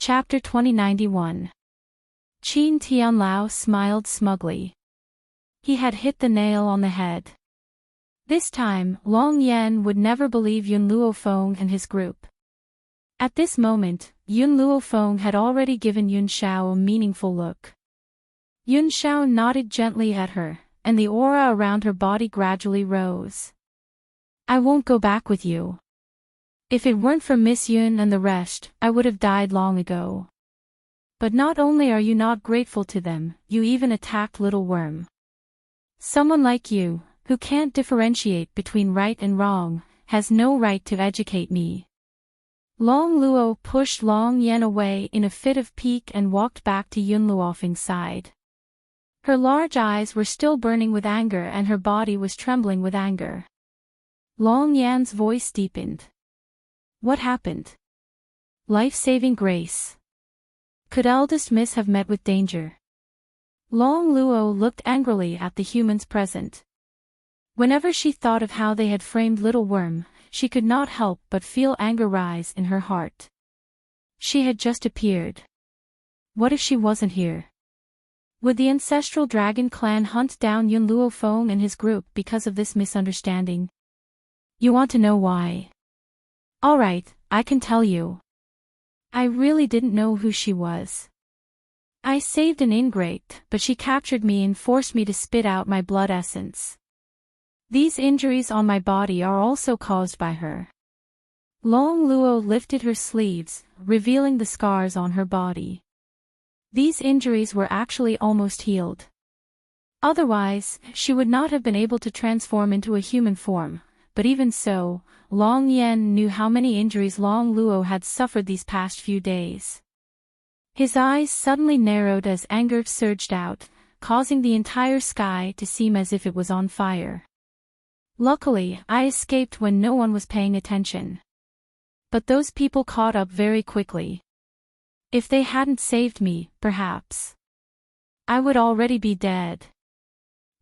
Chapter 2091. Qin Tianlao smiled smugly. He had hit the nail on the head. This time, Long Yan would never believe Yun Luofeng and his group. At this moment, Yun Luofeng had already given Yun Shao a meaningful look. Yun Shao nodded gently at her, and the aura around her body gradually rose. I won't go back with you. If it weren't for Miss Yun and the rest, I would have died long ago. But not only are you not grateful to them, you even attacked Little Worm. Someone like you, who can't differentiate between right and wrong, has no right to educate me. Long Luo pushed Long Yan away in a fit of pique and walked back to Yun Luofeng's side. Her large eyes were still burning with anger and her body was trembling with anger. Long Yan's voice deepened. What happened? Life-saving grace. Could Eldest Miss have met with danger? Long Luo looked angrily at the humans present. Whenever she thought of how they had framed Little Worm, she could not help but feel anger rise in her heart. She had just appeared. What if she wasn't here? Would the ancestral dragon clan hunt down Yun Luofeng and his group because of this misunderstanding? You want to know why? Alright, I can tell you. I really didn't know who she was. I saved an ingrate, but she captured me and forced me to spit out my blood essence. These injuries on my body are also caused by her. Long Luo lifted her sleeves, revealing the scars on her body. These injuries were actually almost healed. Otherwise, she would not have been able to transform into a human form, but even so, Long Yan knew how many injuries Long Luo had suffered these past few days. His eyes suddenly narrowed as anger surged out, causing the entire sky to seem as if it was on fire. Luckily, I escaped when no one was paying attention. But those people caught up very quickly. If they hadn't saved me, perhaps I would already be dead.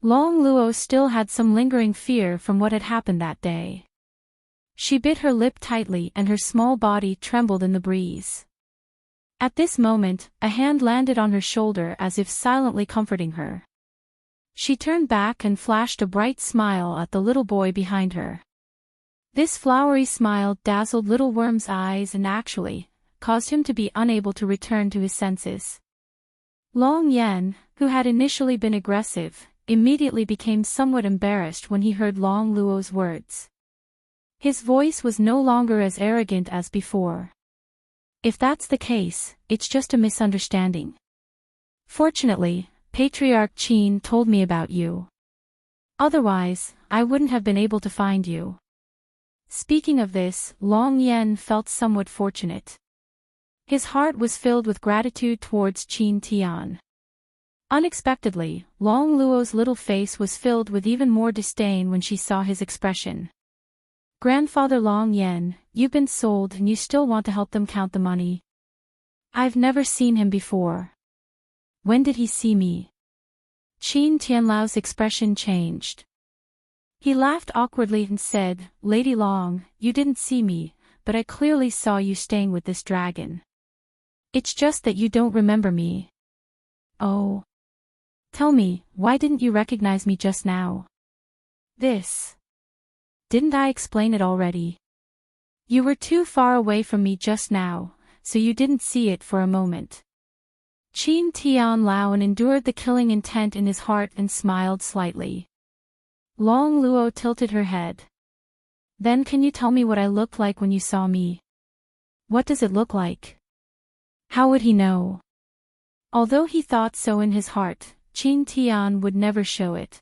Long Luo still had some lingering fear from what had happened that day. She bit her lip tightly and her small body trembled in the breeze. At this moment, a hand landed on her shoulder as if silently comforting her. She turned back and flashed a bright smile at the little boy behind her. This flowery smile dazzled Little Worm's eyes and actually caused him to be unable to return to his senses. Long Yan, who had initially been aggressive, immediately became somewhat embarrassed when he heard Long Luo's words. His voice was no longer as arrogant as before. If that's the case, it's just a misunderstanding. Fortunately, Patriarch Qin told me about you. Otherwise, I wouldn't have been able to find you. Speaking of this, Long Yan felt somewhat fortunate. His heart was filled with gratitude towards Qin Tian. Unexpectedly, Long Luo's little face was filled with even more disdain when she saw his expression. Grandfather Long Yan, you've been sold and you still want to help them count the money. I've never seen him before. When did he see me? Qin Tianlao's expression changed. He laughed awkwardly and said, Lady Long, you didn't see me, but I clearly saw you staying with this dragon. It's just that you don't remember me. Oh. Tell me, why didn't you recognize me just now? Didn't I explain it already? You were too far away from me just now, so you didn't see it for a moment. Qin Tianlao endured the killing intent in his heart and smiled slightly. Long Luo tilted her head. Then can you tell me what I looked like when you saw me? What does it look like? How would he know? Although he thought so in his heart, Qin Tian would never show it.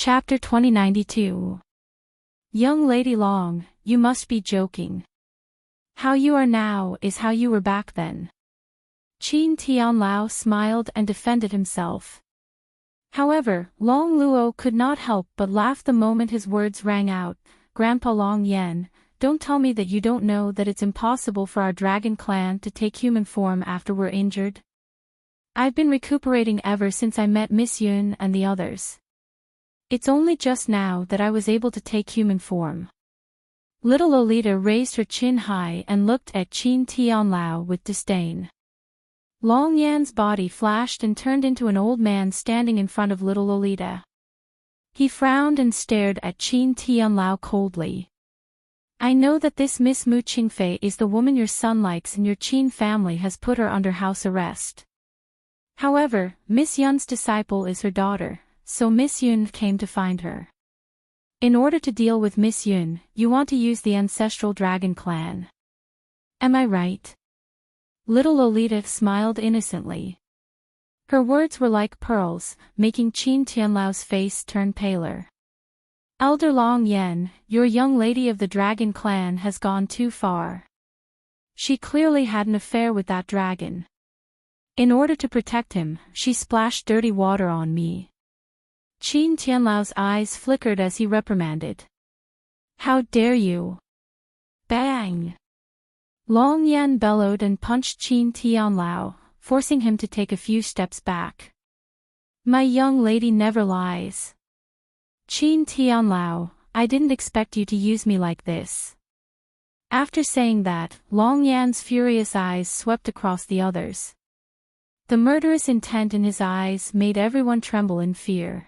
Chapter 2092. Young Lady Long, you must be joking. How you are now is how you were back then. Qin Tianlao smiled and defended himself. However, Long Luo could not help but laugh the moment his words rang out. Grandpa Long Yan, don't tell me that you don't know that it's impossible for our dragon clan to take human form after we're injured. I've been recuperating ever since I met Miss Yun and the others. It's only just now that I was able to take human form. Little Lolita raised her chin high and looked at Qin Tianlao with disdain. Long Yan's body flashed and turned into an old man standing in front of little Lolita. He frowned and stared at Qin Tianlao coldly. I know that this Miss Mu Qingfei is the woman your son likes and your Qin family has put her under house arrest. However, Miss Yun's disciple is her daughter, so Miss Yun came to find her. In order to deal with Miss Yun, you want to use the ancestral dragon clan. Am I right? Little Lolita smiled innocently. Her words were like pearls, making Qin Tianlao's face turn paler. Elder Long Yan, your young lady of the dragon clan has gone too far. She clearly had an affair with that dragon. In order to protect him, she splashed dirty water on me. Qin Tianlao's eyes flickered as he reprimanded. How dare you? Bang! Long Yan bellowed and punched Qin Tianlao, forcing him to take a few steps back. My young lady never lies. Qin Tianlao, I didn't expect you to use me like this. After saying that, Long Yan's furious eyes swept across the others. The murderous intent in his eyes made everyone tremble in fear.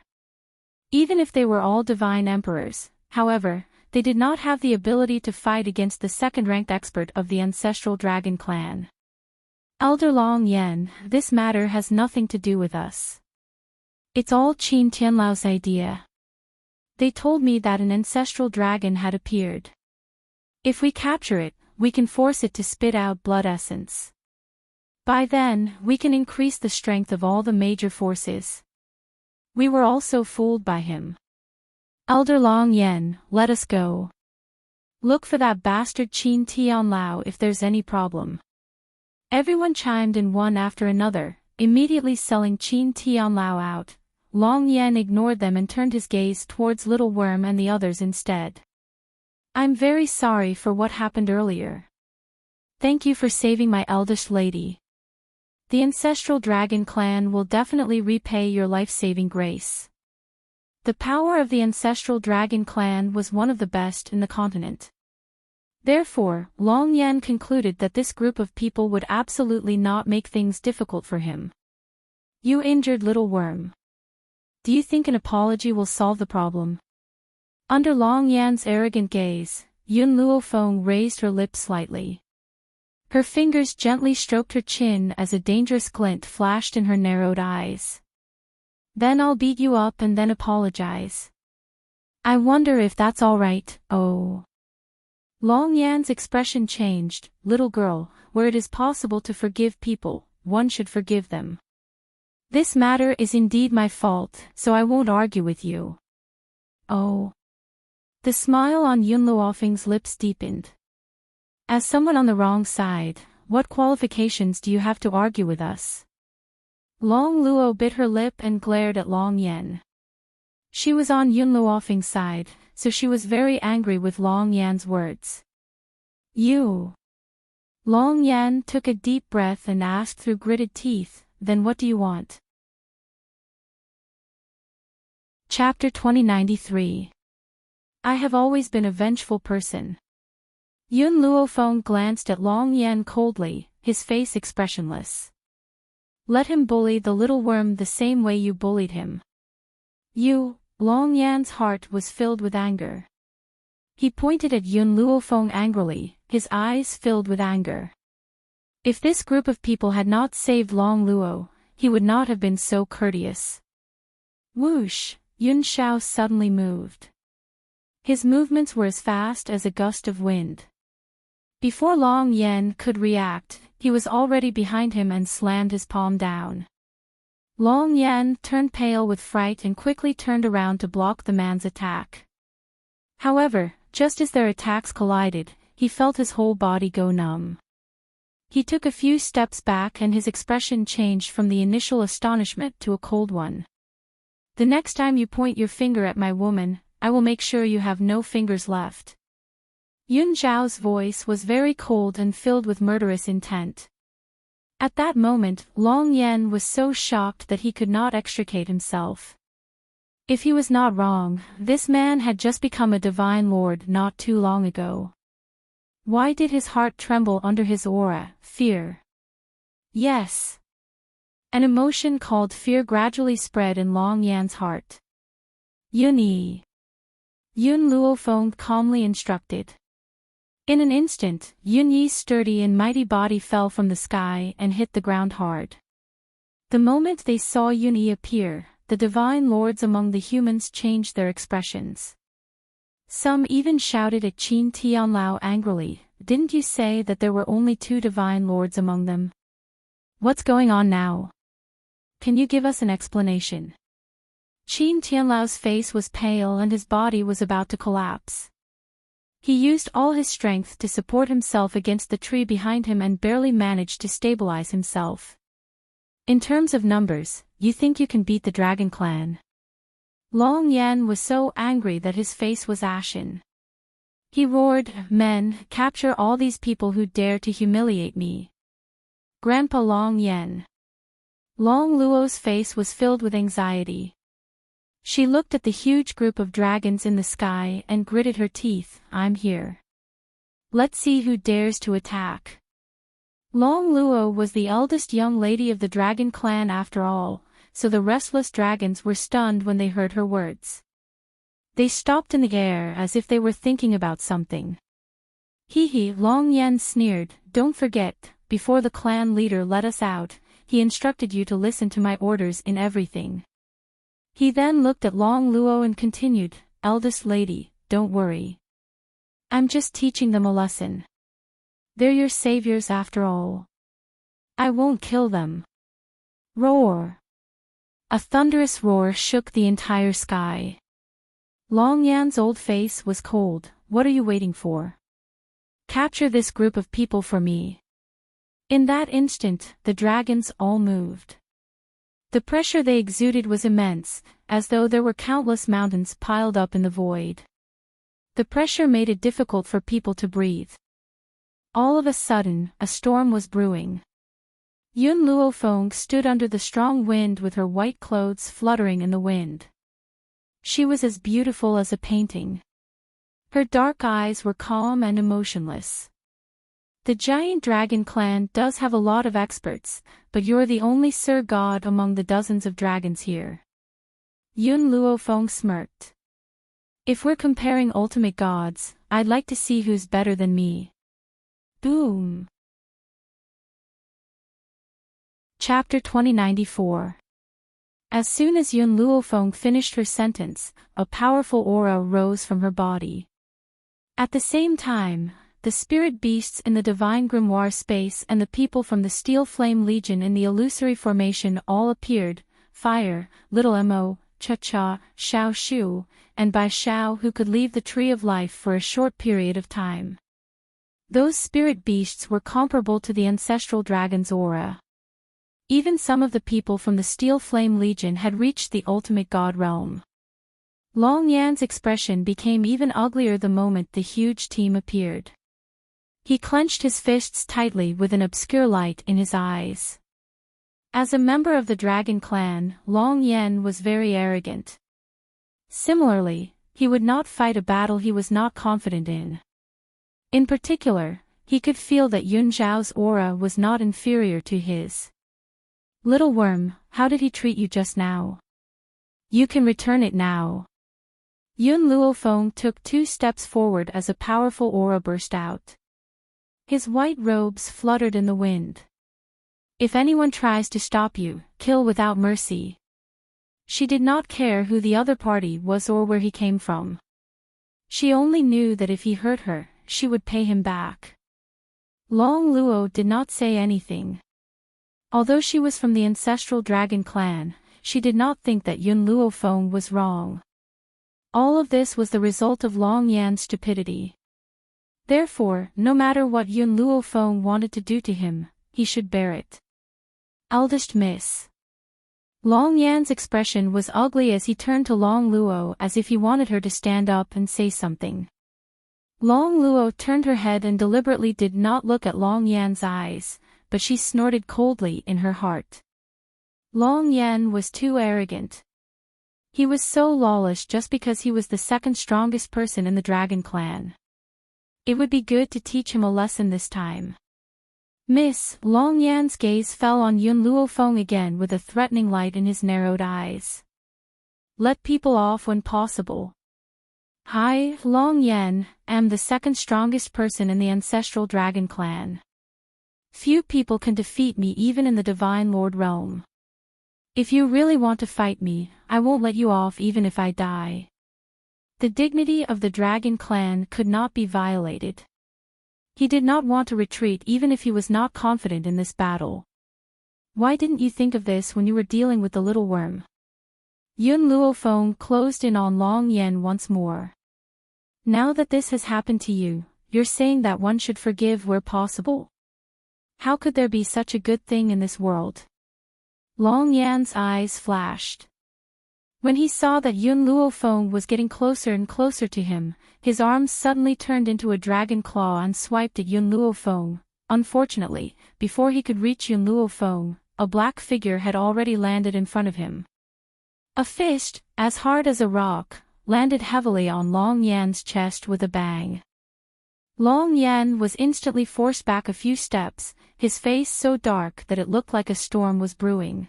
Even if they were all divine emperors, however, they did not have the ability to fight against the second-ranked expert of the ancestral dragon clan. Elder Long Yan, this matter has nothing to do with us. It's all Qin Tianlao's idea. They told me that an ancestral dragon had appeared. If we capture it, we can force it to spit out blood essence. By then, we can increase the strength of all the major forces. We were also fooled by him. Elder Long Yan, let us go. Look for that bastard Qin Tianlao if there's any problem. Everyone chimed in one after another, immediately selling Qin Tianlao out. Long Yan ignored them and turned his gaze towards Little Worm and the others instead. I'm very sorry for what happened earlier. Thank you for saving my eldest lady. The ancestral dragon clan will definitely repay your life-saving grace. The power of the ancestral dragon clan was one of the best in the continent. Therefore, Long Yan concluded that this group of people would absolutely not make things difficult for him. You injured Little Worm. Do you think an apology will solve the problem? Under Long Yan's arrogant gaze, Yun Luofeng raised her lips slightly. Her fingers gently stroked her chin as a dangerous glint flashed in her narrowed eyes. Then I'll beat you up and then apologize. I wonder if that's all right, oh. Long Yan's expression changed. Little girl, where it is possible to forgive people, one should forgive them. This matter is indeed my fault, so I won't argue with you. Oh. The smile on Yun Luofeng's lips deepened. As someone on the wrong side, what qualifications do you have to argue with us? Long Luo bit her lip and glared at Long Yan. She was on Yun Luofeng's side, so she was very angry with Long Yan's words. You. Long Yan took a deep breath and asked through gritted teeth, then what do you want? Chapter 2093. I have always been a vengeful person. Yun Luofeng glanced at Long Yan coldly, his face expressionless. Let him bully the little worm the same way you bullied him. You. Long Yan's heart was filled with anger. He pointed at Yun Luofeng angrily, his eyes filled with anger. If this group of people had not saved Long Luo, he would not have been so courteous. Whoosh! Yun Shao suddenly moved. His movements were as fast as a gust of wind. Before Long Yan could react, he was already behind him and slammed his palm down. Long Yan turned pale with fright and quickly turned around to block the man's attack. However, just as their attacks collided, he felt his whole body go numb. He took a few steps back and his expression changed from the initial astonishment to a cold one. The next time you point your finger at my woman, I will make sure you have no fingers left. Yun Zhao's voice was very cold and filled with murderous intent. At that moment, Long Yan was so shocked that he could not extricate himself. If he was not wrong, this man had just become a divine lord not too long ago. Why did his heart tremble under his aura? Fear. Yes. An emotion called fear gradually spread in Long Yan's heart. Yun Yi. Yun Luofeng calmly instructed. In an instant, Yun Yi's sturdy and mighty body fell from the sky and hit the ground hard. The moment they saw Yun Yi appear, the divine lords among the humans changed their expressions. Some even shouted at Qin Tianlao angrily, "Didn't you say that there were only 2 divine lords among them? What's going on now? Can you give us an explanation?" Qin Tianlao's face was pale and his body was about to collapse. He used all his strength to support himself against the tree behind him and barely managed to stabilize himself. "In terms of numbers, you think you can beat the Dragon Clan?" Long Yan was so angry that his face was ashen. He roared, "Men, capture all these people who dare to humiliate me." Grandpa Long Yan. Long Luo's face was filled with anxiety. She looked at the huge group of dragons in the sky and gritted her teeth. "I'm here. Let's see who dares to attack." Long Luo was the eldest young lady of the Dragon Clan after all, so the restless dragons were stunned when they heard her words. They stopped in the air as if they were thinking about something. "Hee," Long Yan sneered, "don't forget, before the clan leader let us out, he instructed you to listen to my orders in everything." He then looked at Long Luo and continued, "Eldest lady, don't worry. I'm just teaching them a lesson. They're your saviors after all. I won't kill them." Roar! A thunderous roar shook the entire sky. Long Yan's old face was cold. "What are you waiting for? Capture this group of people for me." In that instant, the dragons all moved. The pressure they exuded was immense, as though there were countless mountains piled up in the void. The pressure made it difficult for people to breathe. All of a sudden, a storm was brewing. Yun Luofeng stood under the strong wind with her white clothes fluttering in the wind. She was as beautiful as a painting. Her dark eyes were calm and emotionless. "The giant dragon clan does have a lot of experts, but you're the only Sir God among the dozens of dragons here." Yun Luofeng smirked. "If we're comparing ultimate gods, I'd like to see who's better than me." Boom! Chapter 2094. As soon as Yun Luofeng finished her sentence, a powerful aura rose from her body. At the same time, the spirit beasts in the Divine Grimoire space and the people from the Steel Flame Legion in the Illusory Formation all appeared: Fire, Little Mo, Cha-Cha, Xiao Shu, and Bai Xiao, who could leave the Tree of Life for a short period of time. Those spirit beasts were comparable to the ancestral dragon's aura. Even some of the people from the Steel Flame Legion had reached the ultimate god realm. Long Yan's expression became even uglier the moment the huge team appeared. He clenched his fists tightly with an obscure light in his eyes. As a member of the Dragon Clan, Long Yan was very arrogant. Similarly, he would not fight a battle he was not confident in. In particular, he could feel that Yun Zhao's aura was not inferior to his. "Little worm, how did he treat you just now? You can return it now." Yun Luofeng took 2 steps forward as a powerful aura burst out. His white robes fluttered in the wind. "If anyone tries to stop you, kill without mercy." She did not care who the other party was or where he came from. She only knew that if he hurt her, she would pay him back. Long Luo did not say anything. Although she was from the ancestral Dragon Clan, she did not think that Yun Luofeng was wrong. All of this was the result of Long Yan's stupidity. Therefore, no matter what Yun Luofeng wanted to do to him, he should bear it. Eldest Miss. Long Yan's expression was ugly as he turned to Long Luo as if he wanted her to stand up and say something. Long Luo turned her head and deliberately did not look at Long Yan's eyes, but she snorted coldly in her heart. Long Yan was too arrogant. He was so lawless just because he was the second strongest person in the dragon clan. It would be good to teach him a lesson this time. Miss Long Yan's gaze fell on Yun Luofeng again with a threatening light in his narrowed eyes. Let people off when possible. I, Long Yan, am the second strongest person in the ancestral dragon clan. Few people can defeat me even in the Divine Lord realm. If you really want to fight me, I won't let you off even if I die. The dignity of the dragon clan could not be violated. He did not want to retreat even if he was not confident in this battle. Why didn't you think of this when you were dealing with the little worm? Yun Luofeng closed in on Long Yan once more. Now that this has happened to you, you're saying that one should forgive where possible? How could there be such a good thing in this world? Long Yan's eyes flashed. When he saw that Yun Luofeng was getting closer and closer to him, his arms suddenly turned into a dragon claw and swiped at Yun Luofeng. Unfortunately, before he could reach Yun Luofeng, a black figure had already landed in front of him. A fist, as hard as a rock, landed heavily on Long Yan's chest with a bang. Long Yan was instantly forced back a few steps, his face so dark that it looked like a storm was brewing.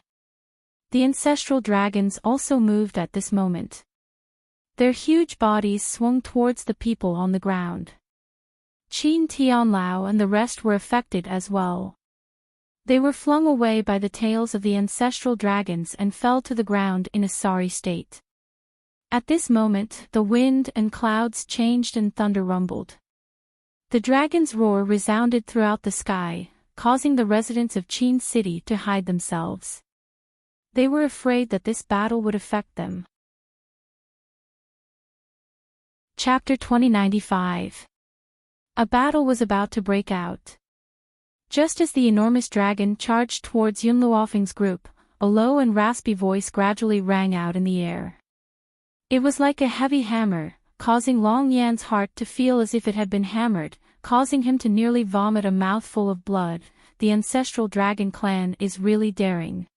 The ancestral dragons also moved at this moment. Their huge bodies swung towards the people on the ground. Qin Tianlao and the rest were affected as well. They were flung away by the tails of the ancestral dragons and fell to the ground in a sorry state. At this moment, the wind and clouds changed and thunder rumbled. The dragon's roar resounded throughout the sky, causing the residents of Qin City to hide themselves. They were afraid that this battle would affect them. Chapter 2095. A battle was about to break out. Just as the enormous dragon charged towards Yun Luofeng's group, a low and raspy voice gradually rang out in the air. It was like a heavy hammer, causing Long Yan's heart to feel as if it had been hammered, causing him to nearly vomit a mouthful of blood. The ancestral dragon clan is really daring.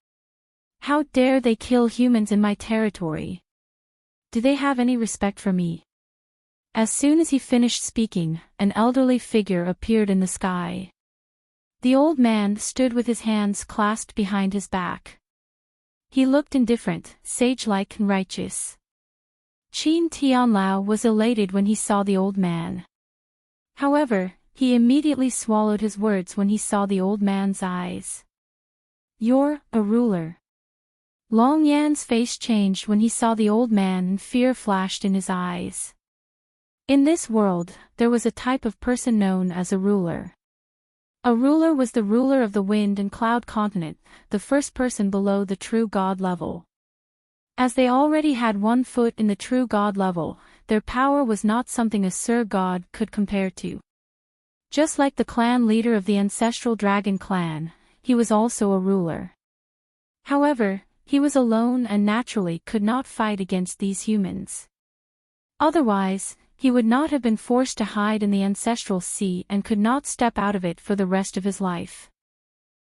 How dare they kill humans in my territory? Do they have any respect for me? As soon as he finished speaking, an elderly figure appeared in the sky. The old man stood with his hands clasped behind his back. He looked indifferent, sage-like and righteous. Qin Tianlao was elated when he saw the old man. However, he immediately swallowed his words when he saw the old man's eyes. You're a ruler. Long Yan's face changed when he saw the old man and fear flashed in his eyes. In this world, there was a type of person known as a ruler. A ruler was the ruler of the wind and cloud continent, the first person below the true god level. As they already had 1 foot in the true god level, their power was not something a Sir God could compare to. Just like the clan leader of the ancestral dragon clan, he was also a ruler. However, he was alone and naturally could not fight against these humans. Otherwise, he would not have been forced to hide in the ancestral sea and could not step out of it for the rest of his life.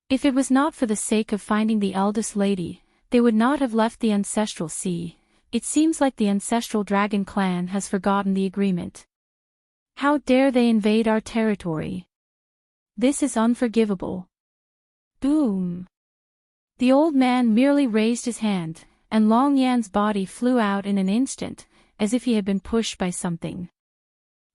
If it was not for the sake of finding the eldest lady, they would not have left the ancestral sea. It seems like the ancestral dragon clan has forgotten the agreement. How dare they invade our territory? This is unforgivable. Boom! The old man merely raised his hand, and Long Yan's body flew out in an instant, as if he had been pushed by something.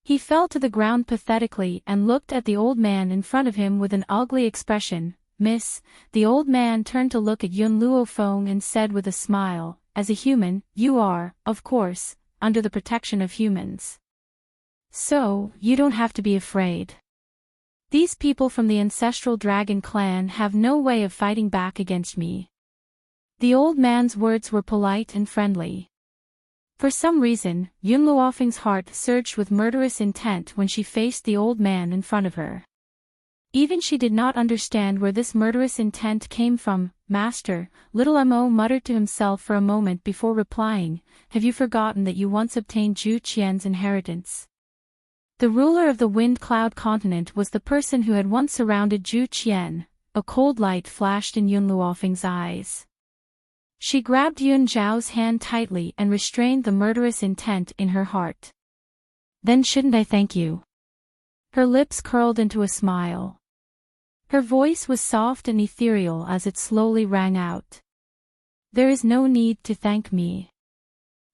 He fell to the ground pathetically and looked at the old man in front of him with an ugly expression. Miss, the old man turned to look at Yun Luofeng and said with a smile, as a human, you are, of course, under the protection of humans. So, you don't have to be afraid. These people from the ancestral dragon clan have no way of fighting back against me. The old man's words were polite and friendly. For some reason, Yun Luofeng's heart surged with murderous intent when she faced the old man in front of her. Even she did not understand where this murderous intent came from. Master, little Mo muttered to himself for a moment before replying, have you forgotten that you once obtained Zhu Qian's inheritance? The ruler of the wind cloud continent was the person who had once surrounded Zhu Qian. A cold light flashed in Yun Luofeng's eyes. She grabbed Yun Zhao's hand tightly and restrained the murderous intent in her heart. Then shouldn't I thank you? Her lips curled into a smile. Her voice was soft and ethereal as it slowly rang out. There is no need to thank me.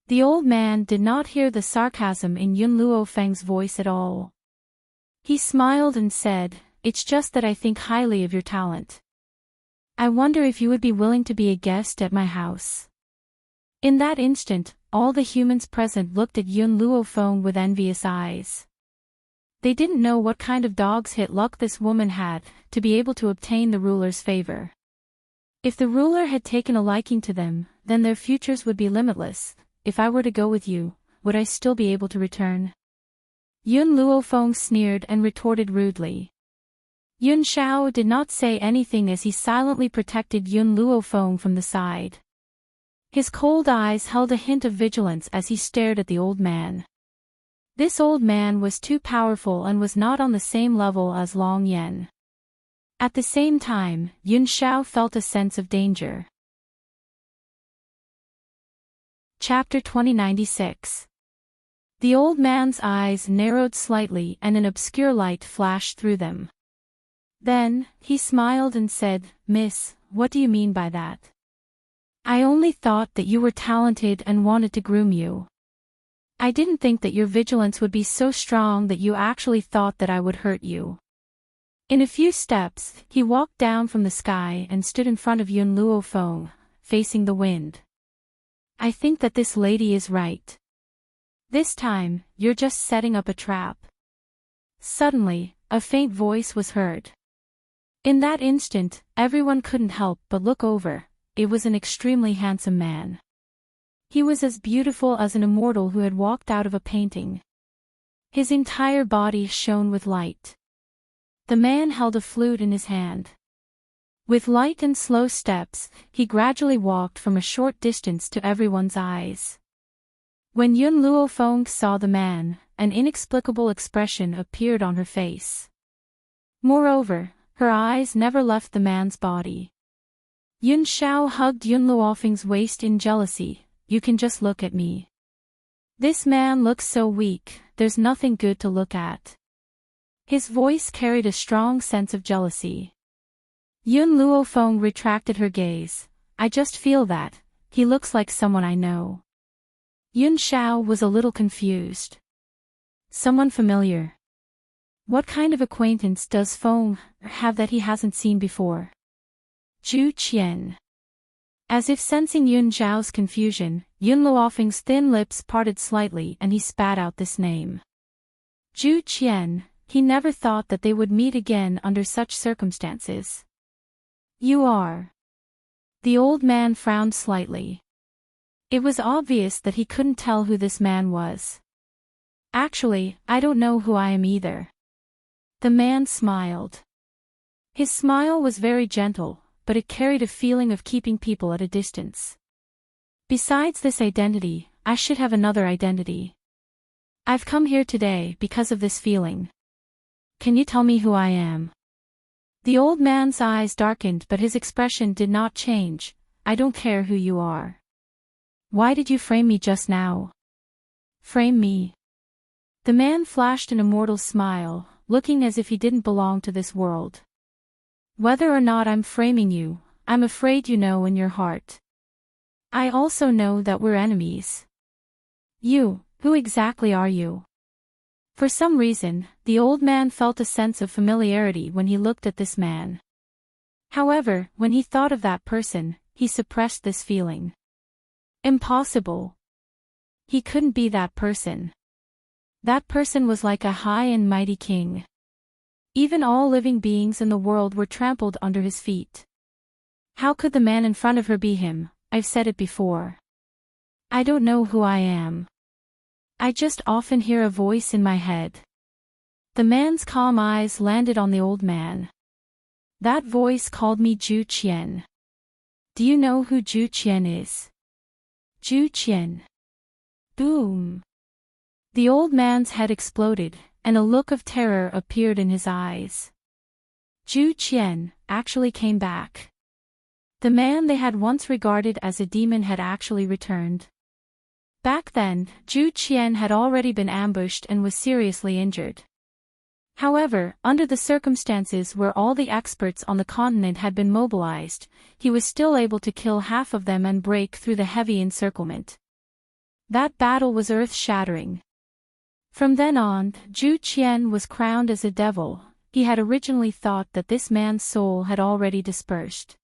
The old man did not hear the sarcasm in Yun Luofeng's voice at all. He smiled and said, "It's just that I think highly of your talent. I wonder if you would be willing to be a guest at my house." In that instant, all the humans present looked at Yun Luofeng with envious eyes. They didn't know what kind of dog's hit luck this woman had, to be able to obtain the ruler's favor. If the ruler had taken a liking to them, then their futures would be limitless. If I were to go with you, would I still be able to return? Yun Luofeng sneered and retorted rudely. Yun Zhao did not say anything as he silently protected Yun Luofeng from the side. His cold eyes held a hint of vigilance as he stared at the old man. This old man was too powerful and was not on the same level as Long Yan. At the same time, Yun Zhao felt a sense of danger. Chapter 2096. The old man's eyes narrowed slightly and an obscure light flashed through them. Then, he smiled and said, "Miss, what do you mean by that? I only thought that you were talented and wanted to groom you. I didn't think that your vigilance would be so strong that you actually thought that I would hurt you." In a few steps, he walked down from the sky and stood in front of Yun Luofeng, facing the wind. "I think that this lady is right. This time, you're just setting up a trap." Suddenly, a faint voice was heard. In that instant, everyone couldn't help but look over. It was an extremely handsome man. He was as beautiful as an immortal who had walked out of a painting. His entire body shone with light. The man held a flute in his hand. With light and slow steps, he gradually walked from a short distance to everyone's eyes. When Yun Luofeng saw the man, an inexplicable expression appeared on her face. Moreover, her eyes never left the man's body. Yun Zhao hugged Yun Luofeng's waist in jealousy. "You can just look at me. This man looks so weak, there's nothing good to look at." His voice carried a strong sense of jealousy. Yun Luofeng retracted her gaze. "I just feel that he looks like someone I know." Yun Zhao was a little confused. "Someone familiar? What kind of acquaintance does Feng have that he hasn't seen before?" Zhu Qian. As if sensing Yun Zhao's confusion, Yun Luofeng's thin lips parted slightly and he spat out this name. Zhu Qian. He never thought that they would meet again under such circumstances. "You are." The old man frowned slightly. It was obvious that he couldn't tell who this man was. "Actually, I don't know who I am either." The man smiled. His smile was very gentle, but it carried a feeling of keeping people at a distance. "Besides this identity, I should have another identity. I've come here today because of this feeling. Can you tell me who I am?" The old man's eyes darkened but his expression did not change. "I don't care who you are. Why did you frame me just now?" "Frame me?" The man flashed an immortal smile, looking as if he didn't belong to this world. "Whether or not I'm framing you, I'm afraid you know in your heart. I also know that we're enemies." Who exactly are you?" For some reason, the old man felt a sense of familiarity when he looked at this man. However, when he thought of that person, he suppressed this feeling. Impossible. He couldn't be that person. That person was like a high and mighty king. Even all living beings in the world were trampled under his feet. How could the man in front of her be him? I've said it before. I don't know who I am. I just often hear a voice in my head. The man's calm eyes landed on the old man. That voice called me Zhu Qian. Do you know who Zhu Qian is? Zhu Qian. Boom. The old man's head exploded, and a look of terror appeared in his eyes. Zhu Qian actually came back. The man they had once regarded as a demon had actually returned. Back then, Zhu Qian had already been ambushed and was seriously injured. However, under the circumstances where all the experts on the continent had been mobilized, he was still able to kill half of them and break through the heavy encirclement. That battle was earth-shattering. From then on, Zhu Qian was crowned as a devil. He had originally thought that this man's soul had already dispersed.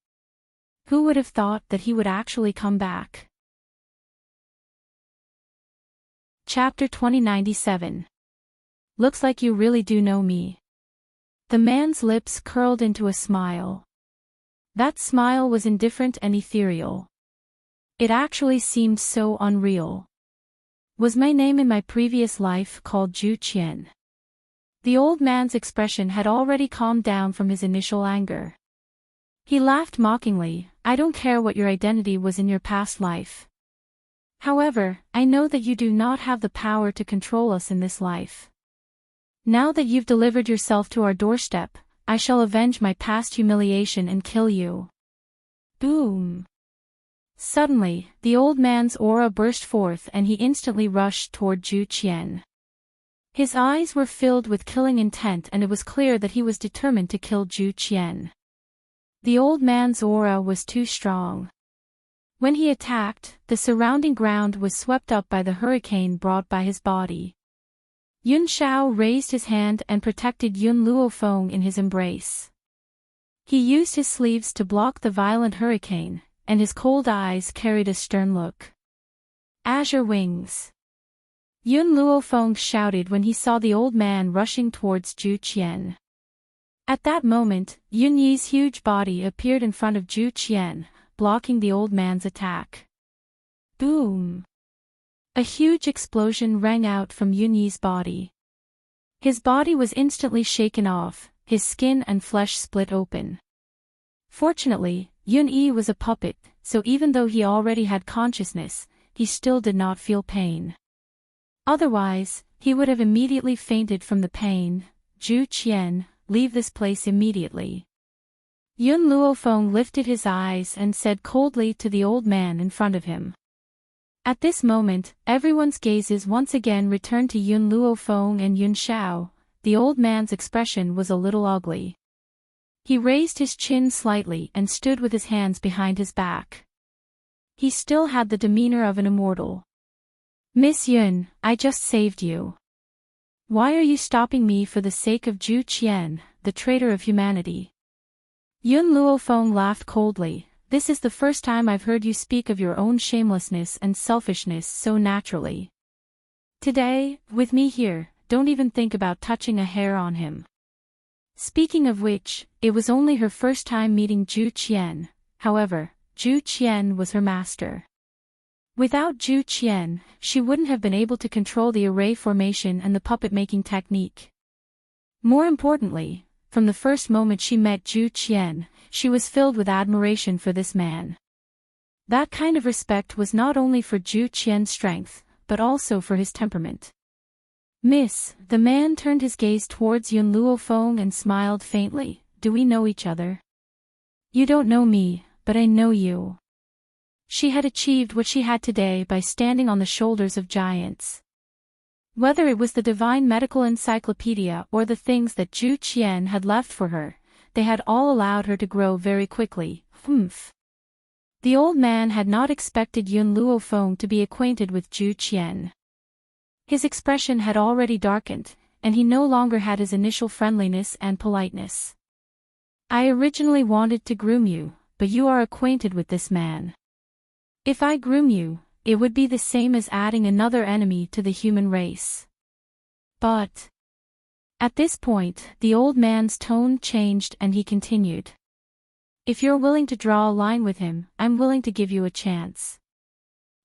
Who would have thought that he would actually come back? Chapter 2097. Looks like you really do know me. The man's lips curled into a smile. That smile was indifferent and ethereal. It actually seemed so unreal. Was my name in my previous life called Zhu Qian? The old man's expression had already calmed down from his initial anger. He laughed mockingly. I don't care what your identity was in your past life. However, I know that you do not have the power to control us in this life. Now that you've delivered yourself to our doorstep, I shall avenge my past humiliation and kill you. Boom! Suddenly, the old man's aura burst forth and he instantly rushed toward Zhu Qian. His eyes were filled with killing intent and it was clear that he was determined to kill Zhu Qian. The old man's aura was too strong. When he attacked, the surrounding ground was swept up by the hurricane brought by his body. Yun Shao raised his hand and protected Yun Luofeng in his embrace. He used his sleeves to block the violent hurricane, and his cold eyes carried a stern look. Azure wings! Yun Luofeng shouted when he saw the old man rushing towards Zhu Qian. At that moment, Yun Yi's huge body appeared in front of Zhu Qian, blocking the old man's attack. Boom! A huge explosion rang out from Yun Yi's body. His body was instantly shaken off, his skin and flesh split open. Fortunately, Yun Yi was a puppet, so even though he already had consciousness, he still did not feel pain. Otherwise, he would have immediately fainted from the pain. Zhu Qian, leave this place immediately. Yun Luofeng lifted his eyes and said coldly to the old man in front of him. At this moment, everyone's gazes once again returned to Yun Luofeng and Yun Shao. The old man's expression was a little ugly. He raised his chin slightly and stood with his hands behind his back. He still had the demeanor of an immortal. Miss Yun, I just saved you. Why are you stopping me for the sake of Zhu Qian, the traitor of humanity? Yun Luofeng laughed coldly. This is the first time I've heard you speak of your own shamelessness and selfishness so naturally. Today, with me here, don't even think about touching a hair on him. Speaking of which, it was only her first time meeting Zhu Qian. However, Zhu Qian was her master. Without Zhu Qian, she wouldn't have been able to control the array formation and the puppet-making technique. More importantly, from the first moment she met Zhu Qian, she was filled with admiration for this man. That kind of respect was not only for Zhu Qian's strength, but also for his temperament. Miss, the man turned his gaze towards Yun Luofeng and smiled faintly. Do we know each other? You don't know me, but I know you. She had achieved what she had today by standing on the shoulders of giants. Whether it was the divine medical encyclopedia or the things that Zhu Qian had left for her, they had all allowed her to grow very quickly. Humph. The old man had not expected Yun Luofeng to be acquainted with Zhu Qian. His expression had already darkened, and he no longer had his initial friendliness and politeness. I originally wanted to groom you, but you are acquainted with this man. If I groom you, it would be the same as adding another enemy to the human race. But... At this point, the old man's tone changed and he continued. If you're willing to draw a line with him, I'm willing to give you a chance.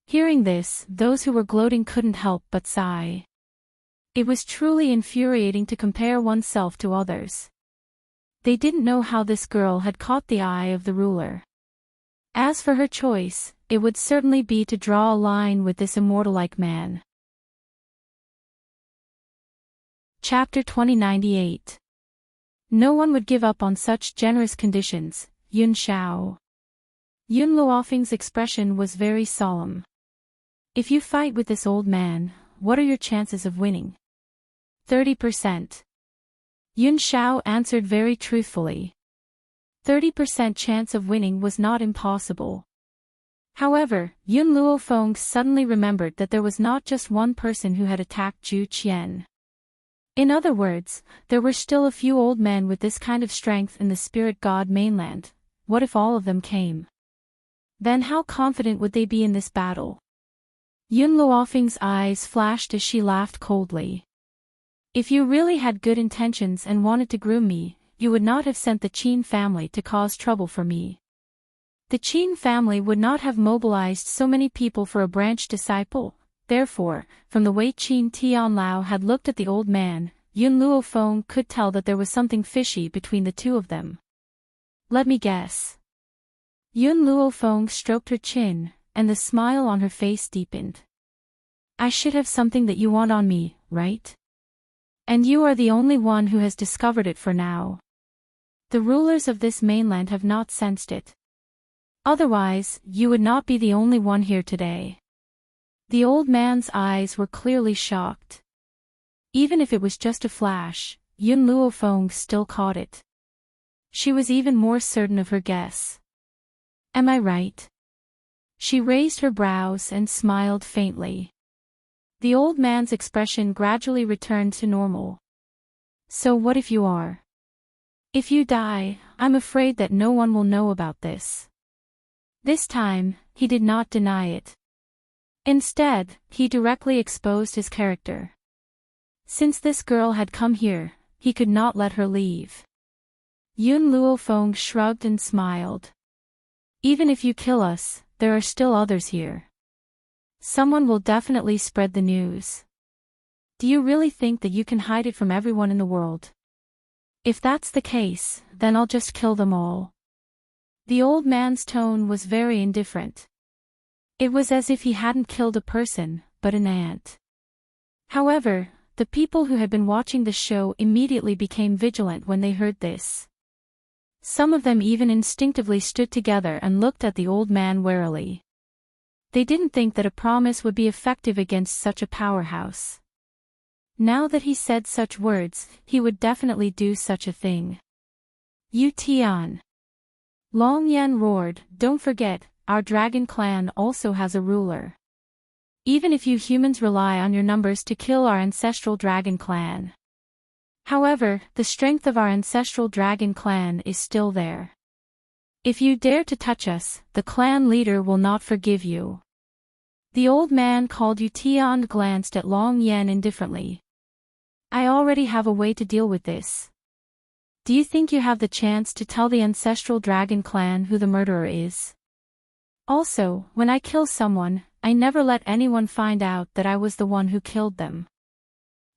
Hearing this, those who were gloating couldn't help but sigh. It was truly infuriating to compare oneself to others. They didn't know how this girl had caught the eye of the ruler. As for her choice, it would certainly be to draw a line with this immortal-like man. Chapter 2098. No one would give up on such generous conditions, Yun Shao. Yun Luofeng's expression was very solemn. If you fight with this old man, what are your chances of winning? 30%. Yun Shao answered very truthfully. 30% chance of winning was not impossible. However, Yun Luofeng suddenly remembered that there was not just one person who had attacked Zhu Qian. In other words, there were still a few old men with this kind of strength in the spirit god mainland. What if all of them came? Then how confident would they be in this battle? Yun Luofeng's eyes flashed as she laughed coldly. If you really had good intentions and wanted to groom me, you would not have sent the Qin family to cause trouble for me. The Qin family would not have mobilized so many people for a branch disciple. Therefore, from the way Qin Tianlao had looked at the old man, Yun Luofeng could tell that there was something fishy between the two of them. Let me guess. Yun Luofeng stroked her chin, and the smile on her face deepened. I should have something that you want on me, right? And you are the only one who has discovered it for now. The rulers of this mainland have not sensed it. Otherwise, you would not be the only one here today. The old man's eyes were clearly shocked. Even if it was just a flash, Yun Luofeng still caught it. She was even more certain of her guess. Am I right? She raised her brows and smiled faintly. The old man's expression gradually returned to normal. So what if you are? If you die, I'm afraid that no one will know about this. This time, he did not deny it. Instead, he directly exposed his character. Since this girl had come here, he could not let her leave. Yun Luofeng shrugged and smiled. Even if you kill us, there are still others here. Someone will definitely spread the news. Do you really think that you can hide it from everyone in the world? If that's the case, then I'll just kill them all. The old man's tone was very indifferent. It was as if he hadn't killed a person, but an ant. However, the people who had been watching the show immediately became vigilant when they heard this. Some of them even instinctively stood together and looked at the old man warily. They didn't think that a promise would be effective against such a powerhouse. Now that he said such words, he would definitely do such a thing. Yu Tian. Long Yan roared, don't forget, our dragon clan also has a ruler. Even if you humans rely on your numbers to kill our ancestral dragon clan. However, the strength of our ancestral dragon clan is still there. If you dare to touch us, the clan leader will not forgive you. The old man called Yu Tian glanced at Long Yan indifferently. I already have a way to deal with this. Do you think you have the chance to tell the ancestral dragon clan who the murderer is? Also, when I kill someone, I never let anyone find out that I was the one who killed them.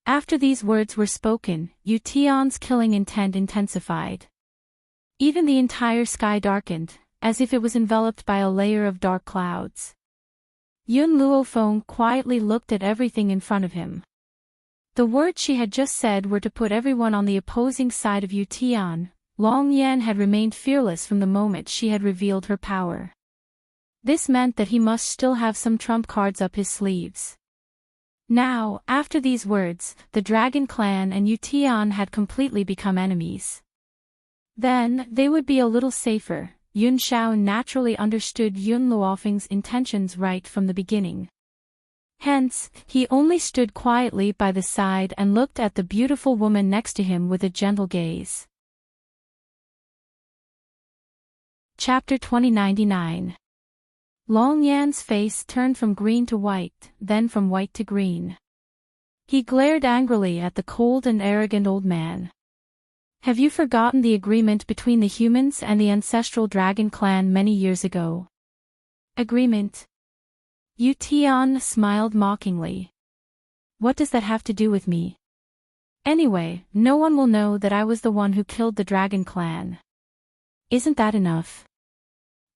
After these words were spoken, Yu Tian's killing intent intensified. Even the entire sky darkened, as if it was enveloped by a layer of dark clouds. Yun Luofeng quietly looked at everything in front of him. The words she had just said were to put everyone on the opposing side of Yu Tian. Long Yan had remained fearless from the moment she had revealed her power. This meant that he must still have some trump cards up his sleeves. Now, after these words, the Dragon Clan and Yu Tian had completely become enemies. Then, they would be a little safer. Yun Shao naturally understood Yun Luofeng's intentions right from the beginning. Hence, he only stood quietly by the side and looked at the beautiful woman next to him with a gentle gaze. Chapter 2099. Long Yan's face turned from green to white, then from white to green. He glared angrily at the cold and arrogant old man. Have you forgotten the agreement between the humans and the ancestral dragon clan many years ago? Agreement? Yu Tian smiled mockingly. What does that have to do with me? Anyway, no one will know that I was the one who killed the dragon clan. Isn't that enough?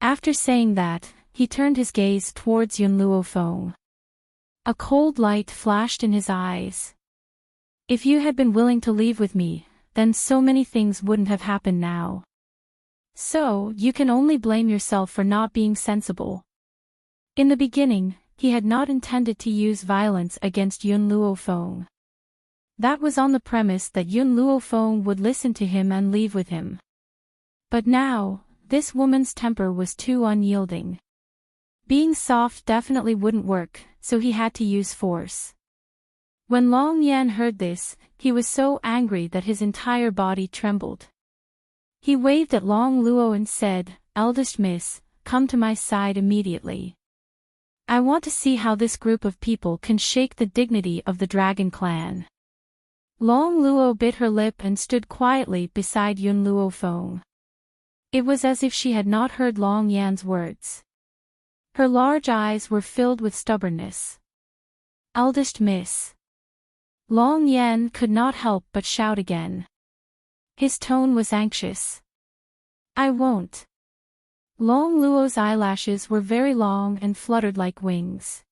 After saying that, he turned his gaze towards Yun Luofeng. A cold light flashed in his eyes. If you had been willing to leave with me, then so many things wouldn't have happened now. So, you can only blame yourself for not being sensible. In the beginning, he had not intended to use violence against Yun Luofeng. That was on the premise that Yun Luofeng would listen to him and leave with him. But now, this woman's temper was too unyielding. Being soft definitely wouldn't work, so he had to use force. When Long Yan heard this, he was so angry that his entire body trembled. He waved at Long Luo and said, "Eldest miss, come to my side immediately. I want to see how this group of people can shake the dignity of the Dragon Clan." Long Luo bit her lip and stood quietly beside Yun Luofeng. It was as if she had not heard Long Yan's words. Her large eyes were filled with stubbornness. "Eldest miss." Long Yan could not help but shout again. His tone was anxious. "I won't." Long Luo's eyelashes were very long and fluttered like wings.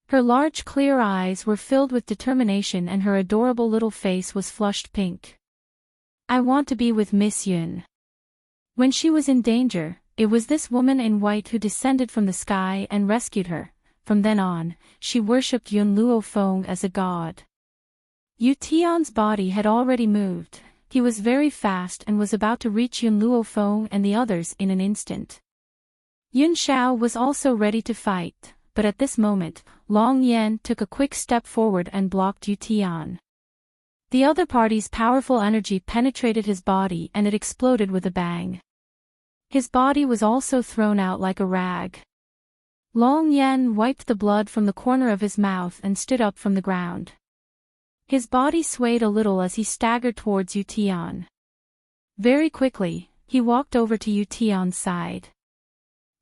Her large clear eyes were filled with determination and her adorable little face was flushed pink. "I want to be with Miss Yun." When she was in danger, it was this woman in white who descended from the sky and rescued her. From then on, she worshipped Yun Luofeng as a god. Yu Tian's body had already moved. He was very fast and was about to reach Yun Luofeng and the others in an instant. Yun Xiao was also ready to fight, but at this moment, Long Yan took a quick step forward and blocked Yu Tian. The other party's powerful energy penetrated his body and it exploded with a bang. His body was also thrown out like a rag. Long Yan wiped the blood from the corner of his mouth and stood up from the ground. His body swayed a little as he staggered towards Yu Tian. Very quickly, he walked over to Yu Tian's side.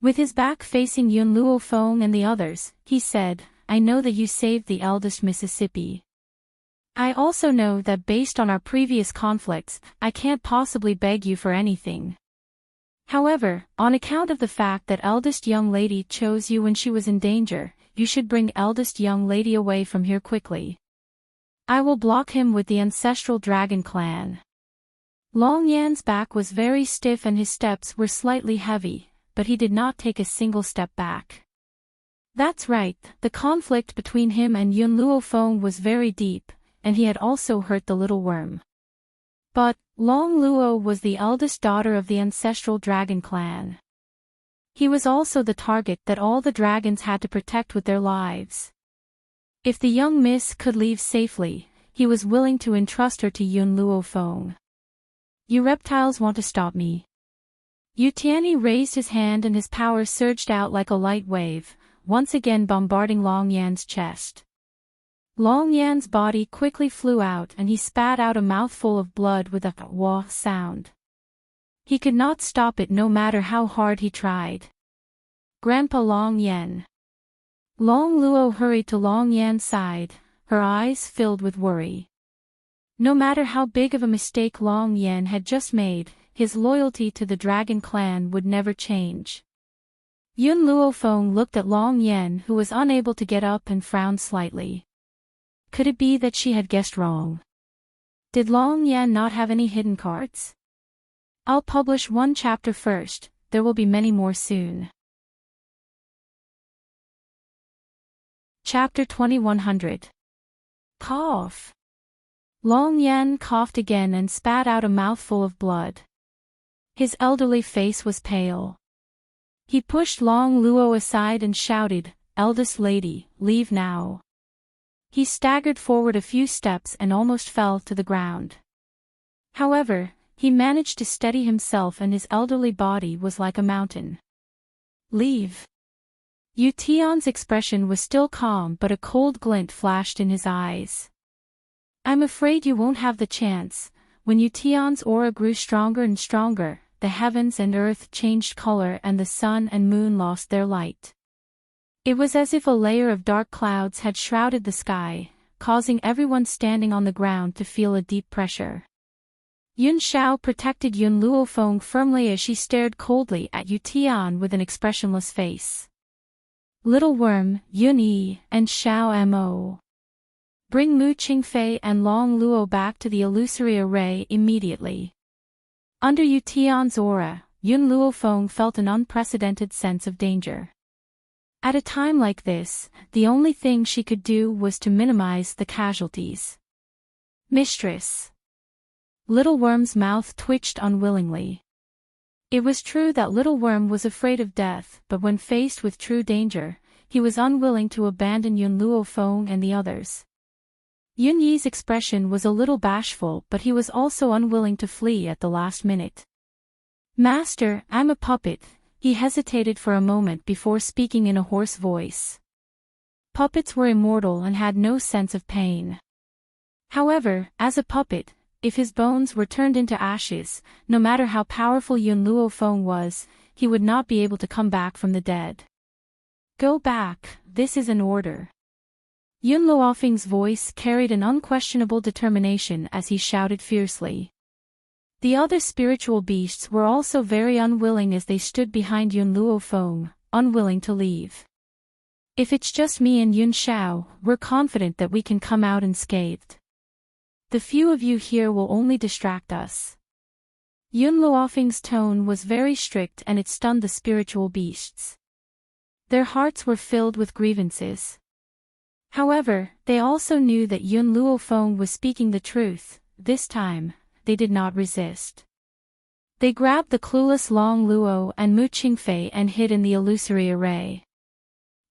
With his back facing Yun Luofeng and the others, he said, "I know that you saved the eldest Mississippi. I also know that based on our previous conflicts, I can't possibly beg you for anything. However, on account of the fact that eldest young lady chose you when she was in danger, you should bring eldest young lady away from here quickly. I will block him with the ancestral Dragon Clan." Long Yan's back was very stiff and his steps were slightly heavy, but he did not take a single step back. That's right, the conflict between him and Yun Luofeng was very deep, and he had also hurt the little worm. But, Long Luo was the eldest daughter of the ancestral Dragon Clan. He was also the target that all the dragons had to protect with their lives. If the young miss could leave safely, he was willing to entrust her to Yun Luofeng. "You reptiles want to stop me." Yu Tianyi raised his hand and his power surged out like a light wave, once again bombarding Long Yan's chest. Long Yan's body quickly flew out and he spat out a mouthful of blood with a wah sound. He could not stop it no matter how hard he tried. "Grandpa Long Yan." Long Luo hurried to Long Yan's side, her eyes filled with worry. No matter how big of a mistake Long Yan had just made, his loyalty to the Dragon Clan would never change. Yun Luofeng looked at Long Yan who was unable to get up and frowned slightly. Could it be that she had guessed wrong? Did Long Yan not have any hidden cards? I'll publish one chapter first, there will be many more soon. Chapter 2100. Cough. Long Yan coughed again and spat out a mouthful of blood. His elderly face was pale. He pushed Long Luo aside and shouted, "Eldest lady, leave now." He staggered forward a few steps and almost fell to the ground. However, he managed to steady himself and his elderly body was like a mountain. "Leave." Yu Tian's expression was still calm but a cold glint flashed in his eyes. "I'm afraid you won't have the chance." When Yu Tian's aura grew stronger and stronger, the heavens and earth changed color and the sun and moon lost their light. It was as if a layer of dark clouds had shrouded the sky, causing everyone standing on the ground to feel a deep pressure. Yun Xiao protected Yun Luofeng firmly as she stared coldly at Yu Tian with an expressionless face. "Little worm, Yun Yi, and Xiao Mo. Bring Mu Qingfei and Long Luo back to the illusory array immediately." Under Yu Tian's aura, Yun Luofeng felt an unprecedented sense of danger. At a time like this, the only thing she could do was to minimize the casualties. Mistress. Little Worm's mouth twitched unwillingly. It was true that Little Worm was afraid of death, but when faced with true danger, he was unwilling to abandon Yun Luofeng and the others. Yun Yi's expression was a little bashful, but he was also unwilling to flee at the last minute. Master, I'm a puppet, he hesitated for a moment before speaking in a hoarse voice. Puppets were immortal and had no sense of pain. However, as a puppet, if his bones were turned into ashes, no matter how powerful Yun Luofeng was, he would not be able to come back from the dead. Go back, this is an order. Yun Luofeng's voice carried an unquestionable determination as he shouted fiercely. The other spiritual beasts were also very unwilling as they stood behind Yun Luofeng, unwilling to leave. If it's just me and Yun Xiao, we're confident that we can come out unscathed. The few of you here will only distract us. Yun Luofeng's tone was very strict and it stunned the spiritual beasts. Their hearts were filled with grievances. However, they also knew that Yun Luofeng was speaking the truth. This time, they did not resist. They grabbed the clueless Long Luo and Mu Qingfei and hid in the illusory array.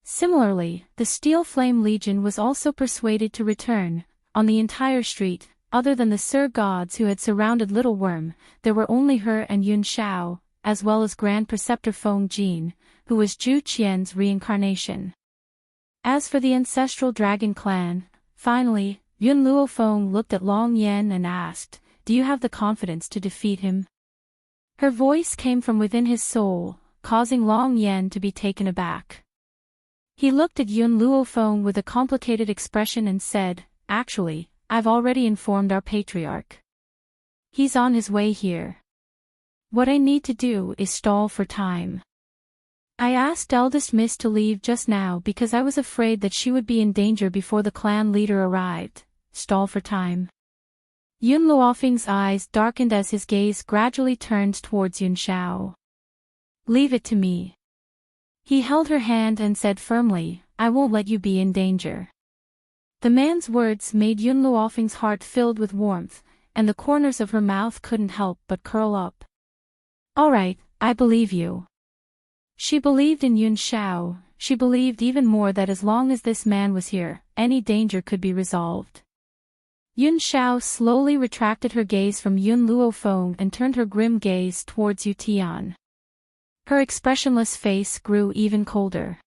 Similarly, the Steel Flame Legion was also persuaded to return. On the entire street, other than the Sir Gods who had surrounded Little Worm, there were only her and Yun Xiao, as well as Grand Preceptor Feng Jin, who was Zhu Qian's reincarnation. As for the ancestral dragon clan, finally, Yun Luofeng looked at Long Yan and asked, "Do you have the confidence to defeat him?" Her voice came from within his soul, causing Long Yan to be taken aback. He looked at Yun Luofeng with a complicated expression and said, "Actually, I've already informed our patriarch. He's on his way here. What I need to do is stall for time. I asked Eldest Miss to leave just now because I was afraid that she would be in danger before the clan leader arrived. Stall for time." Yun Luofeng's eyes darkened as his gaze gradually turned towards Yun Xiao. "Leave it to me." He held her hand and said firmly, "I won't let you be in danger." The man's words made Yun Luofeng's heart filled with warmth, and the corners of her mouth couldn't help but curl up. "All right, I believe you." She believed in Yun Xiao. She believed even more that as long as this man was here, any danger could be resolved. Yun Xiao slowly retracted her gaze from Yun Luofeng and turned her grim gaze towards Yu Tian. Her expressionless face grew even colder.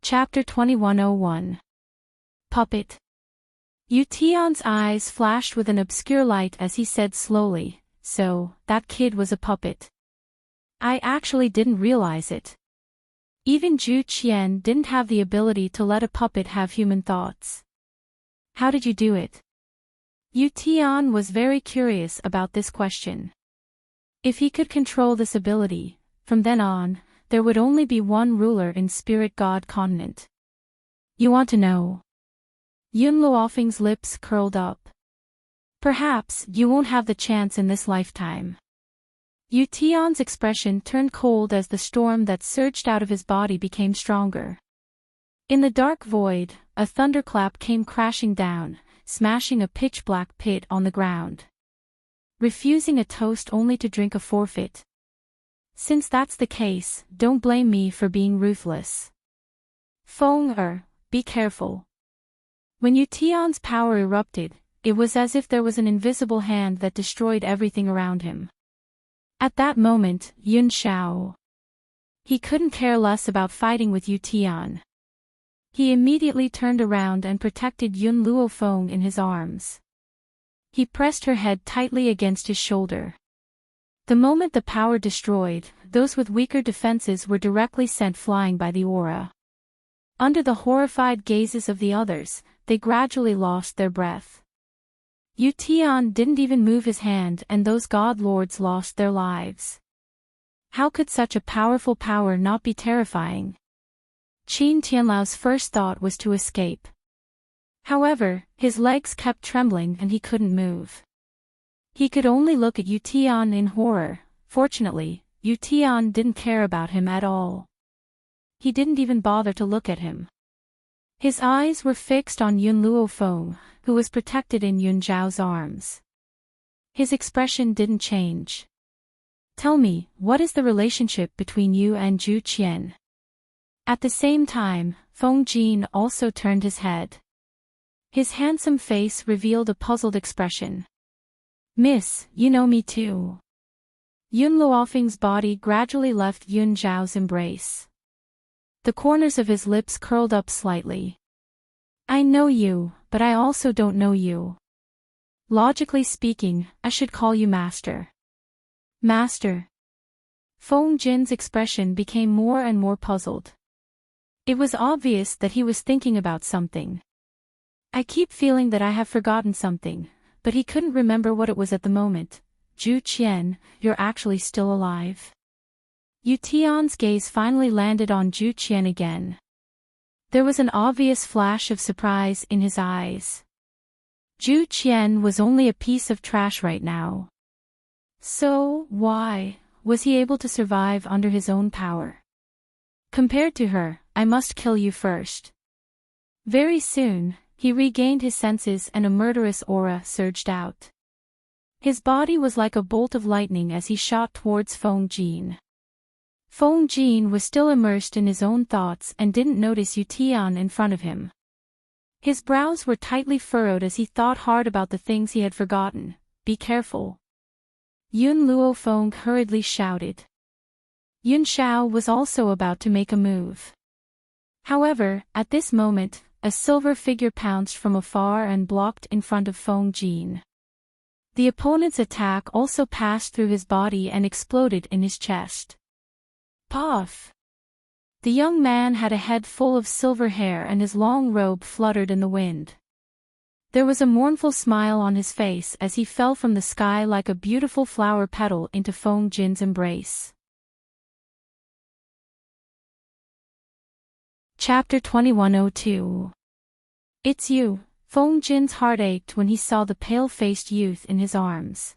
Chapter 2101. Puppet. Yu Tian's eyes flashed with an obscure light as he said slowly, "So, that kid was a puppet. I actually didn't realize it. Even Zhu Qian didn't have the ability to let a puppet have human thoughts. How did you do it?" Yu Tian was very curious about this question. If he could control this ability, from then on, there would only be one ruler in Spirit God Continent. "You want to know?" Yun Luofeng's lips curled up. "Perhaps you won't have the chance in this lifetime." Yu Tian's expression turned cold as the storm that surged out of his body became stronger. In the dark void, a thunderclap came crashing down, smashing a pitch-black pit on the ground. Refusing a toast only to drink a forfeit. Since that's the case, don't blame me for being ruthless. Feng be careful. When Yu Tian's power erupted, it was as if there was an invisible hand that destroyed everything around him. At that moment, Yun Xiao. He couldn't care less about fighting with Yu Tian. He immediately turned around and protected Yun Luofeng in his arms. He pressed her head tightly against his shoulder. The moment the power destroyed, those with weaker defenses were directly sent flying by the aura. Under the horrified gazes of the others, they gradually lost their breath. Yu Tian didn't even move his hand and those god lords lost their lives. How could such a powerful power not be terrifying? Qin Tianlao's first thought was to escape. However, his legs kept trembling and he couldn't move. He could only look at Yu Tian in horror. Fortunately, Yu Tian didn't care about him at all. He didn't even bother to look at him. His eyes were fixed on Yun Luofeng, who was protected in Yun Zhao's arms. His expression didn't change. Tell me, what is the relationship between you and Zhu Qian? At the same time, Feng Jin also turned his head. His handsome face revealed a puzzled expression. Miss, you know me too. Yun Luofeng's body gradually left Yun Zhao's embrace. The corners of his lips curled up slightly. I know you, but I also don't know you. Logically speaking, I should call you Master. Master. Feng Jin's expression became more and more puzzled. It was obvious that he was thinking about something. I keep feeling that I have forgotten something, but he couldn't remember what it was at the moment. Zhu Qian, you're actually still alive. Yu Tian's gaze finally landed on Zhu Qian again. There was an obvious flash of surprise in his eyes. Zhu Qian was only a piece of trash right now. So, why was he able to survive under his own power? Compared to her, I must kill you first. Very soon, he regained his senses and a murderous aura surged out. His body was like a bolt of lightning as he shot towards Feng Jin. Feng Jin was still immersed in his own thoughts and didn't notice Yu Tian in front of him. His brows were tightly furrowed as he thought hard about the things he had forgotten. Be careful. Yun Luofeng hurriedly shouted. Yun Xiao was also about to make a move. However, at this moment, a silver figure pounced from afar and blocked in front of Feng Jin. The opponent's attack also passed through his body and exploded in his chest. Puff! The young man had a head full of silver hair and his long robe fluttered in the wind. There was a mournful smile on his face as he fell from the sky like a beautiful flower petal into Feng Jin's embrace. Chapter 2102. It's you. Feng Jin's heart ached when he saw the pale-faced youth in his arms.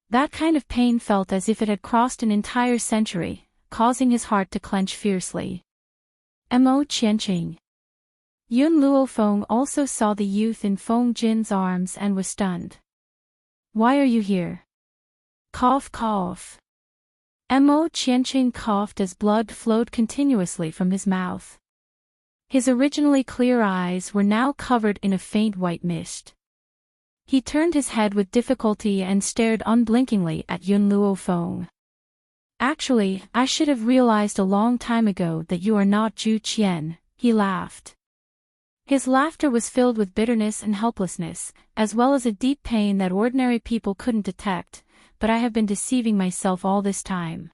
That kind of pain felt as if it had crossed an entire century, causing his heart to clench fiercely. Mo Qianqing. Yun Luofeng also saw the youth in Feng Jin's arms and was stunned. Why are you here? Cough cough. Mo Qianqing coughed as blood flowed continuously from his mouth. His originally clear eyes were now covered in a faint white mist. He turned his head with difficulty and stared unblinkingly at Yun Luofeng. Actually, I should have realized a long time ago that you are not Zhu Qian, he laughed. His laughter was filled with bitterness and helplessness, as well as a deep pain that ordinary people couldn't detect, but I have been deceiving myself all this time.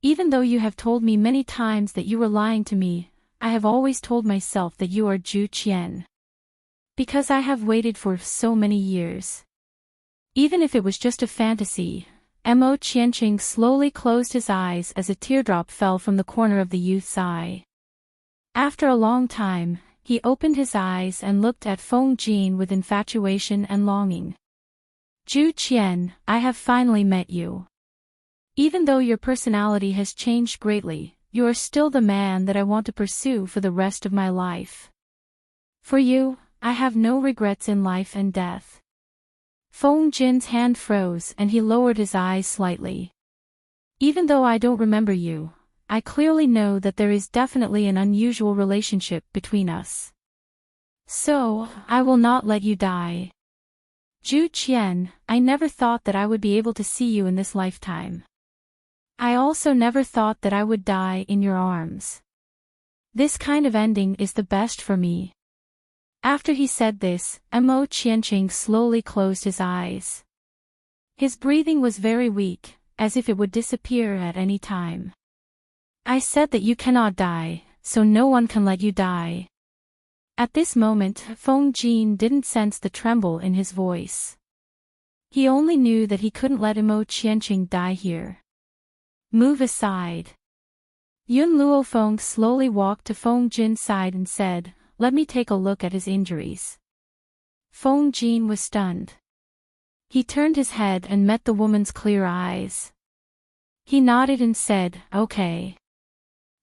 Even though you have told me many times that you were lying to me, I have always told myself that you are Zhu Qian. Because I have waited for so many years. Even if it was just a fantasy. Mo Qianqing slowly closed his eyes as a teardrop fell from the corner of the youth's eye. After a long time, he opened his eyes and looked at Feng Jin with infatuation and longing. Zhu Qian, I have finally met you. Even though your personality has changed greatly, you are still the man that I want to pursue for the rest of my life. For you, I have no regrets in life and death. Feng Jin's hand froze and he lowered his eyes slightly. Even though I don't remember you, I clearly know that there is definitely an unusual relationship between us. So, I will not let you die. Zhu Qian, I never thought that I would be able to see you in this lifetime. I also never thought that I would die in your arms. This kind of ending is the best for me. After he said this, Mo Qianqing slowly closed his eyes. His breathing was very weak, as if it would disappear at any time. I said that you cannot die, so no one can let you die. At this moment, Feng Jin didn't sense the tremble in his voice. He only knew that he couldn't let Mo Qianqing die here. Move aside. Yun Luofeng slowly walked to Feng Jin's side and said, let me take a look at his injuries. Feng Jin was stunned. He turned his head and met the woman's clear eyes. He nodded and said, "Okay."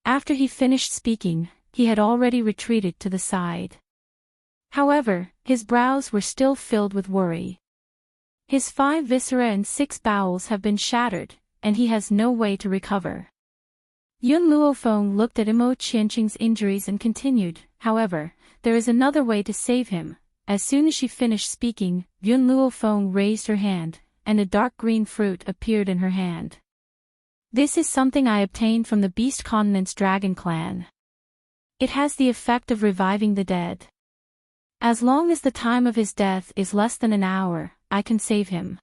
After he finished speaking, he had already retreated to the side. However, his brows were still filled with worry. His 5 viscera and 6 bowels have been shattered, and he has no way to recover. Yun Luofeng looked at Enchanting's injuries and continued, "However, there is another way to save him." As soon as she finished speaking, Yun Luofeng raised her hand, and a dark green fruit appeared in her hand. "This is something I obtained from the Beast Continent's Dragon Clan. It has the effect of reviving the dead. As long as the time of his death is less than an hour, I can save him."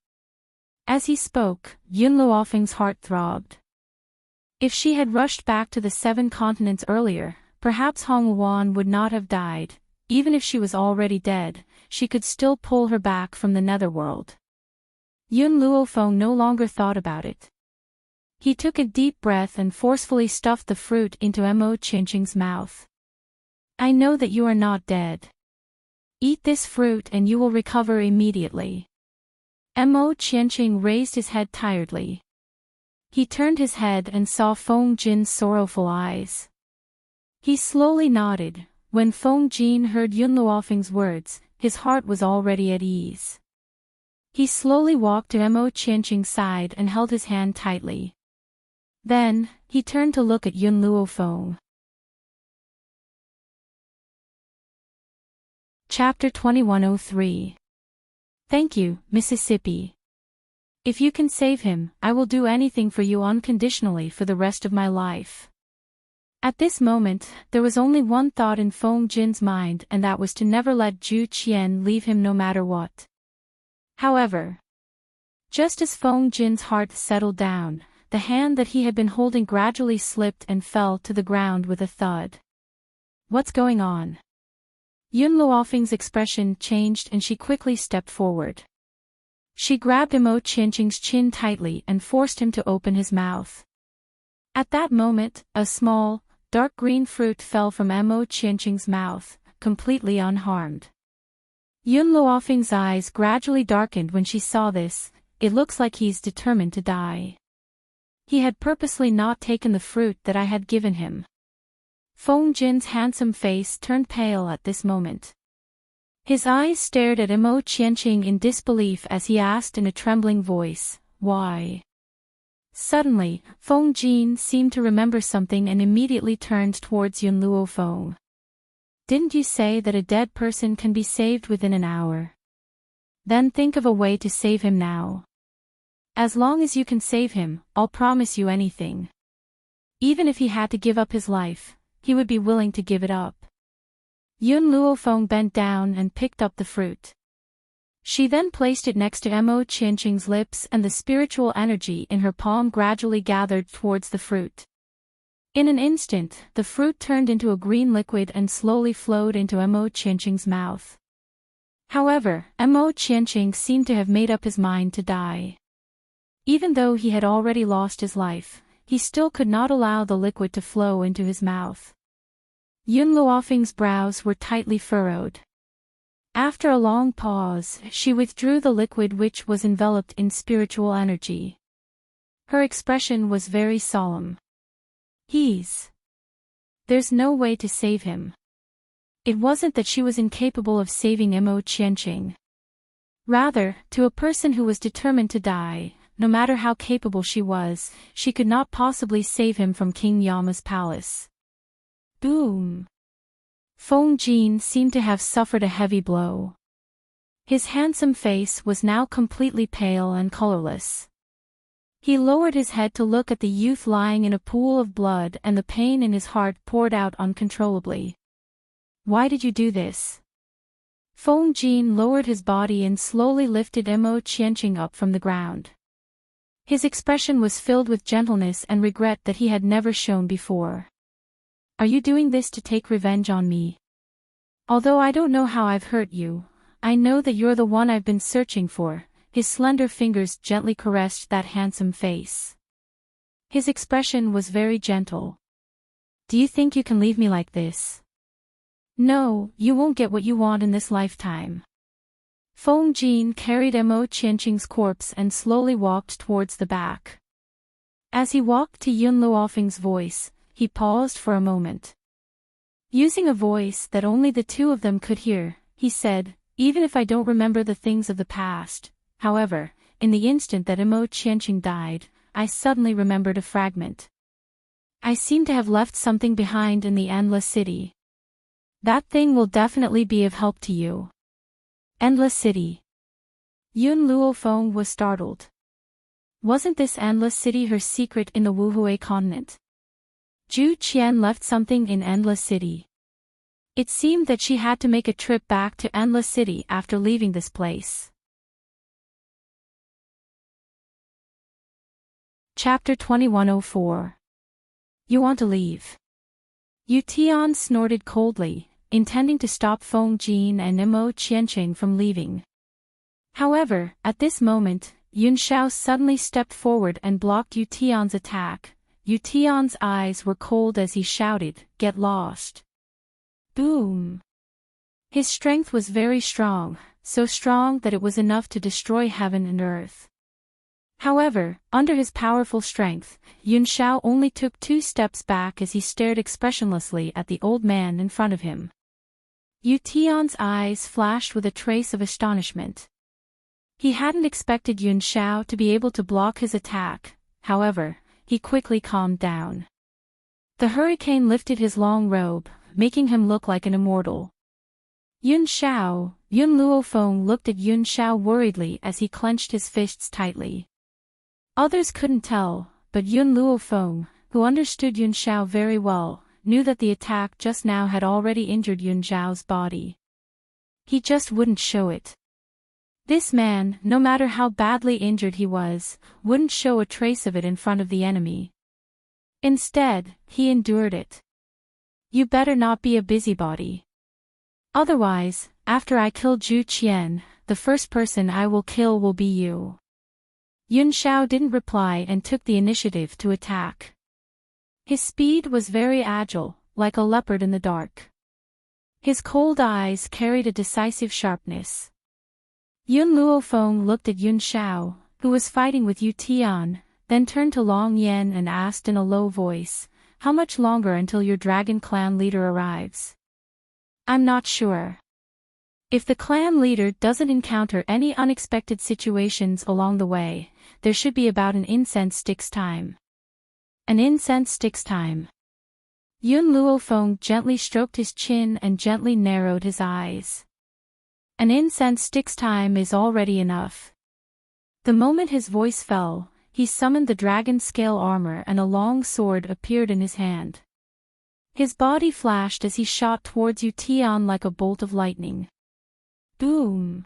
As he spoke, Yun Luofeng's heart throbbed. If she had rushed back to the 7 continents earlier, perhaps Hong Wuan would not have died. Even if she was already dead, she could still pull her back from the netherworld. Yun Luofeng no longer thought about it. He took a deep breath and forcefully stuffed the fruit into Enchanting's mouth. "I know that you are not dead. Eat this fruit and you will recover immediately." Enchanting raised his head tiredly. He turned his head and saw Feng Jin's sorrowful eyes. He slowly nodded. When Feng Jin heard Yun Luofeng's words, his heart was already at ease. He slowly walked to Enchanting's side and held his hand tightly. Then, he turned to look at Yun Luofeng. Chapter 2103. Thank you, Mississippi. If you can save him, I will do anything for you unconditionally for the rest of my life. At this moment, there was only one thought in Feng Jin's mind, and that was to never let Zhu Qian leave him no matter what. However, just as Feng Jin's heart settled down, the hand that he had been holding gradually slipped and fell to the ground with a thud. "What's going on?" Yun Luofeng's expression changed and she quickly stepped forward. She grabbed Enchanting's chin tightly and forced him to open his mouth. At that moment, a small, dark green fruit fell from Enchanting's mouth, completely unharmed. Yun Luofeng's eyes gradually darkened when she saw this. "It looks like he's determined to die. He had purposely not taken the fruit that I had given him." Feng Jin's handsome face turned pale at this moment. His eyes stared at Enchanting in disbelief as he asked in a trembling voice, "Why?" Suddenly, Feng Jin seemed to remember something and immediately turned towards Yun Luofeng. "Didn't you say that a dead person can be saved within an hour? Then think of a way to save him now. As long as you can save him, I'll promise you anything. Even if he had to give up his life, he would be willing to give it up." Yun Luofeng bent down and picked up the fruit. She then placed it next to Enchanting's lips, and the spiritual energy in her palm gradually gathered towards the fruit. In an instant, the fruit turned into a green liquid and slowly flowed into Enchanting's mouth. However, Enchanting seemed to have made up his mind to die. Even though he had already lost his life, he still could not allow the liquid to flow into his mouth. Yun Luofeng's brows were tightly furrowed. After a long pause, she withdrew the liquid which was enveloped in spiritual energy. Her expression was very solemn. There's no way to save him." It wasn't that she was incapable of saving Enchanting. Rather, to a person who was determined to die, no matter how capable she was, she could not possibly save him from King Yama's palace. Boom! Feng Jin seemed to have suffered a heavy blow. His handsome face was now completely pale and colorless. He lowered his head to look at the youth lying in a pool of blood, and the pain in his heart poured out uncontrollably. "Why did you do this?" Feng Jin lowered his body and slowly lifted Enchanting up from the ground. His expression was filled with gentleness and regret that he had never shown before. "Are you doing this to take revenge on me? Although I don't know how I've hurt you, I know that you're the one I've been searching for." His slender fingers gently caressed that handsome face. His expression was very gentle. "Do you think you can leave me like this? No, you won't get what you want in this lifetime. Feng Jin carried Enchanting's corpse and slowly walked towards the back. As he walked to Yun Luofeng's voice, he paused for a moment. Using a voice that only the two of them could hear, he said, "Even if I don't remember the things of the past, however, in the instant that Enchanting died, I suddenly remembered a fragment. I seem to have left something behind in the Endless City. That thing will definitely be of help to you." Endless City. Yun Luofeng was startled. Wasn't this Endless City her secret in the Wuhui continent? Zhu Qian left something in Endless City. It seemed that she had to make a trip back to Endless City after leaving this place. Chapter 2104. You want to leave? Yu Tian snorted coldly, intending to stop Feng Jin and Enchanting from leaving. However, at this moment, Yun Shao suddenly stepped forward and blocked Yu Tian's attack. Yu Tian's eyes were cold as he shouted, "Get lost!" Boom! His strength was very strong, so strong that it was enough to destroy heaven and earth. However, under his powerful strength, Yun Shao only took 2 steps back as he stared expressionlessly at the old man in front of him. Yu Tian's eyes flashed with a trace of astonishment. He hadn't expected Yun Shao to be able to block his attack, however, he quickly calmed down. The hurricane lifted his long robe, making him look like an immortal. Yun Luofeng looked at Yun Shao worriedly as he clenched his fists tightly. Others couldn't tell, but Yun Luofeng, who understood Yun Shao very well, knew that the attack just now had already injured Yun Shao's body. He just wouldn't show it. This man, no matter how badly injured he was, wouldn't show a trace of it in front of the enemy. Instead, he endured it. You better not be a busybody. Otherwise, after I kill Zhu Qian, the first person I will kill will be you. Yun Shao didn't reply and took the initiative to attack. His speed was very agile, like a leopard in the dark. His cold eyes carried a decisive sharpness. Yun Luofeng looked at Yun Shao, who was fighting with Yu Tian, then turned to Long Yan and asked in a low voice, "How much longer until your dragon clan leader arrives?" "I'm not sure. If the clan leader doesn't encounter any unexpected situations along the way, there should be about an incense stick's time." An incense stick's time. Yun Luofeng gently stroked his chin and gently narrowed his eyes. An incense stick's time is already enough. The moment his voice fell, he summoned the dragon scale armor and a long sword appeared in his hand. His body flashed as he shot towards Yu Tian like a bolt of lightning. Boom!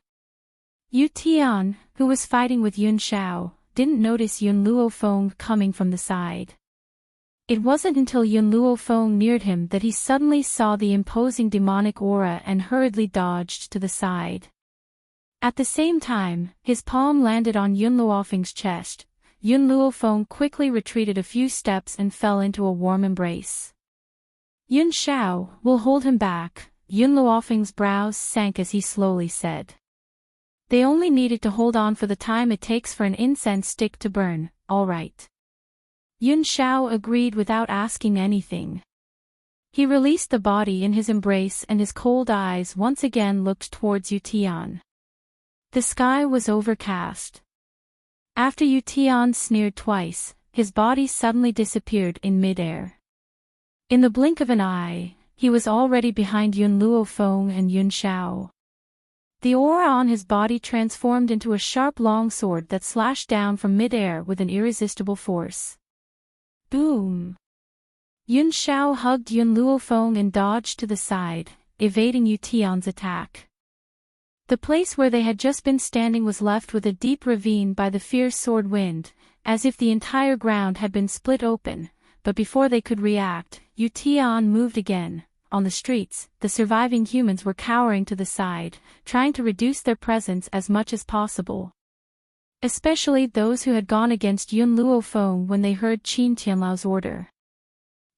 Yu Tian, who was fighting with Yun Shao, didn't notice Yun Luofeng coming from the side. It wasn't until Yun Luofeng neared him that he suddenly saw the imposing demonic aura and hurriedly dodged to the side. At the same time, his palm landed on Yun Luofeng's chest. Yun Luofeng quickly retreated a few steps and fell into a warm embrace. "Yun Shao, will hold him back." Yun Luofeng's brows sank as he slowly said. "They only needed to hold on for the time it takes for an incense stick to burn, all right." Yun Shao agreed without asking anything. He released the body in his embrace and his cold eyes once again looked towards Yu Tian. The sky was overcast. After Yu Tian sneered twice, his body suddenly disappeared in mid-air. In the blink of an eye, he was already behind Yun Luofeng and Yun Shao. The aura on his body transformed into a sharp longsword that slashed down from mid-air with an irresistible force. Boom! Yun Shao hugged Yun Luofeng and dodged to the side, evading Yu Tian's attack. The place where they had just been standing was left with a deep ravine by the fierce sword wind, as if the entire ground had been split open, but before they could react, Yu Tian moved again. On the streets, the surviving humans were cowering to the side, trying to reduce their presence as much as possible. Especially those who had gone against Yun Luofeng when they heard Qin Tianlao's order.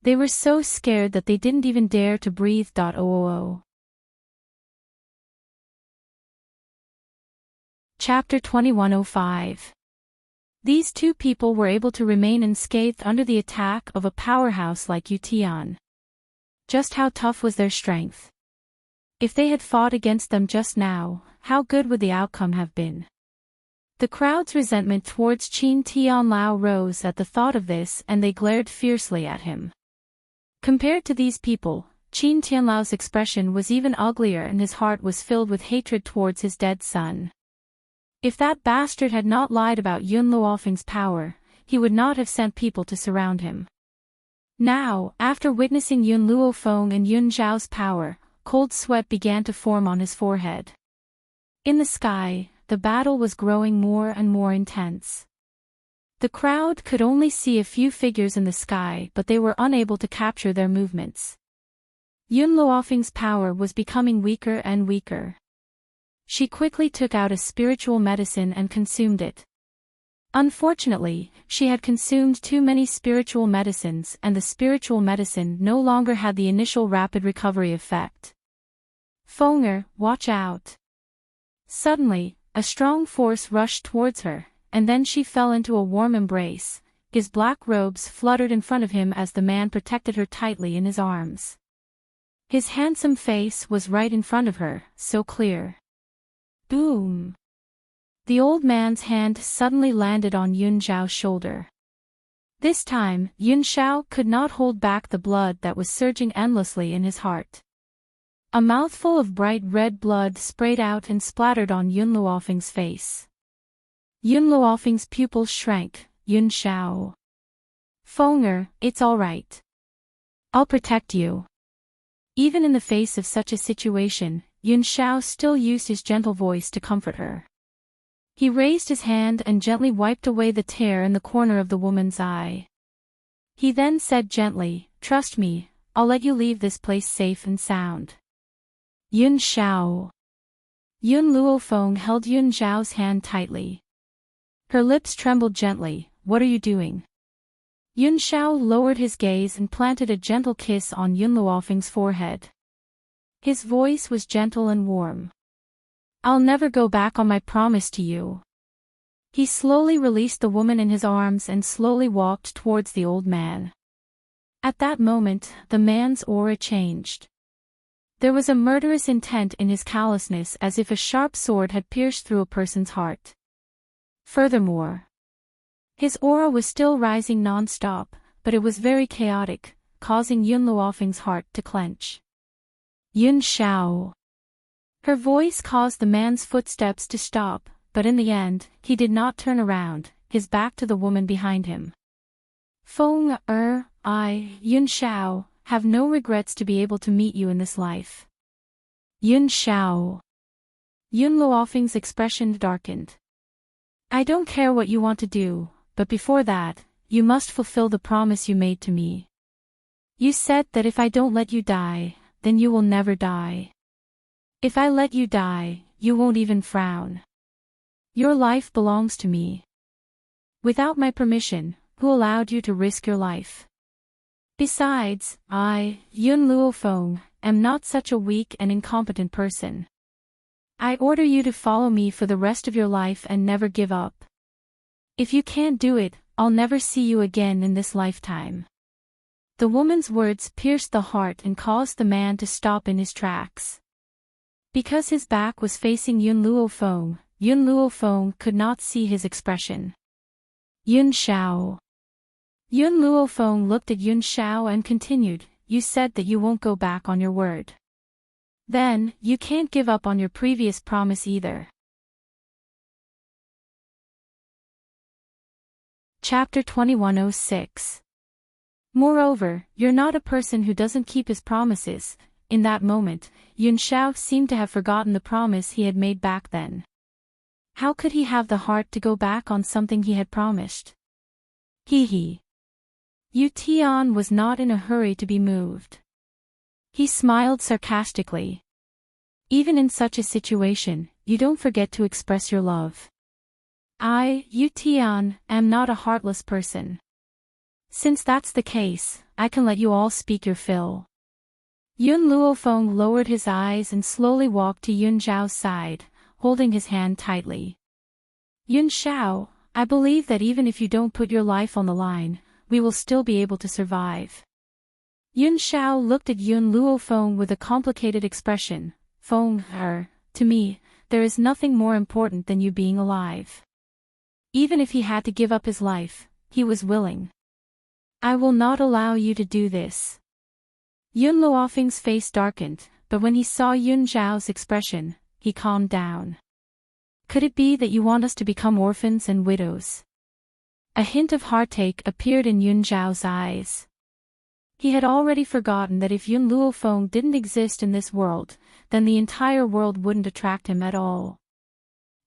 They were so scared that they didn't even dare to breathe. Chapter 2105. These two people were able to remain unscathed under the attack of a powerhouse like Utian. Just how tough was their strength? If they had fought against them just now, how good would the outcome have been? The crowd's resentment towards Qin Tianlao rose at the thought of this, and they glared fiercely at him. Compared to these people, Qin Tianlao's expression was even uglier, and his heart was filled with hatred towards his dead son. If that bastard had not lied about Yun Luofeng's power, he would not have sent people to surround him. Now, after witnessing Yun Luofeng and Yun Zhao's power, cold sweat began to form on his forehead. In the sky, the battle was growing more and more intense. The crowd could only see a few figures in the sky, but they were unable to capture their movements. Yun Luofeng's power was becoming weaker and weaker. She quickly took out a spiritual medicine and consumed it. Unfortunately, she had consumed too many spiritual medicines, and the spiritual medicine no longer had the initial rapid recovery effect. Fenger, watch out! Suddenly, a strong force rushed towards her, and then she fell into a warm embrace. His black robes fluttered in front of him as the man protected her tightly in his arms. His handsome face was right in front of her, so clear. Boom! The old man's hand suddenly landed on Yun Zhao's shoulder. This time, Yun Zhao could not hold back the blood that was surging endlessly in his heart. A mouthful of bright red blood sprayed out and splattered on Yun Luofeng's face. Yun Luofeng's pupils shrank. Yun Zhao. Fenger, it's all right. I'll protect you. Even in the face of such a situation, Yun Zhao still used his gentle voice to comfort her. He raised his hand and gently wiped away the tear in the corner of the woman's eye. He then said gently, "Trust me, I'll let you leave this place safe and sound." Yun Zhao. Yun Luofeng held Yun Zhao's hand tightly. Her lips trembled gently. "What are you doing?" Yun Zhao lowered his gaze and planted a gentle kiss on Yun Luofeng's forehead. His voice was gentle and warm. "I'll never go back on my promise to you." He slowly released the woman in his arms and slowly walked towards the old man. At that moment, the man's aura changed. There was a murderous intent in his callousness, as if a sharp sword had pierced through a person's heart. Furthermore, his aura was still rising non-stop, but it was very chaotic, causing Yun Luofeng's heart to clench. Yun Zhao. Her voice caused the man's footsteps to stop, but in the end, he did not turn around, his back to the woman behind him. Fenger, Yun Zhao, have no regrets to be able to meet you in this life. Yun Zhao. Yun Luofeng's expression darkened. I don't care what you want to do, but before that, you must fulfill the promise you made to me. You said that if I don't let you die, then you will never die. If I let you die, you won't even frown. Your life belongs to me. Without my permission, who allowed you to risk your life? Besides, I, Yun Luofeng, am not such a weak and incompetent person. I order you to follow me for the rest of your life and never give up. If you can't do it, I'll never see you again in this lifetime. The woman's words pierced the heart and caused the man to stop in his tracks. Because his back was facing Yun Luofeng could not see his expression. Yun Zhao. Yun Luofeng looked at Yun Zhao and continued, "You said that you won't go back on your word. Then, you can't give up on your previous promise either." Chapter 2106. Moreover, you're not a person who doesn't keep his promises. In that moment, Yun Zhao seemed to have forgotten the promise he had made back then. How could he have the heart to go back on something he had promised? Hee. Yu Tian was not in a hurry to be moved. He smiled sarcastically. Even in such a situation, you don't forget to express your love. I, Yu Tian, am not a heartless person. Since that's the case, I can let you all speak your fill. Yun Luofeng lowered his eyes and slowly walked to Yun Zhao's side, holding his hand tightly. Yun Shao, I believe that even if you don't put your life on the line, we will still be able to survive. Yun Shao looked at Yun Luofeng with a complicated expression. Feng, to me, there is nothing more important than you being alive. Even if he had to give up his life, he was willing. I will not allow you to do this. Yun Luofeng's face darkened, but when he saw Yun Zhao's expression, he calmed down. Could it be that you want us to become orphans and widows? A hint of heartache appeared in Yun Zhao's eyes. He had already forgotten that if Yun Luofeng didn't exist in this world, then the entire world wouldn't attract him at all.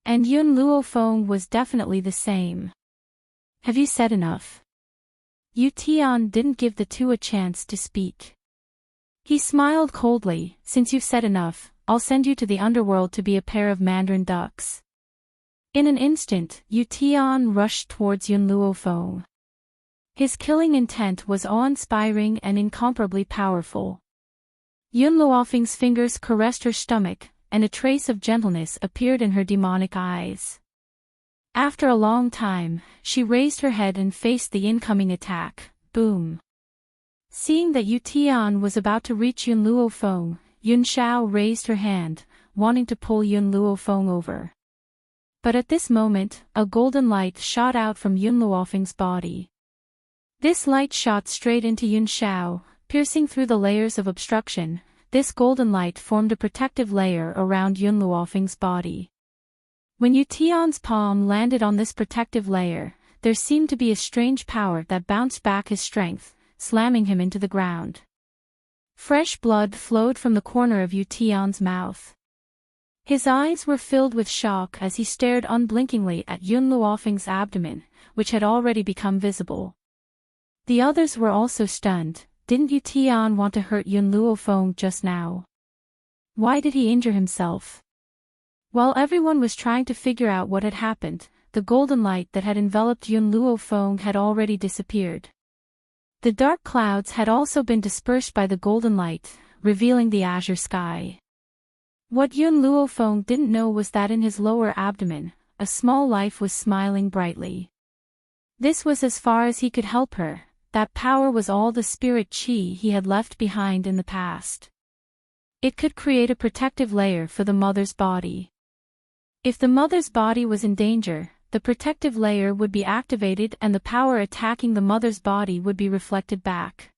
And Yun Luofeng was definitely the same. Have you said enough? Yu Tian didn't give the two a chance to speak. He smiled coldly. Since you've said enough, I'll send you to the underworld to be a pair of mandarin ducks. In an instant, Yu Tian rushed towards Yun Luofeng. His killing intent was awe-inspiring and incomparably powerful. Yun Luofeng's fingers caressed her stomach, and a trace of gentleness appeared in her demonic eyes. After a long time, she raised her head and faced the incoming attack. Boom! Seeing that Yu Tian was about to reach Yun Luofeng, Yun Shao raised her hand, wanting to pull Yun Luofeng over. But at this moment, a golden light shot out from Yun Luofeng's body. This light shot straight into Yun Shao, piercing through the layers of obstruction. This golden light formed a protective layer around Yun Luofeng's body. When Yu Tian's palm landed on this protective layer, there seemed to be a strange power that bounced back his strength, slamming him into the ground. Fresh blood flowed from the corner of Yu Tian's mouth. His eyes were filled with shock as he stared unblinkingly at Yun Luofeng's abdomen, which had already become visible. The others were also stunned. Didn't Yu Tian want to hurt Yun Luofeng just now? Why did he injure himself? While everyone was trying to figure out what had happened, the golden light that had enveloped Yun Luofeng had already disappeared. The dark clouds had also been dispersed by the golden light, revealing the azure sky. What Yun Luofeng didn't know was that in his lower abdomen, a small life was smiling brightly. This was as far as he could help her. That power was all the spirit qi he had left behind in the past. It could create a protective layer for the mother's body. If the mother's body was in danger, the protective layer would be activated and the power attacking the mother's body would be reflected back.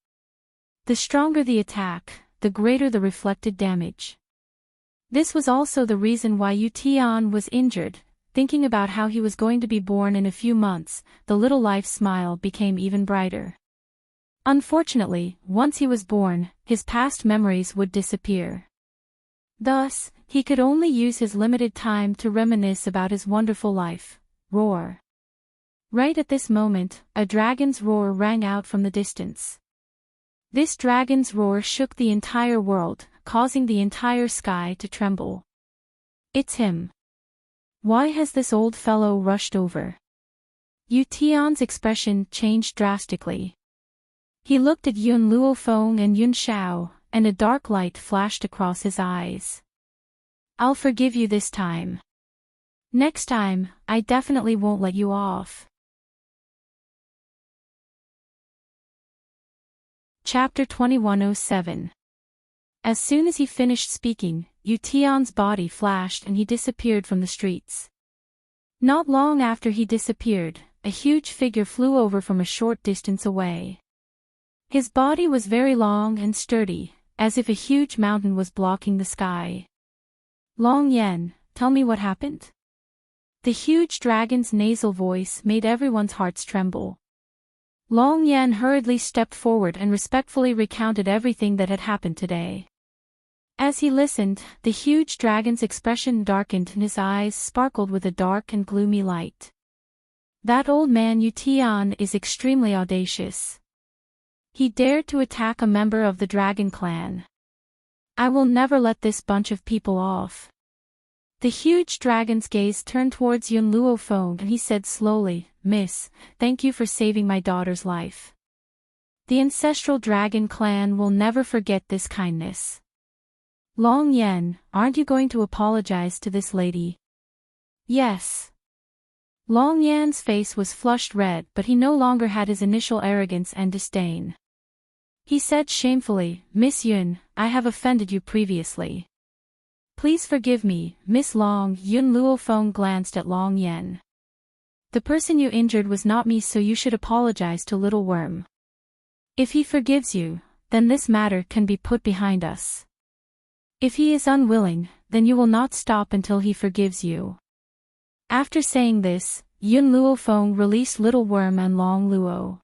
The stronger the attack, the greater the reflected damage. This was also the reason why Yu Tian was injured. Thinking about how he was going to be born in a few months, the little life smile became even brighter. Unfortunately, once he was born, his past memories would disappear. Thus, he could only use his limited time to reminisce about his wonderful life. Roar! Right at this moment, a dragon's roar rang out from the distance. This dragon's roar shook the entire world, causing the entire sky to tremble. It's him. Why has this old fellow rushed over? Yu Tian's expression changed drastically. He looked at Yun Luofeng and Yun Shao, and a dark light flashed across his eyes. I'll forgive you this time. Next time, I definitely won't let you off. Chapter 2107. As soon as he finished speaking, Yu Tian's body flashed and he disappeared from the streets. Not long after he disappeared, a huge figure flew over from a short distance away. His body was very long and sturdy, as if a huge mountain was blocking the sky. Long Yen, tell me what happened? The huge dragon's nasal voice made everyone's hearts tremble. Long Yen hurriedly stepped forward and respectfully recounted everything that had happened today. As he listened, the huge dragon's expression darkened and his eyes sparkled with a dark and gloomy light. That old man Yu Tian is extremely audacious. He dared to attack a member of the dragon clan. I will never let this bunch of people off. The huge dragon's gaze turned towards Yun Luofeng and he said slowly, Miss, thank you for saving my daughter's life. The ancestral dragon clan will never forget this kindness. Long Yen, aren't you going to apologize to this lady? Yes. Long Yan's face was flushed red, but he no longer had his initial arrogance and disdain. He said shamefully, "Miss Yun, I have offended you previously. Please forgive me, Miss Long." Yun Luofeng glanced at Long Yan. "The person you injured was not me, so you should apologize to Little Worm. If he forgives you, then this matter can be put behind us. If he is unwilling, then you will not stop until he forgives you." After saying this, Yun Luofeng released Little Worm and Long Luo.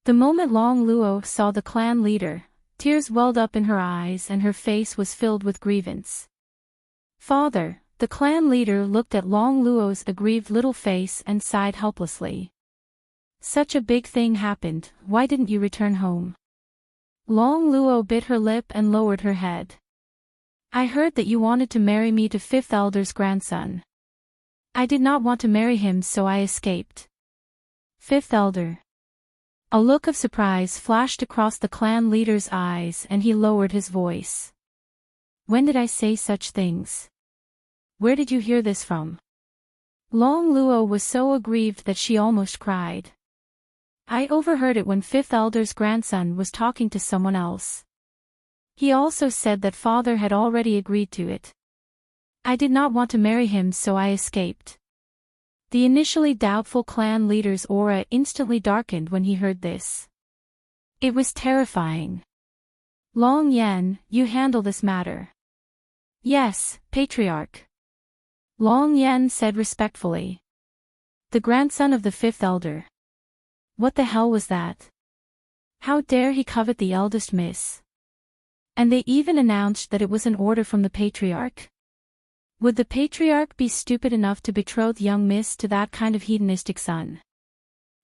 The moment Long Luo saw the clan leader, tears welled up in her eyes and her face was filled with grievance. "Father," the clan leader looked at Long Luo's aggrieved little face and sighed helplessly. "Such a big thing happened, why didn't you return home?" Long Luo bit her lip and lowered her head. "I heard that you wanted to marry me to Fifth Elder's grandson. I did not want to marry him, so I escaped." Fifth Elder. A look of surprise flashed across the clan leader's eyes and he lowered his voice. "When did I say such things? Where did you hear this from?" Long Luo was so aggrieved that she almost cried. "I overheard it when Fifth Elder's grandson was talking to someone else. He also said that father had already agreed to it. I did not want to marry him, so I escaped." The initially doubtful clan leader's aura instantly darkened when he heard this. It was terrifying. "Long Yan, you handle this matter." "Yes, Patriarch." Long Yan said respectfully. "The grandson of the Fifth Elder. What the hell was that? How dare he covet the eldest miss? And they even announced that it was an order from the Patriarch. Would the Patriarch be stupid enough to betroth young miss to that kind of hedonistic son?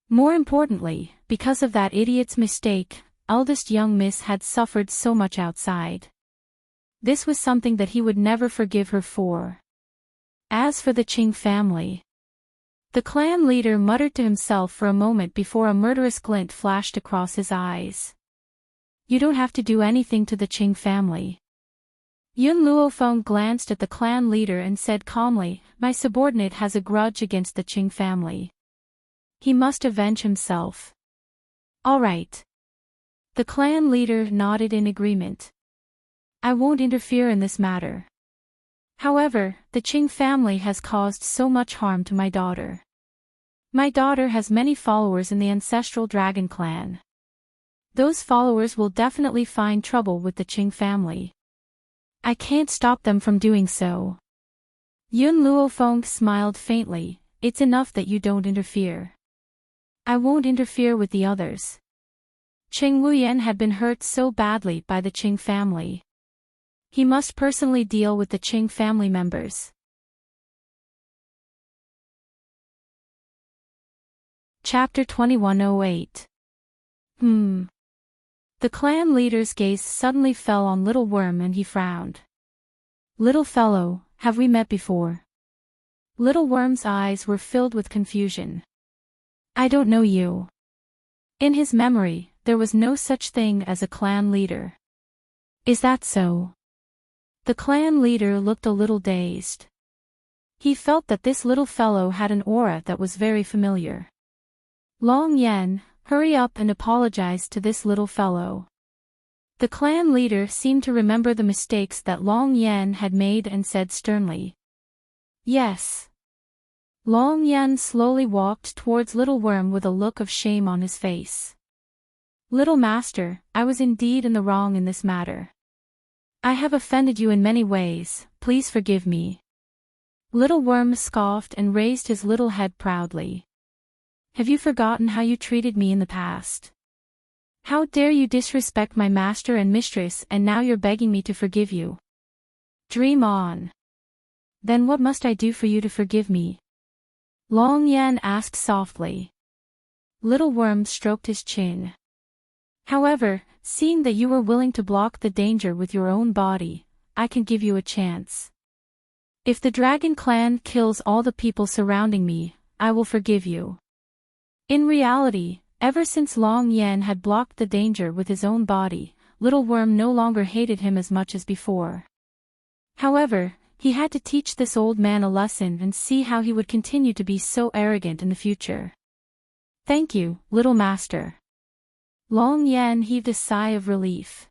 More importantly, because of that idiot's mistake, eldest young miss had suffered so much outside. This was something that he would never forgive her for. As for the Qing family..." The clan leader muttered to himself for a moment before a murderous glint flashed across his eyes. "You don't have to do anything to the Qing family." Yun Luofeng glanced at the clan leader and said calmly, "My subordinate has a grudge against the Qing family. He must avenge himself." "All right." The clan leader nodded in agreement. "I won't interfere in this matter. However, the Qing family has caused so much harm to my daughter. My daughter has many followers in the ancestral dragon clan. Those followers will definitely find trouble with the Qing family. I can't stop them from doing so." Yun Luofeng smiled faintly, "It's enough that you don't interfere. I won't interfere with the others." Cheng Wuyan had been hurt so badly by the Qing family. He must personally deal with the Qing family members. Chapter 2108. The clan leader's gaze suddenly fell on Little Worm and he frowned. "Little fellow, have we met before?" Little Worm's eyes were filled with confusion. "I don't know you." In his memory, there was no such thing as a clan leader. "Is that so?" The clan leader looked a little dazed. He felt that this little fellow had an aura that was very familiar. "Long Yan, hurry up and apologize to this little fellow." The clan leader seemed to remember the mistakes that Long Yan had made and said sternly, "Yes." Long Yan slowly walked towards Little Worm with a look of shame on his face. "Little master, I was indeed in the wrong in this matter. I have offended you in many ways, please forgive me." Little Worm scoffed and raised his little head proudly. "Have you forgotten how you treated me in the past? How dare you disrespect my master and mistress, and now you're begging me to forgive you? Dream on. Then what must I do for you to forgive me?" Long Yan asked softly. Little Worm stroked his chin. "However, seeing that you were willing to block the danger with your own body, I can give you a chance. If the Dragon Clan kills all the people surrounding me, I will forgive you." In reality, ever since Long Yan had blocked the danger with his own body, Little Worm no longer hated him as much as before. However, He had to teach this old man a lesson and see how he would continue to be so arrogant in the future. Thank you, little master. Long Yan heaved a sigh of relief.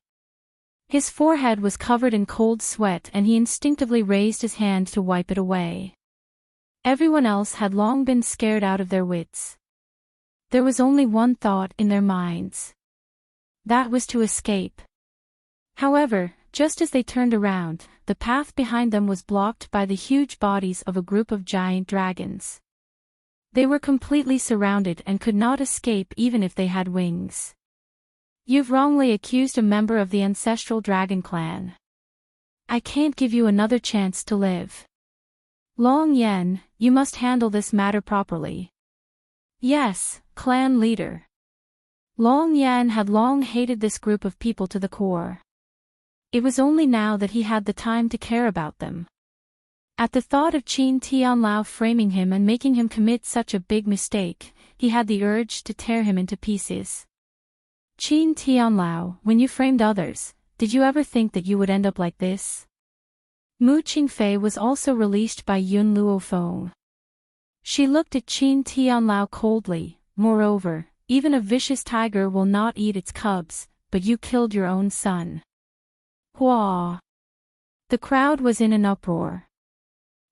His forehead was covered in cold sweat and he instinctively raised his hand to wipe it away. Everyone else had long been scared out of their wits. There was only one thought in their minds. That was to escape. However, just as they turned around, the path behind them was blocked by the huge bodies of a group of giant dragons. They were completely surrounded and could not escape even if they had wings. You've wrongly accused a member of the ancestral dragon clan. I can't give you another chance to live. Long Yan, you must handle this matter properly. Yes, clan leader. Long Yan had long hated this group of people to the core. It was only now that he had the time to care about them. At the thought of Qin Tianlao framing him and making him commit such a big mistake, he had the urge to tear him into pieces. Qin Tianlao, when you framed others, did you ever think that you would end up like this? Mu Qingfei was also released by Yun Luofeng. She looked at Qin Tianlao coldly. Moreover, even a vicious tiger will not eat its cubs, but you killed your own son. Hua! The crowd was in an uproar.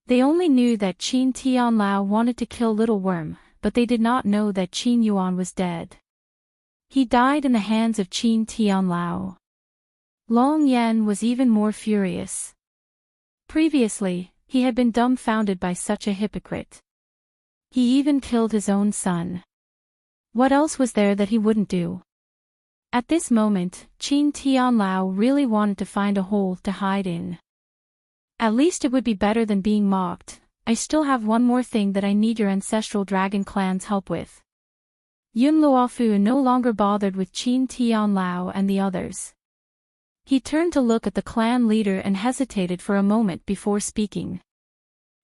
They only knew that Qin Tianlao wanted to kill Little Worm, but they did not know that Qin Yuan was dead. He died in the hands of Qin Tianlao. Long Yan was even more furious. Previously, he had been dumbfounded by such a hypocrite. He even killed his own son. What else was there that he wouldn't do? At this moment, Qin Tianlao really wanted to find a hole to hide in. At least it would be better than being mocked. I still have one more thing that I need your ancestral dragon clan's help with. Yun Luofu no longer bothered with Qin Tianlao and the others. He turned to look at the clan leader and hesitated for a moment before speaking.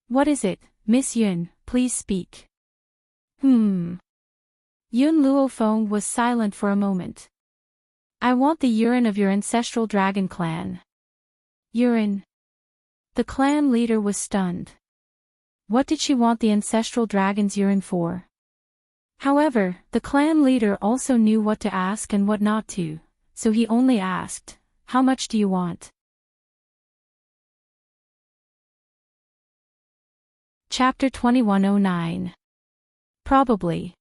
What is it, Miss Yun, please speak. Yun Luofeng was silent for a moment. I want the urine of your ancestral dragon clan. Urine? The clan leader was stunned. What did she want the ancestral dragon's urine for? However, the clan leader also knew what to ask and what not to, so he only asked, how much do you want? Chapter 2109. Probably.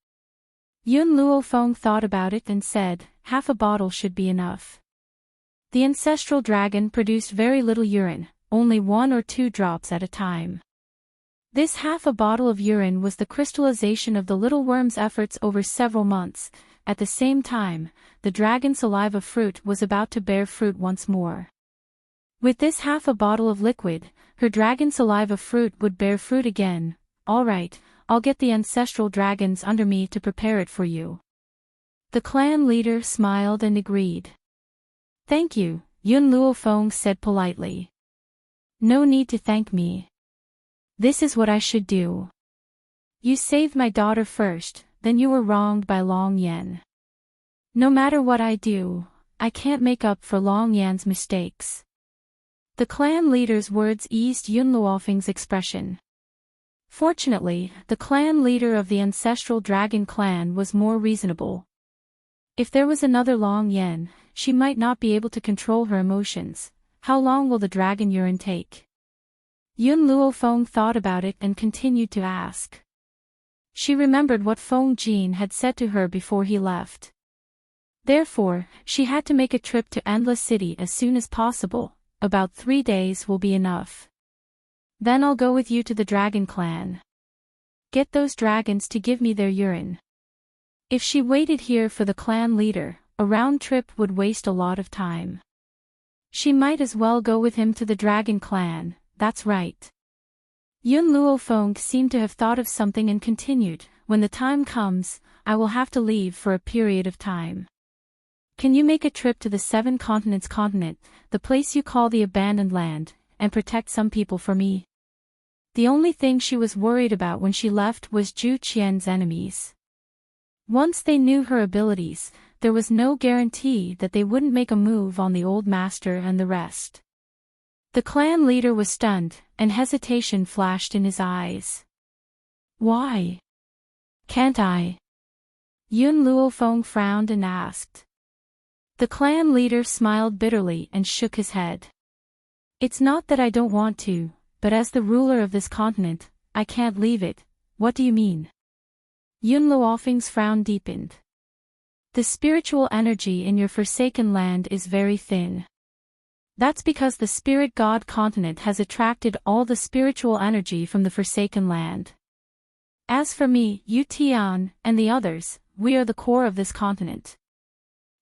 Yun Luofeng thought about it and said, half a bottle should be enough. The ancestral dragon produced very little urine, only 1 or 2 drops at a time. This half a bottle of urine was the crystallization of the little worm's efforts over several months. At the same time, the dragon saliva fruit was about to bear fruit once more. With this half a bottle of liquid, her dragon saliva fruit would bear fruit again. All right, I'll get the ancestral dragons under me to prepare it for you. The clan leader smiled and agreed. Thank you, Yun Luofeng said politely. No need to thank me. This is what I should do. You saved my daughter first, then you were wronged by Long Yan. No matter what I do, I can't make up for Long Yan's mistakes. The clan leader's words eased Yun Luofeng's expression. Fortunately, the clan leader of the ancestral dragon clan was more reasonable. If there was another Long Yan, she might not be able to control her emotions. How long will the dragon urine take? Yun Luofeng thought about it and continued to ask. She remembered what Feng Jin had said to her before he left. Therefore, she had to make a trip to Endless City as soon as possible. About 3 days will be enough. Then I'll go with you to the dragon clan. Get those dragons to give me their urine. If she waited here for the clan leader, a round trip would waste a lot of time. She might as well go with him to the dragon clan. That's right. Yun Luofeng seemed to have thought of something and continued, when the time comes, I will have to leave for a period of time. Can you make a trip to the 7 continents continent, the place you call the abandoned land, and protect some people for me? The only thing she was worried about when she left was Zhu Qian's enemies. Once they knew her abilities, there was no guarantee that they wouldn't make a move on the old master and the rest. The clan leader was stunned, and hesitation flashed in his eyes. Why? Can't I? Yun Luofeng frowned and asked. The clan leader smiled bitterly and shook his head. It's not that I don't want to, but as the ruler of this continent, I can't leave it. What do you mean? Yun Luofeng's frown deepened. The spiritual energy in your forsaken land is very thin. That's because the spirit god continent has attracted all the spiritual energy from the forsaken land. As for me, Yu Tian, and the others, we are the core of this continent.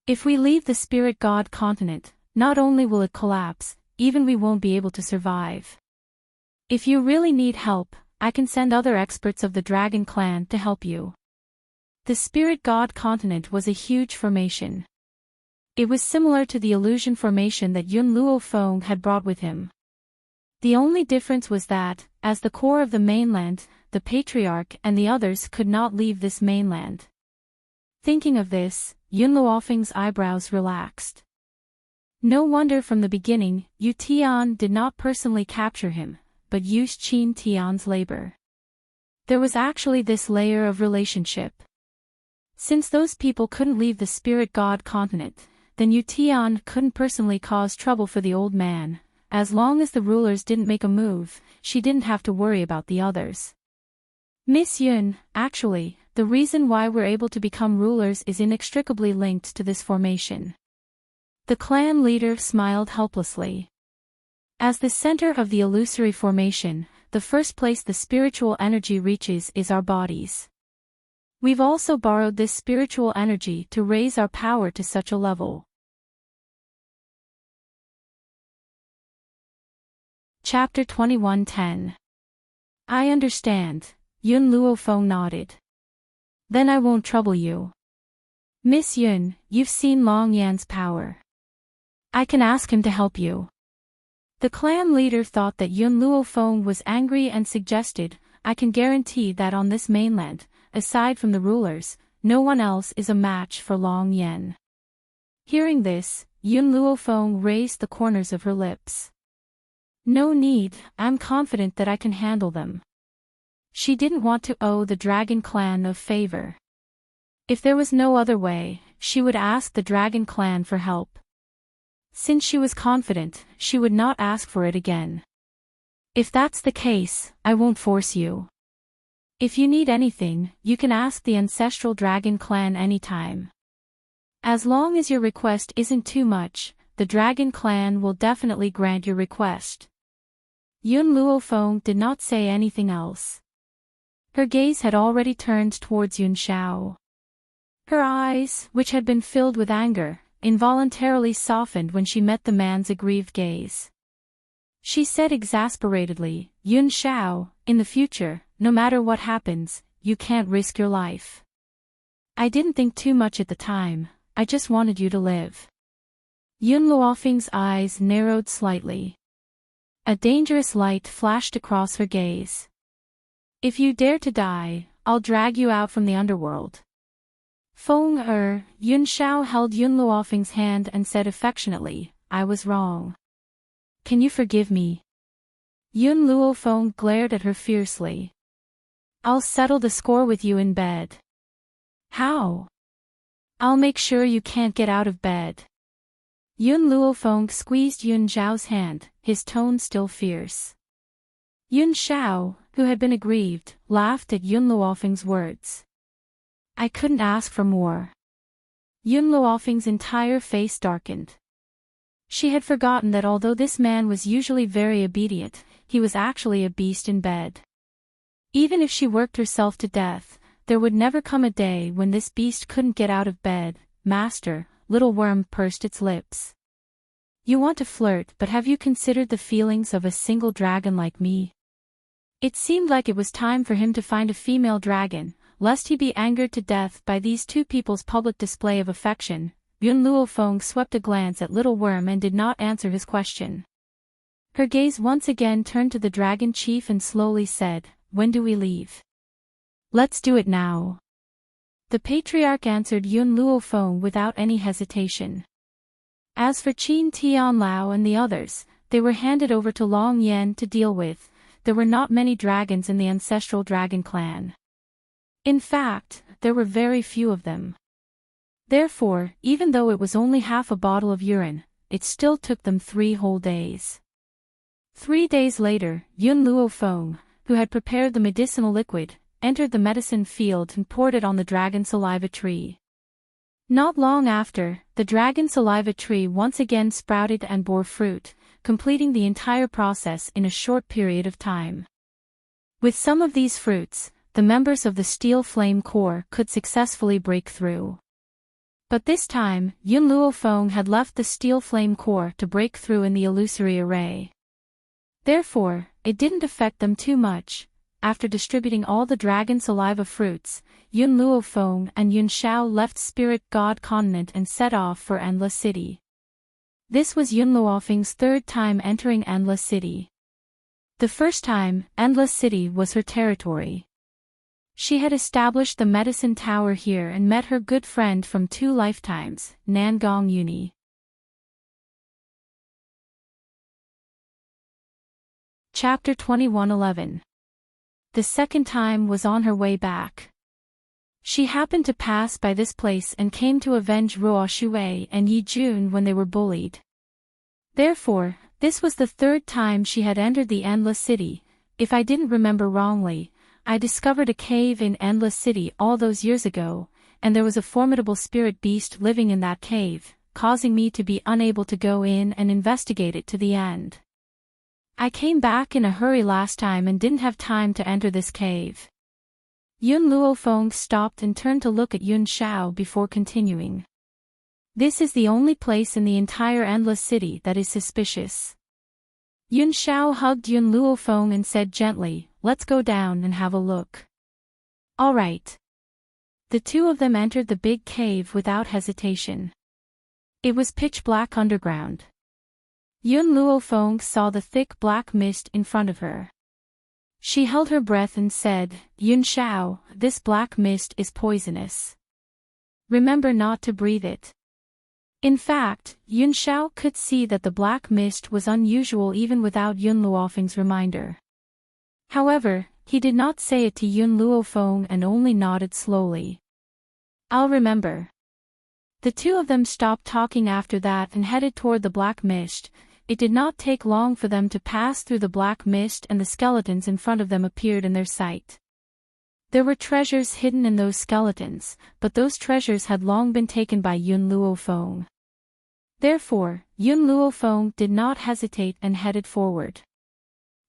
If we leave the spirit god continent, not only will it collapse, even we won't be able to survive. If you really need help, I can send other experts of the Dragon Clan to help you. The spirit god continent was a huge formation. It was similar to the illusion formation that Yun Luofeng had brought with him. The only difference was that, as the core of the mainland, the Patriarch and the others could not leave this mainland. Thinking of this, Yun Luofeng's eyebrows relaxed. No wonder from the beginning, Yu Tian did not personally capture him, but used Qin Tian's labor. There was actually this layer of relationship. Since those people couldn't leave the spirit god continent, then Yu Tian couldn't personally cause trouble for the old man. As long as the rulers didn't make a move, she didn't have to worry about the others. Miss Yun, actually, the reason why we're able to become rulers is inextricably linked to this formation. The clan leader smiled helplessly. As the center of the illusory formation, the first place the spiritual energy reaches is our bodies. We've also borrowed this spiritual energy to raise our power to such a level. Chapter 21:10. I understand, Yun Luofeng nodded. Then I won't trouble you. Miss Yun, you've seen Long Yan's power. I can ask him to help you. The clan leader thought that Yun Luofeng was angry and suggested, I can guarantee that on this mainland, aside from the rulers, no one else is a match for Long Yan. Hearing this, Yun Luofeng raised the corners of her lips. No need, I'm confident that I can handle them. She didn't want to owe the Dragon Clan a favor. If there was no other way, she would ask the Dragon Clan for help. Since she was confident, she would not ask for it again. If that's the case, I won't force you. If you need anything, you can ask the Ancestral Dragon Clan anytime. As long as your request isn't too much, the Dragon Clan will definitely grant your request. Yun Luofeng did not say anything else. Her gaze had already turned towards Yun Shao. Her eyes, which had been filled with anger, involuntarily softened when she met the man's aggrieved gaze. She said exasperatedly, Yun Shao, in the future, no matter what happens, you can't risk your life. I didn't think too much at the time, I just wanted you to live. Yun Luofeng's eyes narrowed slightly. A dangerous light flashed across her gaze. If you dare to die, I'll drag you out from the underworld. Yun Shao held Yun Luofeng's hand and said affectionately, I was wrong. Can you forgive me? Yun Luofeng glared at her fiercely. I'll settle the score with you in bed. How? I'll make sure you can't get out of bed. Yun Luofeng squeezed Yun Zhao's hand, his tone still fierce. Yun Shao, who had been aggrieved, laughed at Yun Luofeng's words. I couldn't ask for more. Yun Luofeng's entire face darkened. She had forgotten that although this man was usually very obedient, he was actually a beast in bed. Even if she worked herself to death, there would never come a day when this beast couldn't get out of bed. Master, Little Worm pursed its lips. You want to flirt, but have you considered the feelings of a single dragon like me? It seemed like it was time for him to find a female dragon, lest he be angered to death by these two people's public display of affection. Yun Luofeng swept a glance at Little Worm and did not answer his question. Her gaze once again turned to the dragon chief and slowly said, When do we leave? Let's do it now. The patriarch answered Yun Luofeng without any hesitation. As for Qin Tianlao and the others, they were handed over to Long Yen to deal with. There were not many dragons in the ancestral dragon clan. In fact, there were very few of them. Therefore, even though it was only half a bottle of urine, it still took them 3 whole days. 3 days later, Yun Luofeng, who had prepared the medicinal liquid, entered the medicine field and poured it on the dragon saliva tree. Not long after, the dragon saliva tree once again sprouted and bore fruit, completing the entire process in a short period of time. With some of these fruits, the members of the Steel Flame Corps could successfully break through. But this time, Yun Luofeng had left the Steel Flame Corps to break through in the illusory array. Therefore, it didn't affect them too much. After distributing all the dragon saliva fruits, Yun Luofeng and Yun Shao left Spirit God Continent and set off for Endless City. This was Yun Luofeng's 3rd time entering Endless City. The first time, Endless City was her territory. She had established the medicine tower here and met her good friend from 2 lifetimes, Nangong Uni. Chapter 21:11. The second time was on her way back. She happened to pass by this place and came to avenge Ruo Shui and Yi Jun when they were bullied. Therefore, this was the 3rd time she had entered the Endless City. If I didn't remember wrongly, I discovered a cave in Endless City all those years ago, and there was a formidable spirit beast living in that cave, causing me to be unable to go in and investigate it to the end. I came back in a hurry last time and didn't have time to enter this cave. Yun Luofeng stopped and turned to look at Yun Shao before continuing. This is the only place in the entire Endless City that is suspicious. Yun Shao hugged Yun Luofeng and said gently, "Let's go down and have a look." "All right." The 2 of them entered the big cave without hesitation. It was pitch black underground. Yun Luofeng saw the thick black mist in front of her. She held her breath and said, "Yun Shao, this black mist is poisonous. Remember not to breathe it." In fact, Yun Shao could see that the black mist was unusual even without Yun Luofeng's reminder. However, he did not say it to Yun Luofeng and only nodded slowly. "I'll remember." The 2 of them stopped talking after that and headed toward the black mist. It did not take long for them to pass through the black mist and the skeletons in front of them appeared in their sight. There were treasures hidden in those skeletons, but those treasures had long been taken by Yun Luofeng. Therefore, Yun Luofeng did not hesitate and headed forward.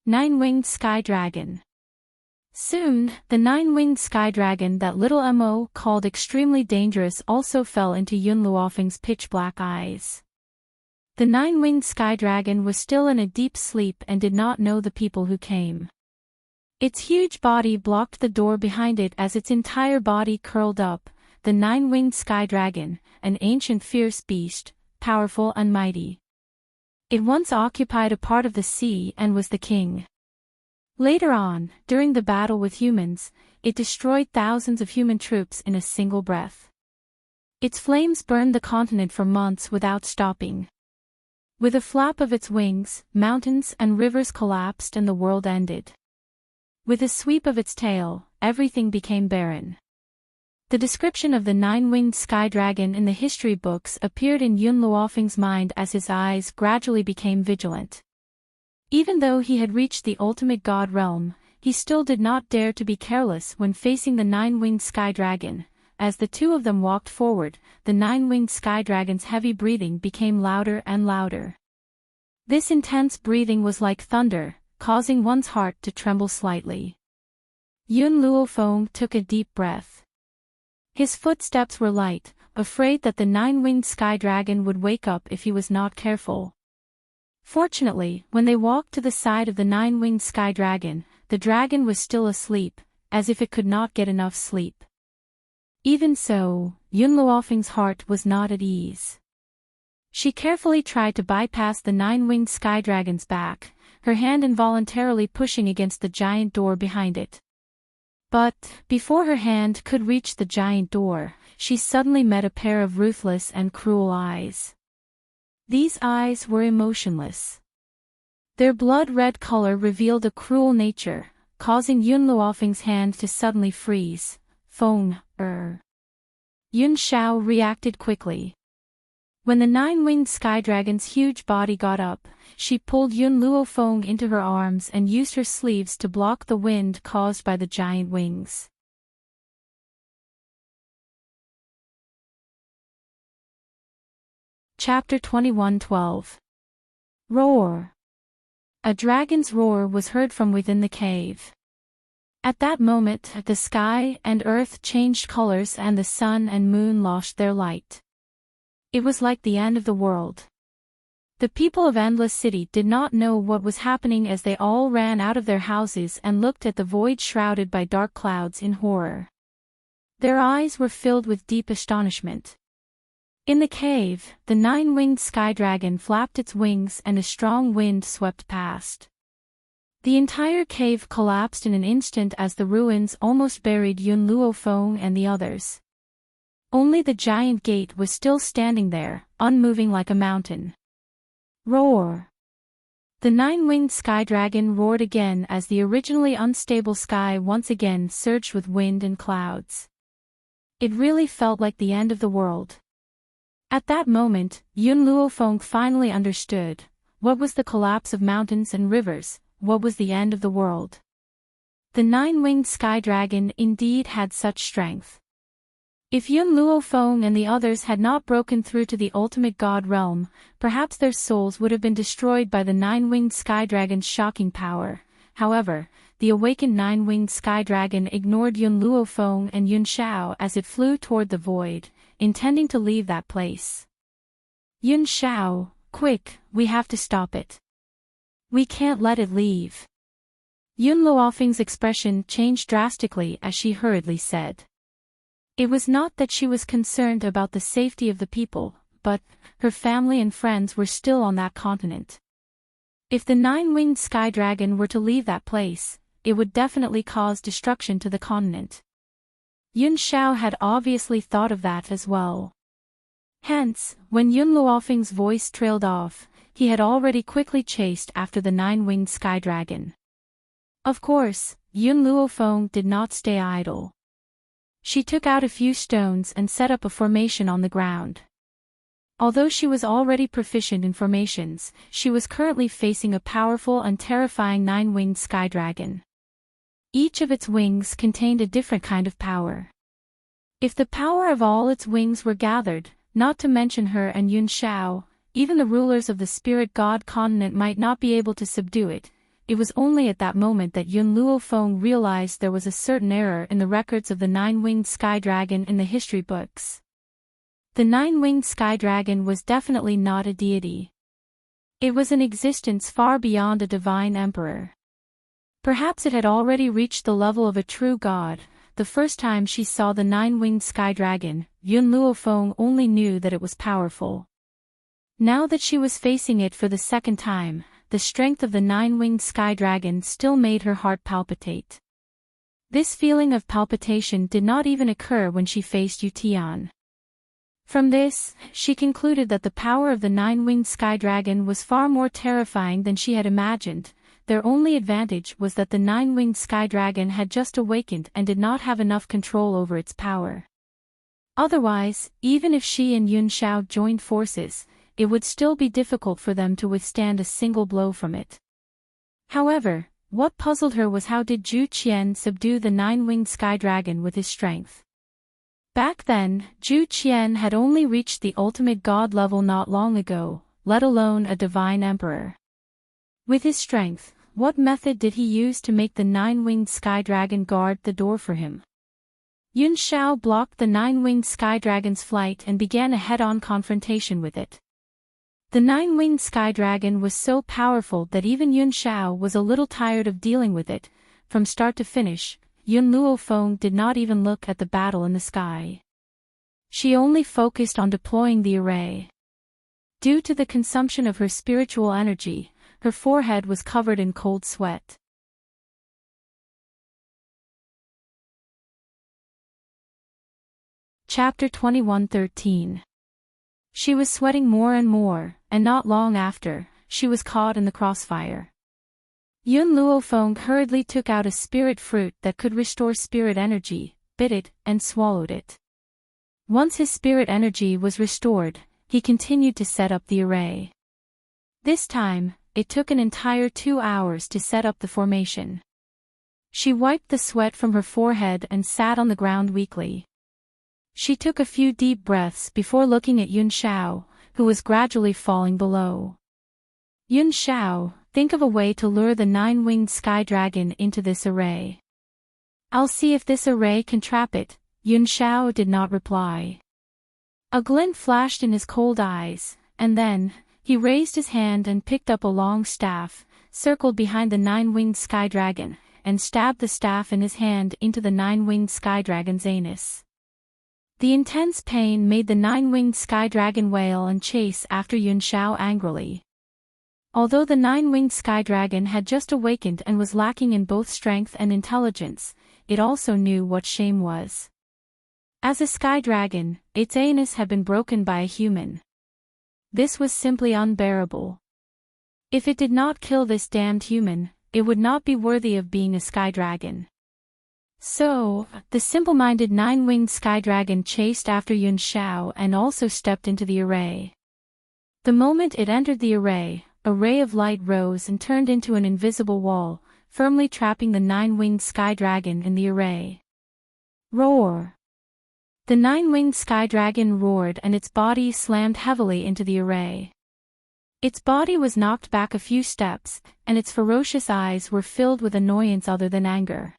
9-winged Sky Dragon. Soon, the 9-winged Sky Dragon that little Mo called extremely dangerous also fell into Yun Luofeng's pitch-black eyes. The 9-winged Sky Dragon was still in a deep sleep and did not know the people who came. Its huge body blocked the door behind it as its entire body curled up. The 9-winged Sky Dragon, an ancient fierce beast, powerful and mighty. It once occupied a part of the sea and was the king. Later on, during the battle with humans, it destroyed thousands of human troops in a single breath. Its flames burned the continent for months without stopping. With a flap of its wings, mountains and rivers collapsed and the world ended. With a sweep of its tail, everything became barren. The description of the 9-winged Sky Dragon in the history books appeared in Yun Luofeng's mind as his eyes gradually became vigilant. Even though he had reached the ultimate god realm, he still did not dare to be careless when facing the 9-winged Sky Dragon. As the 2 of them walked forward, the 9-winged Sky Dragon's heavy breathing became louder and louder. This intense breathing was like thunder, causing one's heart to tremble slightly. Yun Luofeng took a deep breath. His footsteps were light, afraid that the 9-winged Sky Dragon would wake up if he was not careful. Fortunately, when they walked to the side of the 9-winged Sky Dragon, the dragon was still asleep, as if it could not get enough sleep. Even so, Yun Luofeng's heart was not at ease. She carefully tried to bypass the 9-winged Sky Dragon's back, her hand involuntarily pushing against the giant door behind it. But, before her hand could reach the giant door, she suddenly met a pair of ruthless and cruel eyes. These eyes were emotionless. Their blood-red color revealed a cruel nature, causing Yun Luofeng's hand to suddenly freeze. Feng, Yun Shao reacted quickly. When the nine-winged sky dragon's huge body got up, she pulled Yun Luofeng into her arms and used her sleeves to block the wind caused by the giant wings. Chapter 21:12. Roar. A dragon's roar was heard from within the cave. At that moment, the sky and earth changed colors and the sun and moon lost their light. It was like the end of the world. The people of Endless City did not know what was happening as they all ran out of their houses and looked at the void shrouded by dark clouds in horror. Their eyes were filled with deep astonishment. In the cave, the nine-winged sky dragon flapped its wings and a strong wind swept past. The entire cave collapsed in an instant as the ruins almost buried Yun Luofeng and the others. Only the giant gate was still standing there, unmoving like a mountain. Roar! The nine-winged sky dragon roared again as the originally unstable sky once again surged with wind and clouds. It really felt like the end of the world. At that moment, Yun Luofeng finally understood. What was the collapse of mountains and rivers? What was the end of the world? The nine-winged sky dragon indeed had such strength. If Yun Luofeng and the others had not broken through to the ultimate god realm, perhaps their souls would have been destroyed by the nine-winged sky dragon's shocking power. However, the awakened nine-winged sky dragon ignored Yun Luofeng and Yun Shao as it flew toward the void, intending to leave that place. Yun Shao, quick, we have to stop it. We can't let it leave. Yun Luofeng's expression changed drastically as she hurriedly said. It was not that she was concerned about the safety of the people, but her family and friends were still on that continent. If the nine-winged sky dragon were to leave that place, it would definitely cause destruction to the continent. Yun Shao had obviously thought of that as well. Hence, when Yun Luofeng's voice trailed off, he had already quickly chased after the nine-winged sky dragon. Of course, Yun Luofeng did not stay idle. She took out a few stones and set up a formation on the ground. Although she was already proficient in formations, she was currently facing a powerful and terrifying nine-winged sky dragon. Each of its wings contained a different kind of power. If the power of all its wings were gathered, not to mention her and Yun Shao, even the rulers of the spirit god continent might not be able to subdue it. It was only at that moment that Yun Luofeng realized there was a certain error in the records of the nine-winged sky dragon in the history books. The nine-winged sky dragon was definitely not a deity. It was an existence far beyond a divine emperor. Perhaps it had already reached the level of a true god. The first time she saw the nine-winged sky dragon, Yun Luofeng only knew that it was powerful. Now that she was facing it for the second time, the strength of the nine-winged sky dragon still made her heart palpitate. This feeling of palpitation did not even occur when she faced Yu Tian. From this, she concluded that the power of the nine-winged sky dragon was far more terrifying than she had imagined. Their only advantage was that the nine-winged sky dragon had just awakened and did not have enough control over its power. Otherwise, even if she and Yun Shao joined forces, it would still be difficult for them to withstand a single blow from it. However, what puzzled her was how did Zhu Qian subdue the nine-winged sky dragon with his strength. Back then, Zhu Qian had only reached the ultimate god level not long ago, let alone a divine emperor. With his strength, what method did he use to make the nine-winged sky dragon guard the door for him? Yun Shao blocked the nine-winged sky dragon's flight and began a head-on confrontation with it. The nine-winged sky dragon was so powerful that even Yun Shao was a little tired of dealing with it. From start to finish, Yun Luofeng did not even look at the battle in the sky. She only focused on deploying the array. Due to the consumption of her spiritual energy, her forehead was covered in cold sweat. Chapter 21:13. She was sweating more and more, and not long after, she was caught in the crossfire. Yun Luofeng hurriedly took out a spirit fruit that could restore spirit energy, bit it, and swallowed it. Once his spirit energy was restored, he continued to set up the array. This time, it took an entire 2 hours to set up the formation. She wiped the sweat from her forehead and sat on the ground weakly. She took a few deep breaths before looking at Yun Xiao, who was gradually falling below. Yun Xiao, think of a way to lure the 9-winged sky dragon into this array. I'll see if this array can trap it, Yun Xiao did not reply. A glint flashed in his cold eyes, and then, he raised his hand and picked up a long staff, circled behind the 9-winged sky dragon, and stabbed the staff in his hand into the 9-winged sky dragon's anus. The intense pain made the 9-winged sky dragon wail and chase after Yun Xiao angrily. Although the 9-winged sky dragon had just awakened and was lacking in both strength and intelligence, it also knew what shame was. As a sky dragon, its anus had been broken by a human. This was simply unbearable. If it did not kill this damned human, it would not be worthy of being a sky dragon. So, the simple-minded 9-winged sky dragon chased after Yun Xiao and also stepped into the array. The moment it entered the array, a ray of light rose and turned into an invisible wall, firmly trapping the 9-winged sky dragon in the array. Roar! The 9-winged sky dragon roared and its body slammed heavily into the array. Its body was knocked back a few steps, and its ferocious eyes were filled with annoyance other than anger.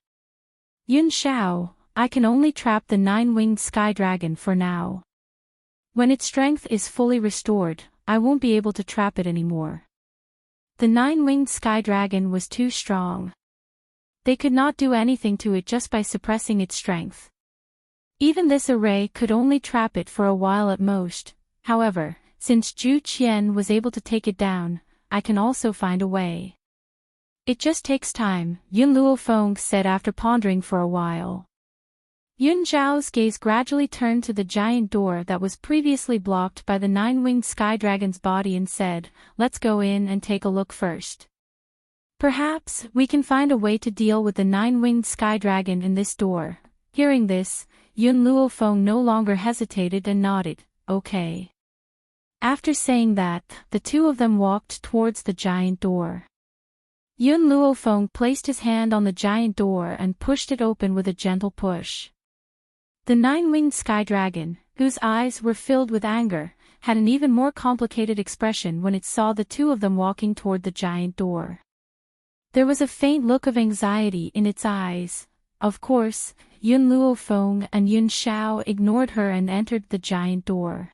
Yun Xiao, I can only trap the 9-winged sky dragon for now. When its strength is fully restored, I won't be able to trap it anymore. The 9-winged sky dragon was too strong. They could not do anything to it just by suppressing its strength. Even this array could only trap it for a while at most. However, since Zhu Qian was able to take it down, I can also find a way. It just takes time, Yun Luofeng said after pondering for a while. Yun Zhao's gaze gradually turned to the giant door that was previously blocked by the 9-winged sky dragon's body and said, let's go in and take a look first. Perhaps we can find a way to deal with the 9-winged sky dragon in this door. Hearing this, Yun Luofeng no longer hesitated and nodded, okay. After saying that, the two of them walked towards the giant door. Yun Luofeng placed his hand on the giant door and pushed it open with a gentle push. The 9-winged sky dragon, whose eyes were filled with anger, had an even more complicated expression when it saw the two of them walking toward the giant door. There was a faint look of anxiety in its eyes. Of course, Yun Luofeng and Yun Xiao ignored her and entered the giant door.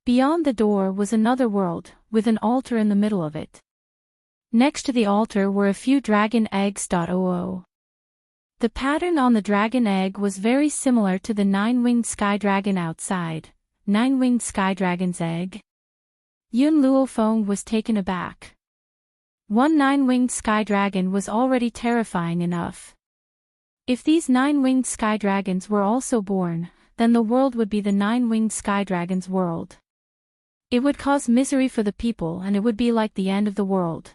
Beyond the door was another world, with an altar in the middle of it. Next to the altar were a few dragon eggs. The pattern on the dragon egg was very similar to the 9-winged sky dragon outside. 9-winged sky dragon's egg? Yun Luofeng was taken aback. One 9-winged sky dragon was already terrifying enough. If these 9-winged sky dragons were also born, then the world would be the 9-winged sky dragon's world. It would cause misery for the people and it would be like the end of the world.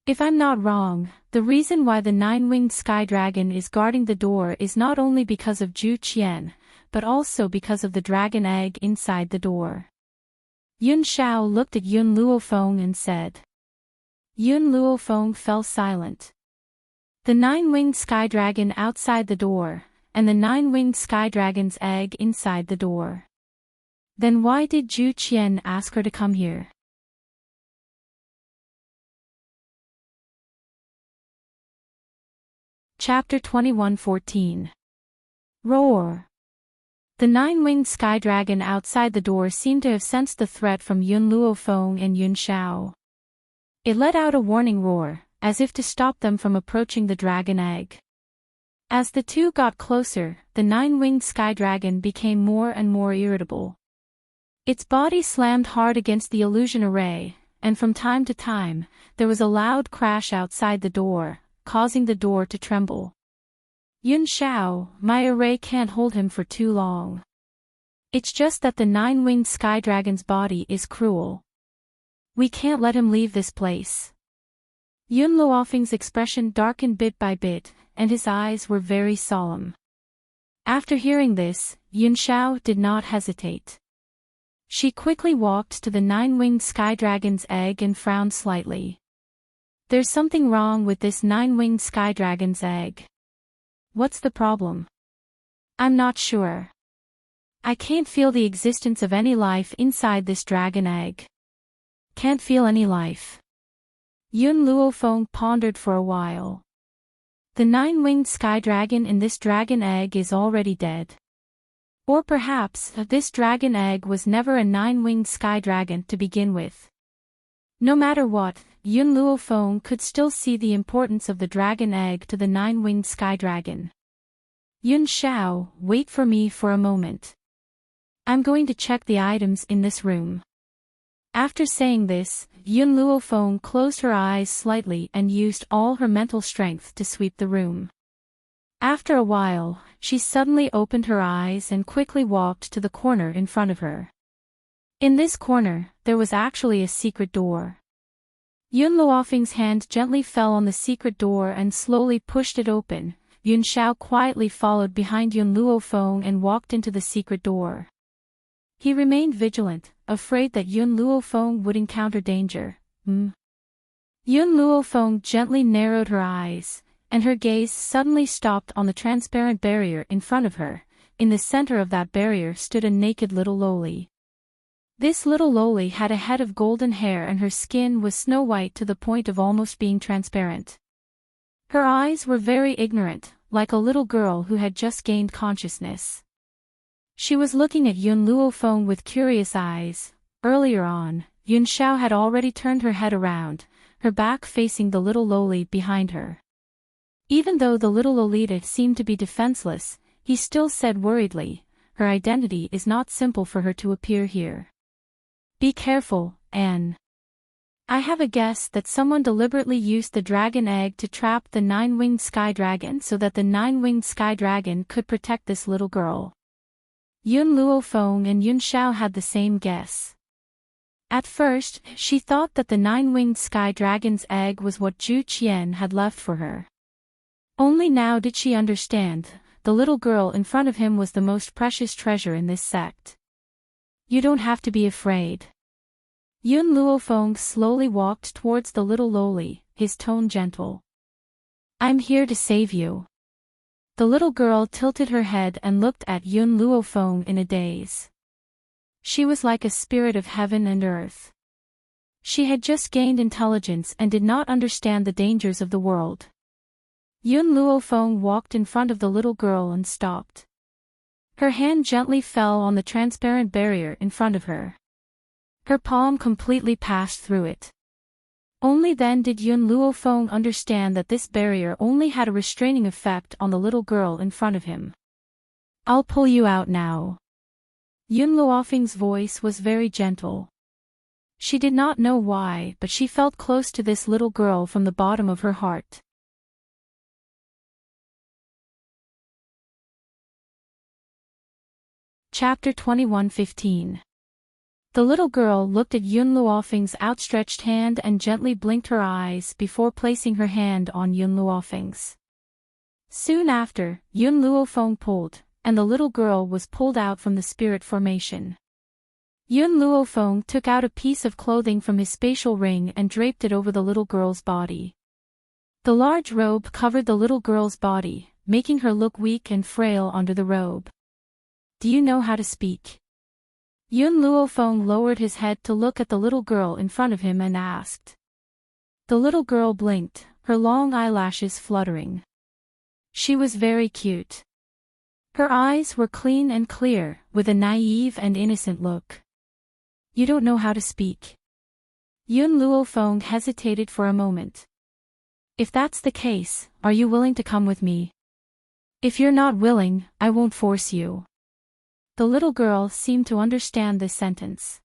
If I'm not wrong, the reason why the 9-winged sky dragon is guarding the door is not only because of Zhu Qian, but also because of the dragon egg inside the door. Yun Xiao looked at Yun Luofeng and said. Yun Luofeng fell silent. The 9-winged sky dragon outside the door, and the 9-winged sky dragon's egg inside the door. Then why did Zhu Qian ask her to come here? Chapter 21:14. Roar! The 9-winged sky dragon outside the door seemed to have sensed the threat from Yun Luofeng and Yun Xiao. It let out a warning roar, as if to stop them from approaching the dragon egg. As the two got closer, the 9-winged sky dragon became more and more irritable. Its body slammed hard against the illusion array, and from time to time, there was a loud crash outside the door, causing the door to tremble. Yun Xiao, my array can't hold him for too long. It's just that the 9-winged sky dragon's body is cruel. We can't let him leave this place. Yun Luofeng's expression darkened bit by bit, and his eyes were very solemn. After hearing this, Yun Xiao did not hesitate. She quickly walked to the nine-winged sky dragon's egg and frowned slightly. There's something wrong with this nine-winged sky dragon's egg. What's the problem? I'm not sure. I can't feel the existence of any life inside this dragon egg. Can't feel any life. Yun Luofeng pondered for a while. The nine-winged sky dragon in this dragon egg is already dead. Or perhaps this dragon egg was never a nine-winged sky dragon to begin with. No matter what, Yun Luofeng could still see the importance of the dragon egg to the nine-winged sky dragon. Yun Xiao, wait for me for a moment. I'm going to check the items in this room. After saying this, Yun Luofeng closed her eyes slightly and used all her mental strength to sweep the room. After a while, she suddenly opened her eyes and quickly walked to the corner in front of her. In this corner, there was actually a secret door. Yun Luofeng's hand gently fell on the secret door and slowly pushed it open. Yun Xiao quietly followed behind Yun Luofeng and walked into the secret door. He remained vigilant, afraid that Yun Luofeng would encounter danger. Yun Luofeng gently narrowed her eyes, and her gaze suddenly stopped on the transparent barrier in front of her. In the center of that barrier stood a naked little loli. This little loli had a head of golden hair and her skin was snow white to the point of almost being transparent. Her eyes were very ignorant, like a little girl who had just gained consciousness. She was looking at Yun Luofeng with curious eyes. Earlier on, Yun Xiao had already turned her head around, her back facing the little loli behind her. Even though the little lolita seemed to be defenseless, he still said worriedly, her identity is not simple for her to appear here. Be careful, Anne. I have a guess that someone deliberately used the dragon egg to trap the nine-winged sky dragon so that the nine-winged sky dragon could protect this little girl. Yun Luofeng and Yun Xiao had the same guess. At first, she thought that the nine-winged sky dragon's egg was what Zhu Qian had left for her. Only now did she understand, the little girl in front of him was the most precious treasure in this sect. You don't have to be afraid. Yun Luofeng slowly walked towards the little loli, his tone gentle. I'm here to save you. The little girl tilted her head and looked at Yun Luofeng in a daze. She was like a spirit of heaven and earth. She had just gained intelligence and did not understand the dangers of the world. Yun Luofeng walked in front of the little girl and stopped. Her hand gently fell on the transparent barrier in front of her. Her palm completely passed through it. Only then did Yun Luofeng understand that this barrier only had a restraining effect on the little girl in front of him. I'll pull you out now. Yun Luofeng's voice was very gentle. She did not know why, but she felt close to this little girl from the bottom of her heart. Chapter 21:15. The little girl looked at Yun Luofeng's outstretched hand and gently blinked her eyes before placing her hand on Yun Luofeng's. Soon after, Yun Luofeng pulled, and the little girl was pulled out from the spirit formation. Yun Luofeng took out a piece of clothing from his spatial ring and draped it over the little girl's body. The large robe covered the little girl's body, making her look weak and frail under the robe. Do you know how to speak? Yun Luofeng lowered his head to look at the little girl in front of him and asked. The little girl blinked, her long eyelashes fluttering. She was very cute. Her eyes were clean and clear, with a naive and innocent look. You don't know how to speak. Yun Luofeng hesitated for a moment. If that's the case, are you willing to come with me? If you're not willing, I won't force you. The little girl seemed to understand this sentence.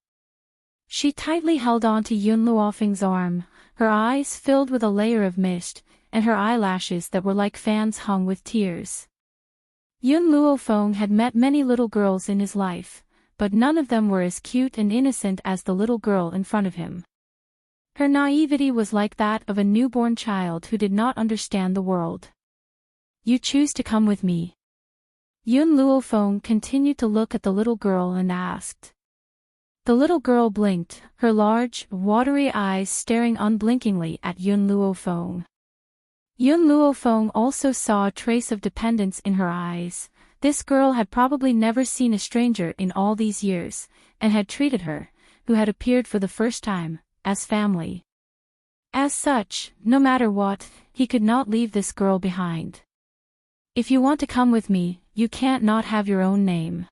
She tightly held on to Yun Luofeng's arm, her eyes filled with a layer of mist, and her eyelashes that were like fans hung with tears. Yun Luofeng had met many little girls in his life, but none of them were as cute and innocent as the little girl in front of him. Her naivety was like that of a newborn child who did not understand the world. You choose to come with me? Yun Luofeng continued to look at the little girl and asked. The little girl blinked, her large, watery eyes staring unblinkingly at Yun Luofeng. Yun Luofeng also saw a trace of dependence in her eyes. This girl had probably never seen a stranger in all these years, and had treated her, who had appeared for the first time, as family. As such, no matter what, he could not leave this girl behind. If you want to come with me, you can't not have your own name.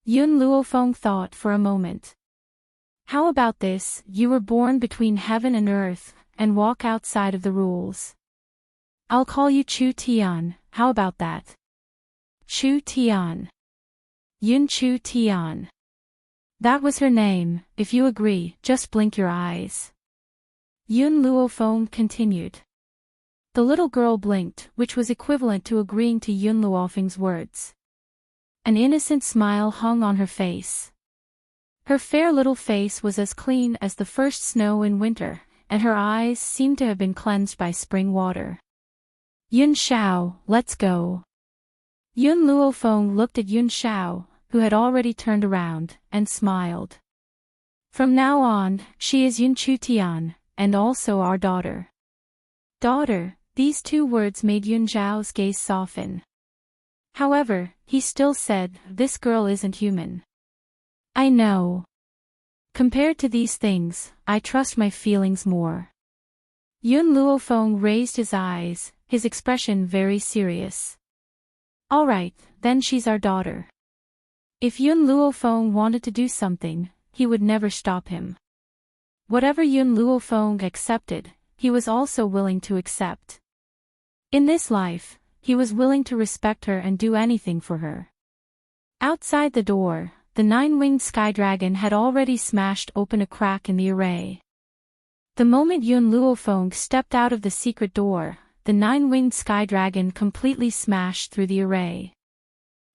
Yun Luofeng thought for a moment. How about this? You were born between heaven and earth, and walk outside of the rules. I'll call you Chu Tian, how about that? Chu Tian. Yun Chu Tian. That was her name. If you agree, just blink your eyes. Yun Luofeng continued. The little girl blinked, which was equivalent to agreeing to Yun Luofeng's words. An innocent smile hung on her face. Her fair little face was as clean as the first snow in winter, and her eyes seemed to have been cleansed by spring water. Yun Shao, let's go. Yun Luofeng looked at Yun Shao, who had already turned around, and smiled. From now on, she is Yun Chu Tian, and also our daughter. Daughter, these two words made Yun Zhao's gaze soften. However, he still said, this girl isn't human. I know. Compared to these things, I trust my feelings more. Yun Luofeng raised his eyes, his expression very serious. All right, then she's our daughter. If Yun Luofeng wanted to do something, he would never stop him. Whatever Yun Luofeng accepted, he was also willing to accept. In this life, he was willing to respect her and do anything for her. Outside the door, the nine-winged sky dragon had already smashed open a crack in the array. The moment Yun Luofeng stepped out of the secret door, the nine-winged sky dragon completely smashed through the array.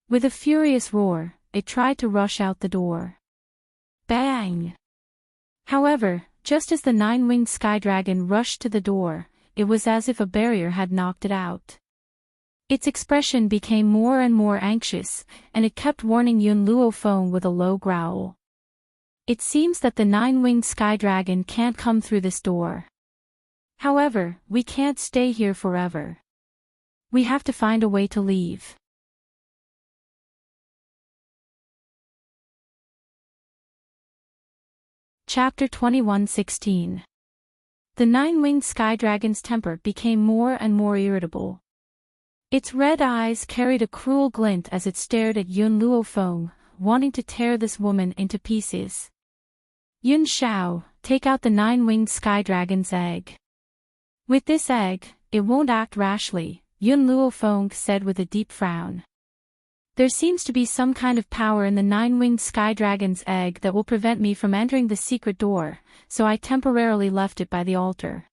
With a furious roar, it tried to rush out the door. Bang! However, just as the nine-winged sky dragon rushed to the door, it was as if a barrier had knocked it out. Its expression became more and more anxious, and it kept warning Yun Luofeng with a low growl. It seems that the nine-winged sky dragon can't come through this door. However, we can't stay here forever. We have to find a way to leave. Chapter 21:16. The nine-winged sky dragon's temper became more and more irritable. Its red eyes carried a cruel glint as it stared at Yun Luofeng, wanting to tear this woman into pieces. Yun Shao, take out the nine-winged sky dragon's egg. With this egg, it won't act rashly, Yun Luofeng said with a deep frown. There seems to be some kind of power in the nine-winged sky dragon's egg that will prevent me from entering the secret door, so I temporarily left it by the altar.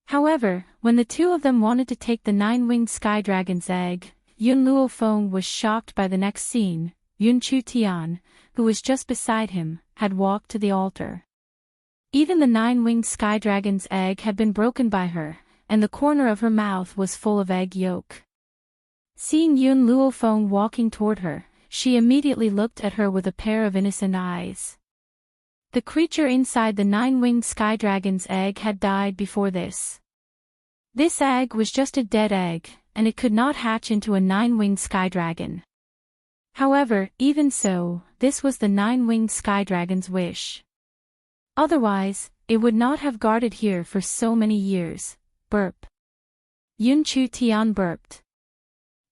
However, when the two of them wanted to take the nine-winged sky dragon's egg, Yun Luofeng was shocked by the next scene. Yun Chu Tian, who was just beside him, had walked to the altar. Even the nine-winged sky dragon's egg had been broken by her, and the corner of her mouth was full of egg yolk. Seeing Yun Luofeng walking toward her, she immediately looked at her with a pair of innocent eyes. The creature inside the nine-winged sky dragon's egg had died before this. This egg was just a dead egg, and it could not hatch into a nine-winged sky dragon. However, even so, this was the nine-winged sky dragon's wish. Otherwise, it would not have guarded here for so many years. Burp. Yun Chu Tian burped.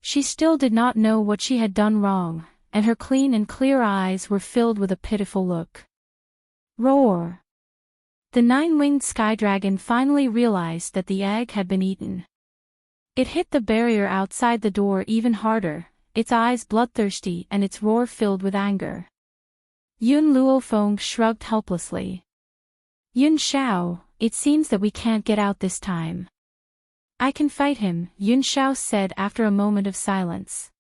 She still did not know what she had done wrong, and her clean and clear eyes were filled with a pitiful look. Roar! The nine-winged sky dragon finally realized that the egg had been eaten. It hit the barrier outside the door even harder, its eyes bloodthirsty and its roar filled with anger. Yun Luofeng shrugged helplessly. Yun Shao, it seems that we can't get out this time. I can fight him, Yun Shao said after a moment of silence.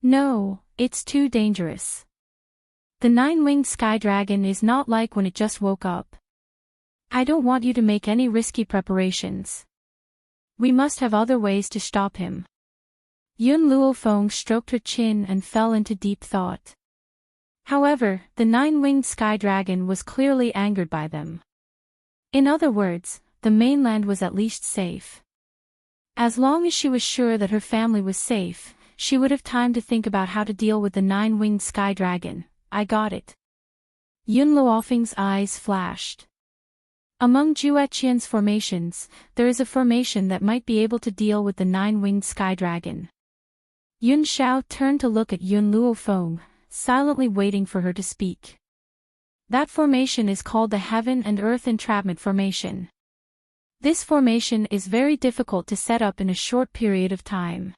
No, it's too dangerous. The nine-winged sky dragon is not like when it just woke up. I don't want you to make any risky preparations. We must have other ways to stop him. Yun Luofeng stroked her chin and fell into deep thought. However, the nine-winged sky dragon was clearly angered by them. In other words, the mainland was at least safe. As long as she was sure that her family was safe, she would have time to think about how to deal with the nine-winged sky dragon. I got it. Yun Luofeng's eyes flashed. Among Jueqian's formations, there is a formation that might be able to deal with the nine-winged sky dragon. Yun Xiao turned to look at Yun Luofeng, silently waiting for her to speak. That formation is called the Heaven and Earth Entrapment Formation. This formation is very difficult to set up in a short period of time.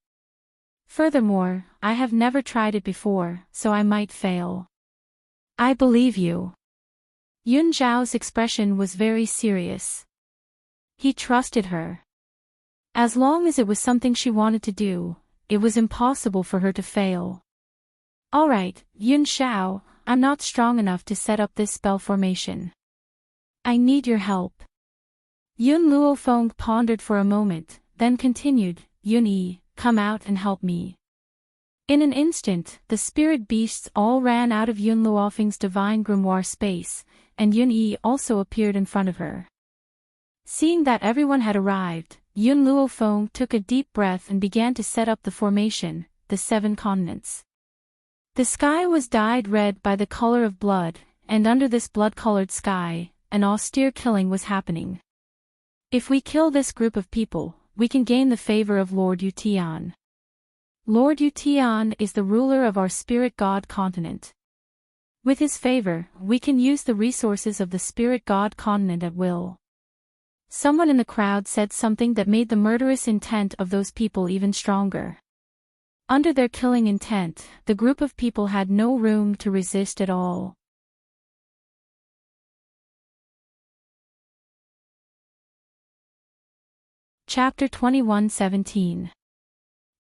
Furthermore, I have never tried it before, so I might fail. I believe you. Yun Zhao's expression was very serious. He trusted her. As long as it was something she wanted to do, it was impossible for her to fail. Alright, Yun Xiao, I'm not strong enough to set up this spell formation. I need your help. Yun Luofeng pondered for a moment, then continued, Yun Yi, come out and help me. In an instant, the spirit beasts all ran out of Yun Luofeng's divine grimoire space, and Yun Yi also appeared in front of her. Seeing that everyone had arrived, Yun Luofeng took a deep breath and began to set up the formation, the seven continents. The sky was dyed red by the color of blood, and under this blood-colored sky, an austere killing was happening. If we kill this group of people, we can gain the favor of Lord Yutian. Lord Yutian is the ruler of our spirit god continent. With his favor, we can use the resources of the spirit god continent at will. Someone in the crowd said something that made the murderous intent of those people even stronger. Under their killing intent, the group of people had no room to resist at all. Chapter 21:17.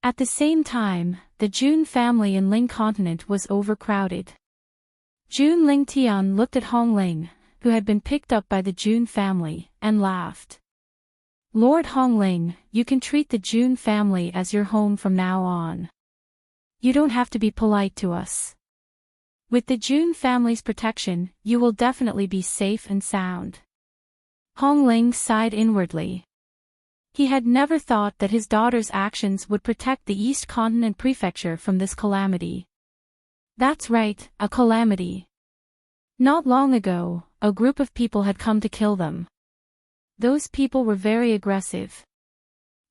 At the same time, the Jun family in Ling continent was overcrowded. Jun Lingtian looked at Hong Ling, who had been picked up by the Jun family, and laughed. Lord Hong Ling, you can treat the Jun family as your home from now on. You don't have to be polite to us. With the Jun family's protection, you will definitely be safe and sound. Hong Ling sighed inwardly. He had never thought that his daughter's actions would protect the East Continent Prefecture from this calamity. That's right, a calamity. Not long ago, a group of people had come to kill them. Those people were very aggressive.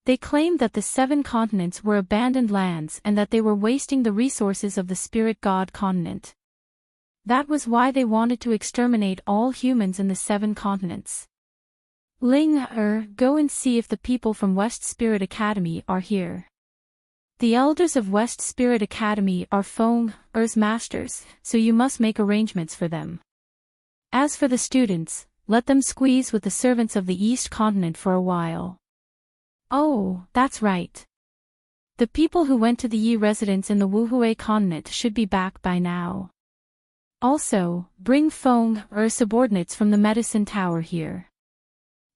They claimed that the seven continents were abandoned lands and that they were wasting the resources of the spirit god continent. That was why they wanted to exterminate all humans in the seven continents. Ling, go and see if the people from West Spirit Academy are here. The elders of West Spirit Academy are Feng Er's masters, so you must make arrangements for them. As for the students, let them squeeze with the servants of the East Continent for a while. Oh, that's right. The people who went to the Yi residence in the Wuhui continent should be back by now. Also, bring Feng subordinates from the medicine tower here.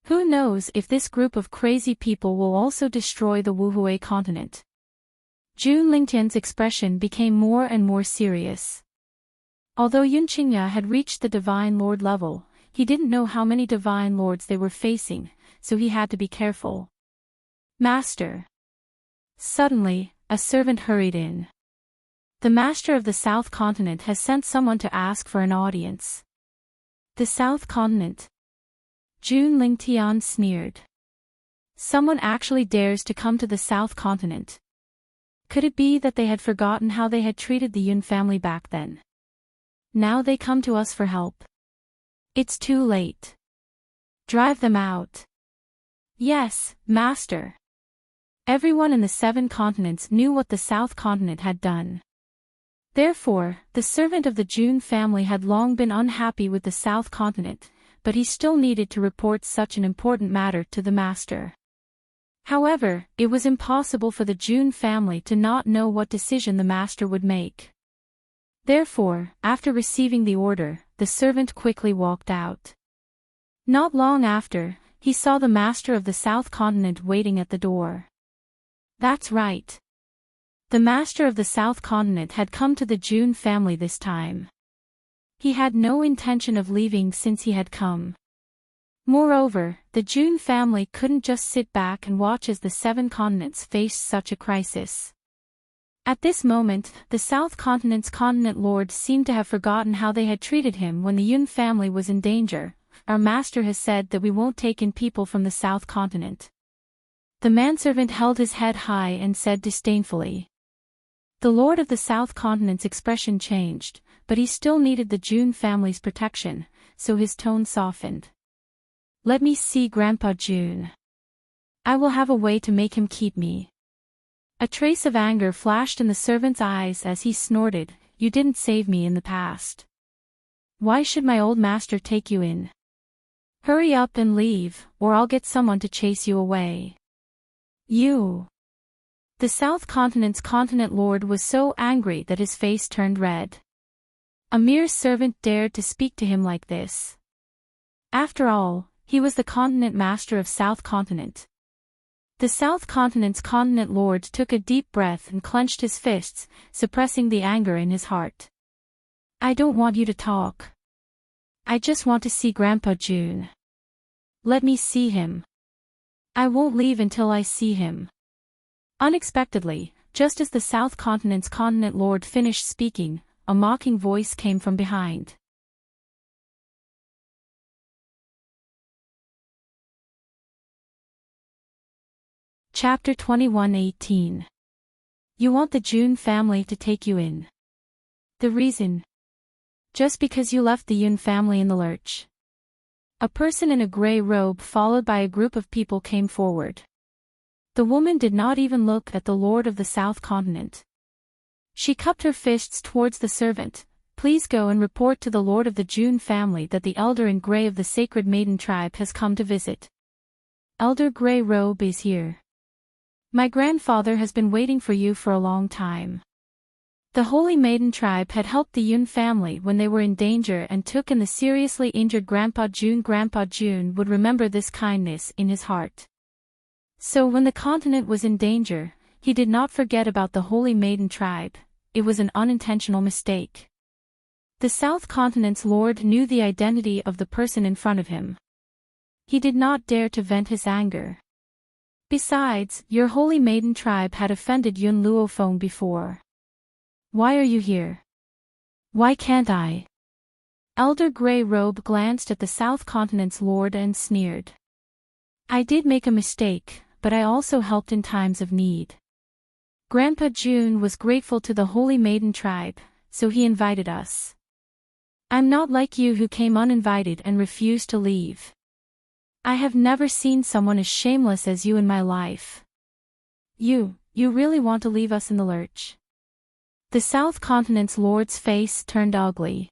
Who knows if this group of crazy people will also destroy the Wuhui continent. Jun Lingtian's expression became more and more serious. Although Yun Qingya had reached the Divine Lord level, he didn't know how many Divine Lords they were facing, so he had to be careful. Master. Suddenly, a servant hurried in. The master of the South Continent has sent someone to ask for an audience. The South Continent? Jun Lingtian sneered. Someone actually dares to come to the South Continent. Could it be that they had forgotten how they had treated the Yun family back then? Now they come to us for help. It's too late. Drive them out. Yes, master. Everyone in the seven continents knew what the South Continent had done. Therefore, the servant of the Jun family had long been unhappy with the South Continent, but he still needed to report such an important matter to the master. However, it was impossible for the Jun family to not know what decision the master would make. Therefore, after receiving the order, the servant quickly walked out. Not long after, he saw the master of the South Continent waiting at the door. That's right. The master of the South Continent had come to the June family this time. He had no intention of leaving since he had come. Moreover, the June family couldn't just sit back and watch as the 7 continents faced such a crisis. At this moment, the South Continent's continent lord seemed to have forgotten how they had treated him when the Yun family was in danger. Our master has said that we won't take in people from the South Continent. The manservant held his head high and said disdainfully. The lord of the South Continent's expression changed, but he still needed the June family's protection, so his tone softened. Let me see Grandpa June. I will have a way to make him keep me. A trace of anger flashed in the servant's eyes as he snorted, You didn't save me in the past. Why should my old master take you in? Hurry up and leave, or I'll get someone to chase you away. You. The South Continent's continent lord was so angry that his face turned red. A mere servant dared to speak to him like this. After all, he was the continent master of South Continent. The South Continent's continent lord took a deep breath and clenched his fists, suppressing the anger in his heart. I don't want you to talk. I just want to see Grandpa June. Let me see him. I won't leave until I see him. Unexpectedly, just as the South Continent's continent lord finished speaking, a mocking voice came from behind. Chapter 21:18. You want the June family to take you in. The reason? Just because you left the Yun family in the lurch. A person in a gray robe followed by a group of people came forward. The woman did not even look at the lord of the South Continent. She cupped her fists towards the servant. Please go and report to the lord of the June family that the elder in gray of the Sacred Maiden tribe has come to visit. Elder Gray Robe is here. My grandfather has been waiting for you for a long time. The Holy Maiden tribe had helped the Yun family when they were in danger and took in the seriously injured Grandpa June. Grandpa June would remember this kindness in his heart. So when the continent was in danger, he did not forget about the Holy Maiden tribe. It was an unintentional mistake. The South Continent's lord knew the identity of the person in front of him. He did not dare to vent his anger. Besides, your Holy Maiden tribe had offended Yun Luofeng before. Why are you here? Why can't I? Elder Gray Robe glanced at the South Continent's lord and sneered. I did make a mistake, but I also helped in times of need. Grandpa June was grateful to the Holy Maiden tribe, so he invited us. I'm not like you who came uninvited and refused to leave. I have never seen someone as shameless as you in my life. You really want to leave us in the lurch? The South Continent's lord's face turned ugly.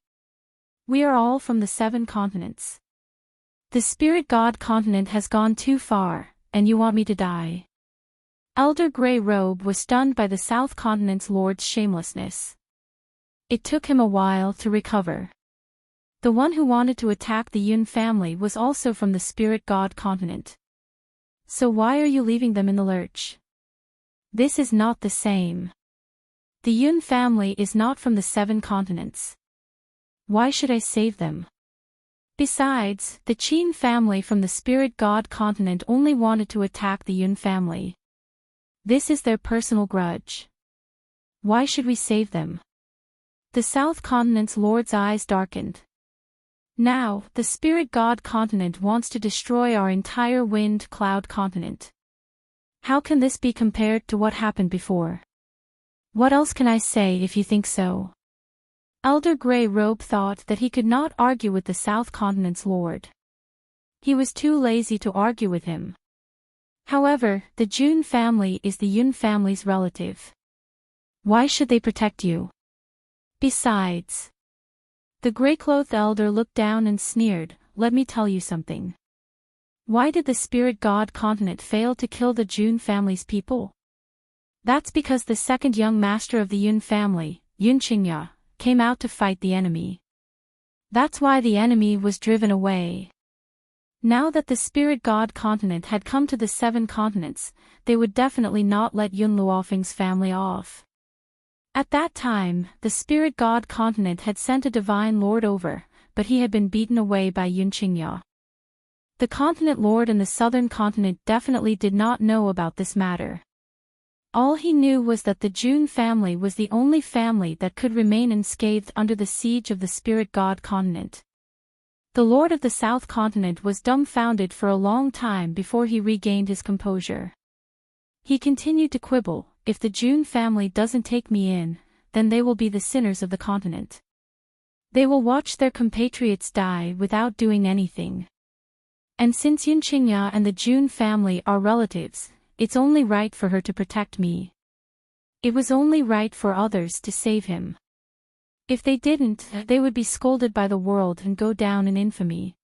We are all from the 7 continents. The spirit god continent has gone too far, and you want me to die? Elder Gray Robe was stunned by the South Continent's lord's shamelessness. It took him a while to recover. The one who wanted to attack the Yun family was also from the spirit god continent. So why are you leaving them in the lurch? This is not the same. The Yun family is not from the 7 continents. Why should I save them? Besides, the Qin family from the spirit god continent only wanted to attack the Yun family. This is their personal grudge. Why should we save them? The South Continent's lord's eyes darkened. Now, the spirit god continent wants to destroy our entire wind cloud continent. How can this be compared to what happened before? What else can I say if you think so? Elder Gray Robe thought that he could not argue with the South Continent's lord. He was too lazy to argue with him. However, the June family is the Yun family's relative. Why should they protect you? Besides, the gray-clothed elder looked down and sneered, let me tell you something. Why did the spirit god continent fail to kill the June family's people? That's because the second young master of the Yun family, Yun Qingya, came out to fight the enemy. That's why the enemy was driven away. Now that the spirit god continent had come to the 7 continents, they would definitely not let Yunluofeng's family off. At that time, the spirit god continent had sent a divine lord over, but he had been beaten away by Yunqingya. The continent lord in the southern continent definitely did not know about this matter. All he knew was that the June family was the only family that could remain unscathed under the siege of the spirit god continent. The lord of the south continent was dumbfounded for a long time before he regained his composure. He continued to quibble, if the June family doesn't take me in, then they will be the sinners of the continent. They will watch their compatriots die without doing anything. And since Yunqingya and the June family are relatives, it's only right for her to protect me. It was only right for others to save him. If they didn't, they would be scolded by the world and go down in infamy.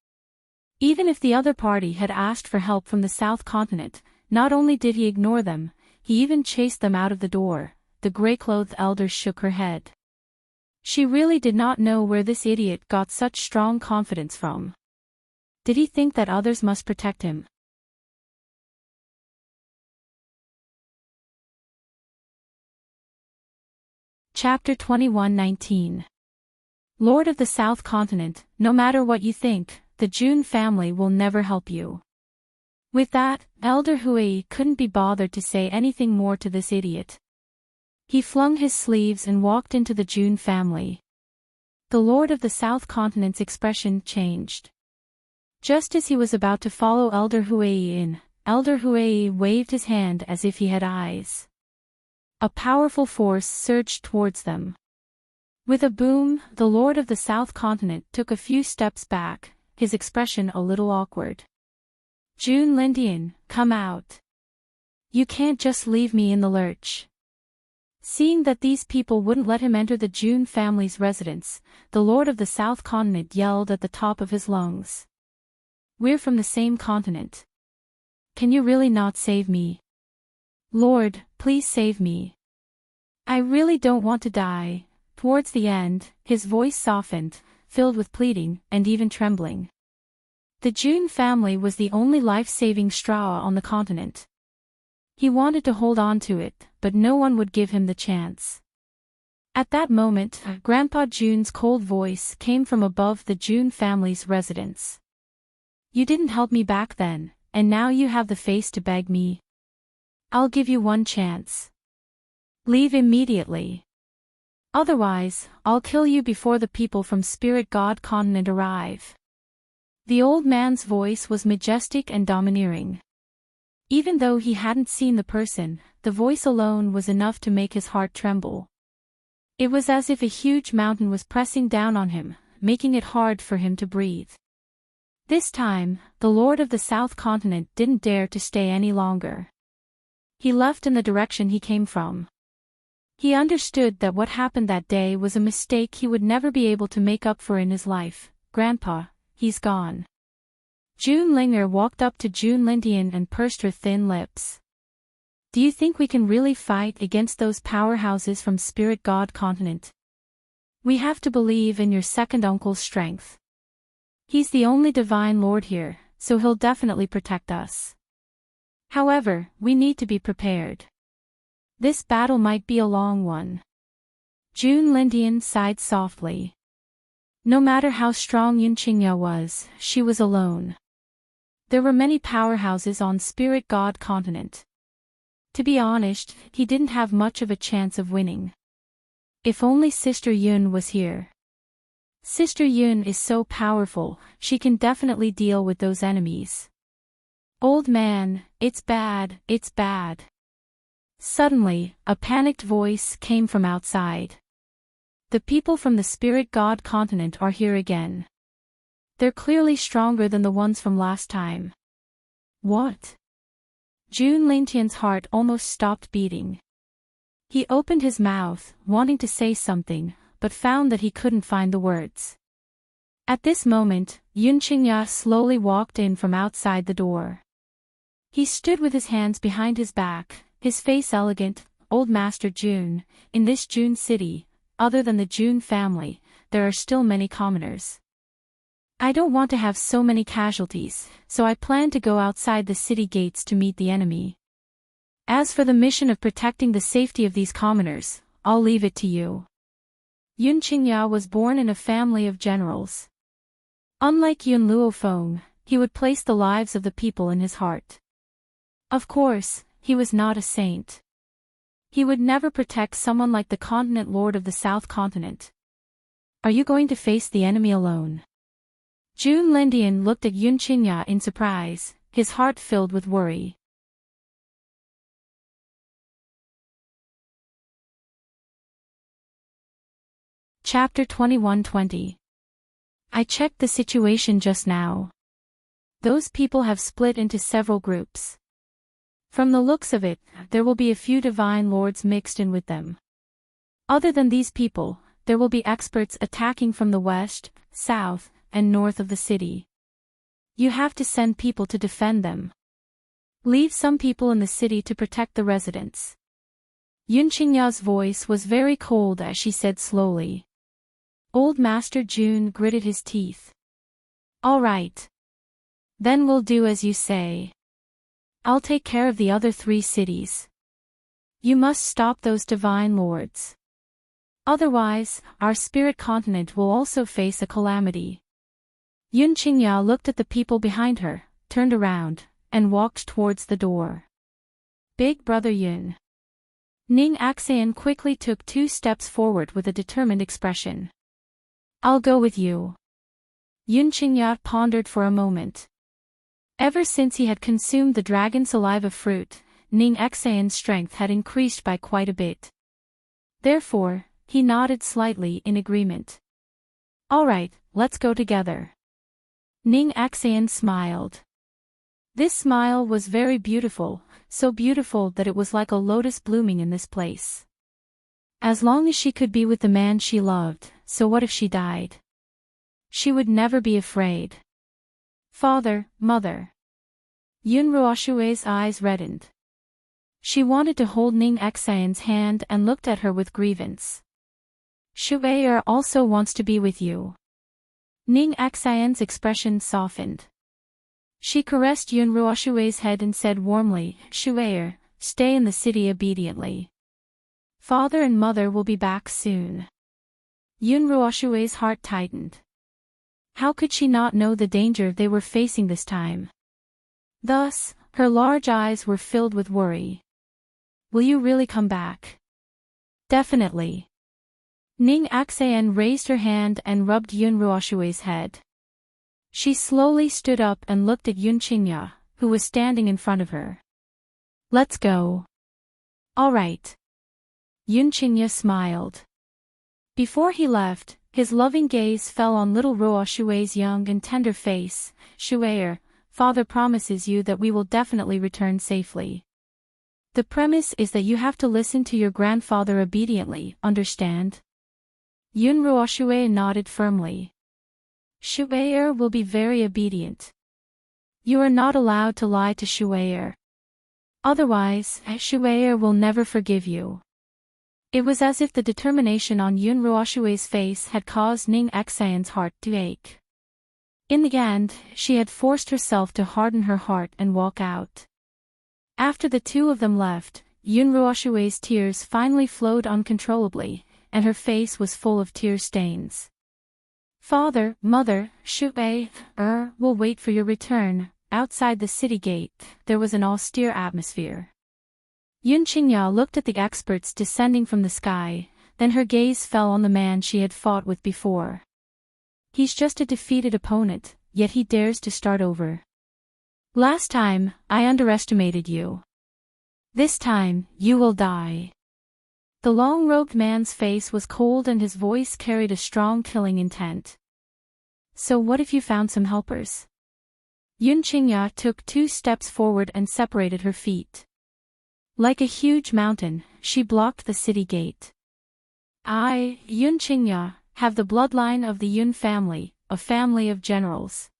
Even if the other party had asked for help from the South Continent, not only did he ignore them, he even chased them out of the door. The grey-clothed elder shook her head. She really did not know where this idiot got such strong confidence from. Did he think that others must protect him? Chapter 21:19. Lord of the South Continent, no matter what you think, the June family will never help you. With that, Elder Hui couldn't be bothered to say anything more to this idiot. He flung his sleeves and walked into the June family. The Lord of the South Continent's expression changed. Just as he was about to follow Elder Hui in, Elder Hui waved his hand as if he had eyes. A powerful force surged towards them. With a boom, the Lord of the South Continent took a few steps back, his expression a little awkward. June Lindian, come out. You can't just leave me in the lurch. Seeing that these people wouldn't let him enter the June family's residence, the Lord of the South Continent yelled at the top of his lungs. We're from the same continent. Can you really not save me? Lord, please save me. I really don't want to die. Towards the end, his voice softened, filled with pleading, and even trembling. The June family was the only life-saving straw on the continent. He wanted to hold on to it, but no one would give him the chance. At that moment, Grandpa June's cold voice came from above the June family's residence. You didn't help me back then, and now you have the face to beg me. I'll give you one chance. Leave immediately. Otherwise, I'll kill you before the people from Spirit God Continent arrive. The old man's voice was majestic and domineering. Even though he hadn't seen the person, the voice alone was enough to make his heart tremble. It was as if a huge mountain was pressing down on him, making it hard for him to breathe. This time, the Lord of the South Continent didn't dare to stay any longer. He left in the direction he came from. He understood that what happened that day was a mistake he would never be able to make up for in his life. Grandpa, he's gone. June Linger walked up to June Lindian and pursed her thin lips. Do you think we can really fight against those powerhouses from Spirit God Continent? We have to believe in your second uncle's strength. He's the only divine lord here, so he'll definitely protect us. However, we need to be prepared. This battle might be a long one. June Lindian sighed softly. No matter how strong Yunqingya was, she was alone. There were many powerhouses on Spirit God Continent. To be honest, he didn't have much of a chance of winning. If only Sister Yun was here. Sister Yun is so powerful, she can definitely deal with those enemies. Old man, it's bad, it's bad. Suddenly, a panicked voice came from outside. The people from the Spirit God Continent are here again. They're clearly stronger than the ones from last time. What? June Lintian's heart almost stopped beating. He opened his mouth, wanting to say something, but found that he couldn't find the words. At this moment, Yunqingya slowly walked in from outside the door. He stood with his hands behind his back, his face elegant. Old Master June, in this June city, other than the June family, there are still many commoners. I don't want to have so many casualties, so I plan to go outside the city gates to meet the enemy. As for the mission of protecting the safety of these commoners, I'll leave it to you. Yun Qingya was born in a family of generals. Unlike Yun Luofeng, he would place the lives of the people in his heart. Of course, he was not a saint. He would never protect someone like the continent lord of the South Continent. Are you going to face the enemy alone? Jun Lindian looked at Yun Qingya in surprise, his heart filled with worry. Chapter 21-20. I checked the situation just now. Those people have split into several groups. From the looks of it, there will be a few divine lords mixed in with them. Other than these people, there will be experts attacking from the west, south, and north of the city. You have to send people to defend them. Leave some people in the city to protect the residents. Yun Qingya's voice was very cold as she said slowly. Old Master Jun gritted his teeth. All right. Then we'll do as you say. I'll take care of the other 3 cities. You must stop those divine lords. Otherwise, our spirit continent will also face a calamity. Yun Qingya looked at the people behind her, turned around, and walked towards the door. Big Brother Yun. Ning Axayan quickly took 2 steps forward with a determined expression. I'll go with you. Yun Qingya pondered for a moment. Ever since he had consumed the dragon saliva fruit, Ning Axayan's strength had increased by quite a bit. Therefore, he nodded slightly in agreement. All right, let's go together. Ning Axayan smiled. This smile was very beautiful, so beautiful that it was like a lotus blooming in this place. As long as she could be with the man she loved, so what if she died? She would never be afraid. Father, mother. Yun Ruoshue's eyes reddened. She wanted to hold Ning Axayan's hand and looked at her with grievance. Shue'er also wants to be with you. Ning Axayan's expression softened. She caressed Yun Ruoshue's head and said warmly, Shue'er, stay in the city obediently. Father and mother will be back soon. Yun Ruoshue's heart tightened. How could she not know the danger they were facing this time? Thus, her large eyes were filled with worry. Will you really come back? Definitely. Ning Axayan raised her hand and rubbed Yun Ruoshue's head. She slowly stood up and looked at Yun Qingya, who was standing in front of her. Let's go. All right. Yun Qingya smiled. Before he left, his loving gaze fell on little Ruoshue's young and tender face. Shue'er, Father promises you that we will definitely return safely. The premise is that you have to listen to your grandfather obediently, understand? Yun Ruoshue nodded firmly. Shue'er will be very obedient. You are not allowed to lie to Shue'er. Otherwise, Shue'er will never forgive you. It was as if the determination on Yun Ruoshue's face had caused Ning Axayan's heart to ache. In the end, she had forced herself to harden her heart and walk out. After the 2 of them left, Yun Ruoshue's tears finally flowed uncontrollably, and her face was full of tear stains. Father, mother, Shue'er will wait for your return. Outside the city gate, there was an austere atmosphere. Yun Qingya looked at the experts descending from the sky, then her gaze fell on the man she had fought with before. He's just a defeated opponent, yet he dares to start over. Last time, I underestimated you. This time, you will die. The long-robed man's face was cold and his voice carried a strong killing intent. So what if you found some helpers? Yun Qingya took 2 steps forward and separated her feet. Like a huge mountain, she blocked the city gate. I, Yun Qingya, have the bloodline of the Yun family, a family of generals.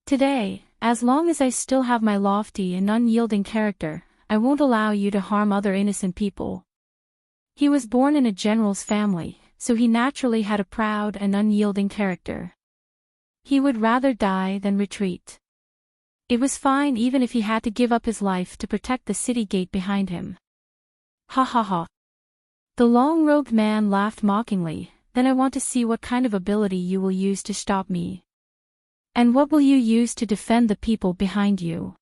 Today, as long as I still have my lofty and unyielding character, I won't allow you to harm other innocent people. He was born in a general's family, so he naturally had a proud and unyielding character. He would rather die than retreat. It was fine even if he had to give up his life to protect the city gate behind him. Ha ha ha. The long-robed man laughed mockingly. Then I want to see what kind of ability you will use to stop me. And what will you use to defend the people behind you?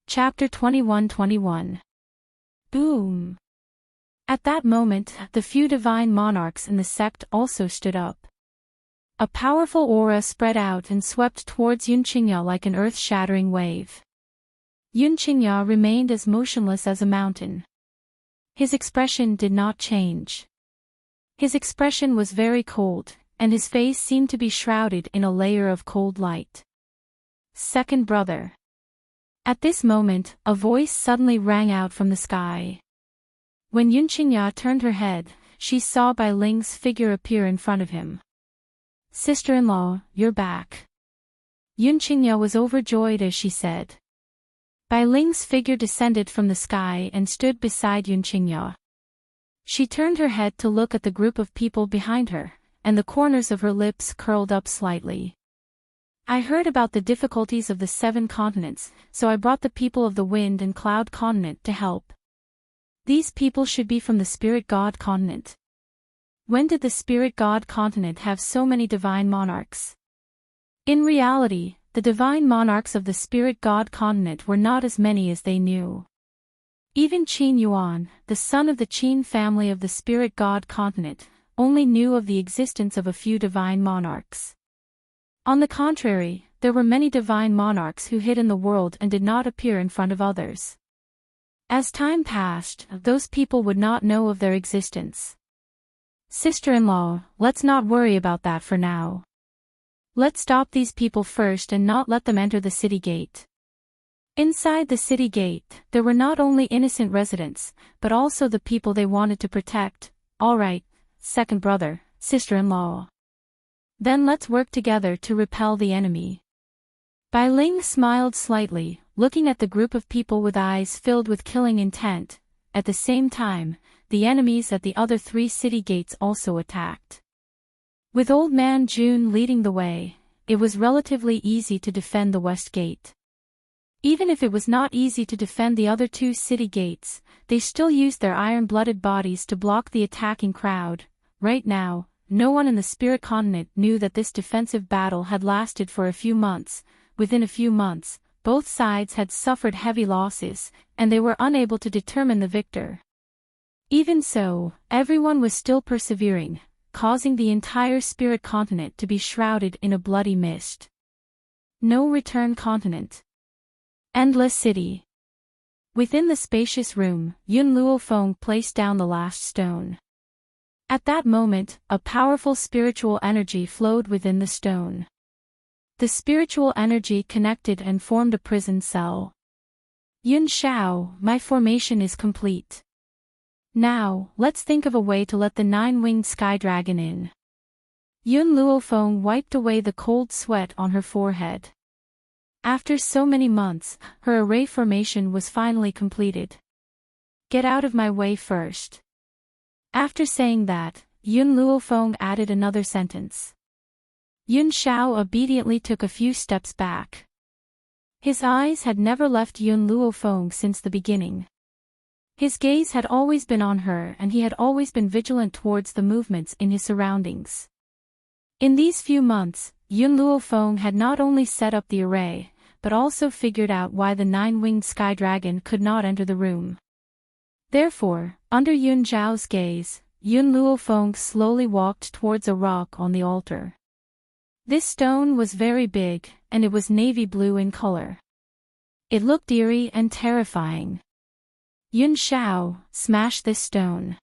Chapter 21-21. Boom. At that moment, the few divine monarchs in the sect also stood up. A powerful aura spread out and swept towards Yunqingya like an earth-shattering wave. Yunqingya remained as motionless as a mountain. His expression did not change. His expression was very cold, and his face seemed to be shrouded in a layer of cold light. Second brother. At this moment, a voice suddenly rang out from the sky. When Yunqingya turned her head, she saw Bai Ling's figure appear in front of him. Sister-in-law, you're back. Yunqingya was overjoyed as she said. Bai Ling's figure descended from the sky and stood beside Yunqingya. She turned her head to look at the group of people behind her, and the corners of her lips curled up slightly. I heard about the difficulties of the 7 continents, so I brought the people of the Wind and Cloud continent to help. These people should be from the Spirit God continent. When did the Spirit God continent have so many divine monarchs? In reality, the divine monarchs of the Spirit God continent were not as many as they knew. Even Qin Yuan, the son of the Qin family of the Spirit God continent, only knew of the existence of a few divine monarchs. On the contrary, there were many divine monarchs who hid in the world and did not appear in front of others. As time passed, those people would not know of their existence. Sister-in-law, let's not worry about that for now. Let's stop these people first and not let them enter the city gate. Inside the city gate, there were not only innocent residents, but also the people they wanted to protect. All right, second brother, sister-in-law. Then let's work together to repel the enemy. Bai Ling smiled slightly, looking at the group of people with eyes filled with killing intent. At the same time, the enemies at the other 3 city gates also attacked. With Old Man June leading the way, it was relatively easy to defend the West Gate. Even if it was not easy to defend the other 2 city gates, they still used their iron-blooded bodies to block the attacking crowd. Right now, no one in the Spirit Continent knew that this defensive battle had lasted for a few months. Within a few months, both sides had suffered heavy losses, and they were unable to determine the victor. Even so, everyone was still persevering, causing the entire Spirit Continent to be shrouded in a bloody mist. No Return Continent. Endless City. Within the spacious room, Yun Luofeng placed down the last stone. At that moment, a powerful spiritual energy flowed within the stone. The spiritual energy connected and formed a prison cell. Yun Shao, my formation is complete. Now, let's think of a way to let the 9-winged sky dragon in. Yun Luofeng wiped away the cold sweat on her forehead. After so many months, her array formation was finally completed. Get out of my way first. After saying that, Yun Luofeng added another sentence. Yun Shao obediently took a few steps back. His eyes had never left Yun Luofeng since the beginning. His gaze had always been on her and he had always been vigilant towards the movements in his surroundings. In these few months, Yun Luofeng had not only set up the array, but also figured out why the 9-winged sky dragon could not enter the room. Therefore, under Yun Zhao's gaze, Yun Luofeng slowly walked towards a rock on the altar. This stone was very big, and it was navy blue in color. It looked eerie and terrifying. Yun Shao, smash this stone.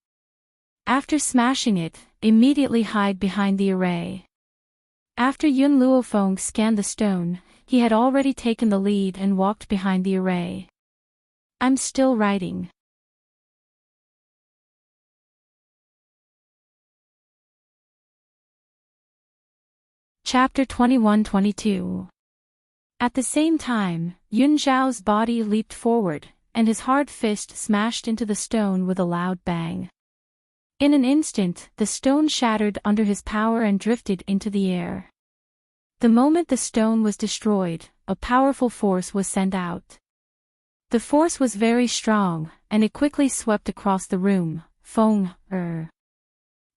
After smashing it, immediately hide behind the array. After Yun Luofeng scanned the stone, he had already taken the lead and walked behind the array. I'm still writing. Chapter 21-22. At the same time, Yun Zhao's body leaped forward, and his hard fist smashed into the stone with a loud bang. In an instant, the stone shattered under his power and drifted into the air. The moment the stone was destroyed, a powerful force was sent out. The force was very strong, and it quickly swept across the room.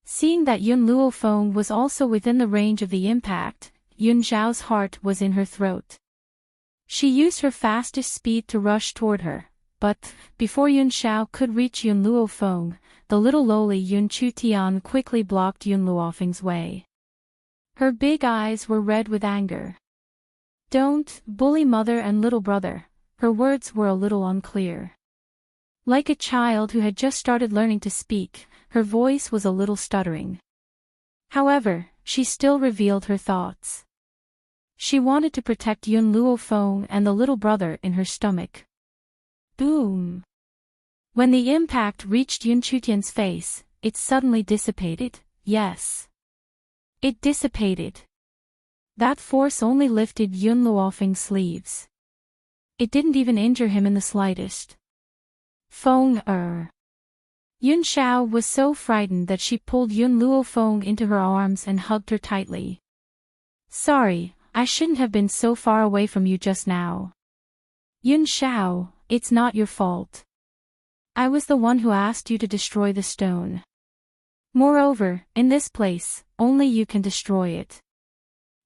Seeing that Yun Luofeng was also within the range of the impact, Yun Zhao's heart was in her throat. She used her fastest speed to rush toward her, but, before Yun Zhao could reach Yun Luofeng, the little lowly Yun Chutian quickly blocked Yun Luofeng's way. Her big eyes were red with anger. "Don't bully mother and little brother." Her words were a little unclear. Like a child who had just started learning to speak, her voice was a little stuttering. However, she still revealed her thoughts. She wanted to protect Yun Luofeng and the little brother in her stomach. Boom! When the impact reached Yun Chutian's face, it suddenly dissipated. Yes. It dissipated. That force only lifted Yun Luofeng's sleeves. It didn't even injure him in the slightest. Yun Zhao was so frightened that she pulled Yun Luofeng into her arms and hugged her tightly. "Sorry, I shouldn't have been so far away from you just now. Yun Zhao, it's not your fault. I was the one who asked you to destroy the stone. Moreover, in this place, only you can destroy it."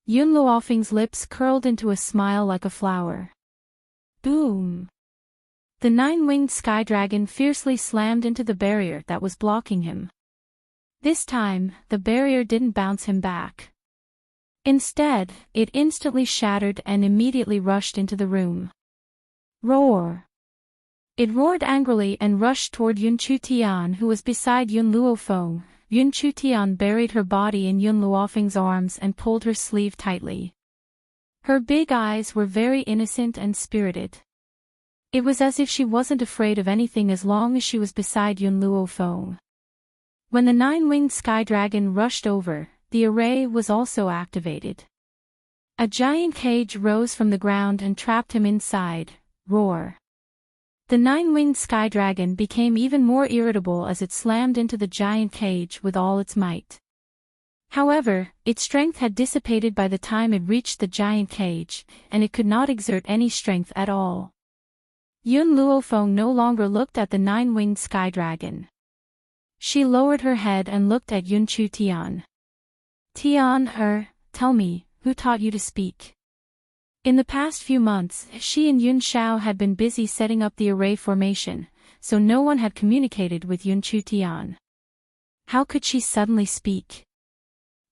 Yun Luofeng's lips curled into a smile like a flower. Boom! The nine-winged sky dragon fiercely slammed into the barrier that was blocking him. This time, the barrier didn't bounce him back. Instead, it instantly shattered and immediately rushed into the room. Roar! It roared angrily and rushed toward Yun Chutian, who was beside Yun Luofeng. Yun Chutian buried her body in Yun Luofeng's arms and pulled her sleeve tightly. Her big eyes were very innocent and spirited. It was as if she wasn't afraid of anything as long as she was beside Yun Luofeng. When the nine-winged sky dragon rushed over, the array was also activated. A giant cage rose from the ground and trapped him inside. Roar! The nine-winged sky dragon became even more irritable as it slammed into the giant cage with all its might. However, its strength had dissipated by the time it reached the giant cage, and it could not exert any strength at all. Yun Luofeng no longer looked at the nine-winged sky dragon. She lowered her head and looked at Yun Chutian. "Tian, tell me, who taught you to speak?" In the past few months, she and Yun Zhao had been busy setting up the array formation, so no one had communicated with Yun Chutian. How could she suddenly speak?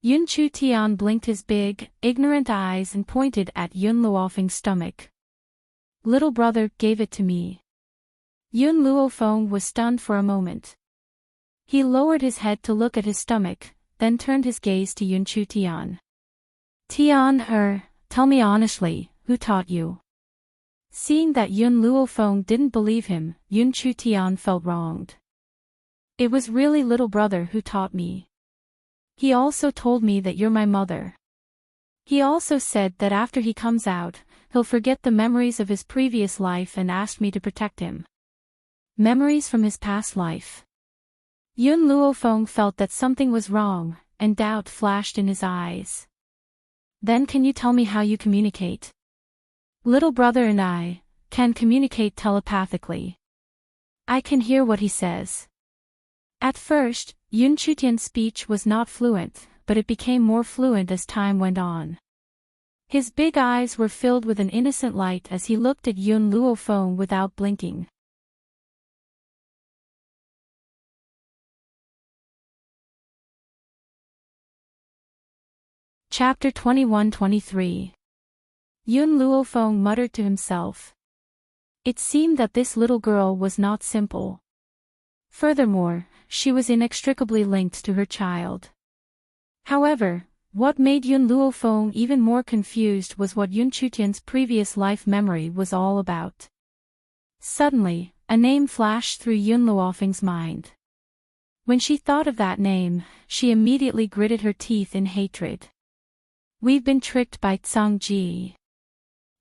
Yun Chutian blinked his big, ignorant eyes and pointed at Yun Luofeng's stomach. "Little brother gave it to me." Yun Luofeng was stunned for a moment. He lowered his head to look at his stomach, then turned his gaze to Yun Chutian. "Tian, tell me honestly, who taught you?" Seeing that Yun Luofeng didn't believe him, Yun Chutian felt wronged. "It was really little brother who taught me. He also told me that you're my mother. He also said that after he comes out, he'll forget the memories of his previous life and asked me to protect him." Memories from his past life. Yun Luofeng felt that something was wrong, and doubt flashed in his eyes. "Then can you tell me how you communicate?" "Little brother and I can communicate telepathically. I can hear what he says." At first, Yun Chutian's speech was not fluent, but it became more fluent as time went on. His big eyes were filled with an innocent light as he looked at Yun Luofeng without blinking. Chapter 21-23. Yun Luofeng muttered to himself. It seemed that this little girl was not simple. Furthermore, she was inextricably linked to her child. However, what made Yun Luofeng even more confused was what Yun Chutian's previous life memory was all about. Suddenly, a name flashed through Yun Luofeng's mind. When she thought of that name, she immediately gritted her teeth in hatred. "We've been tricked by Tsang Ji."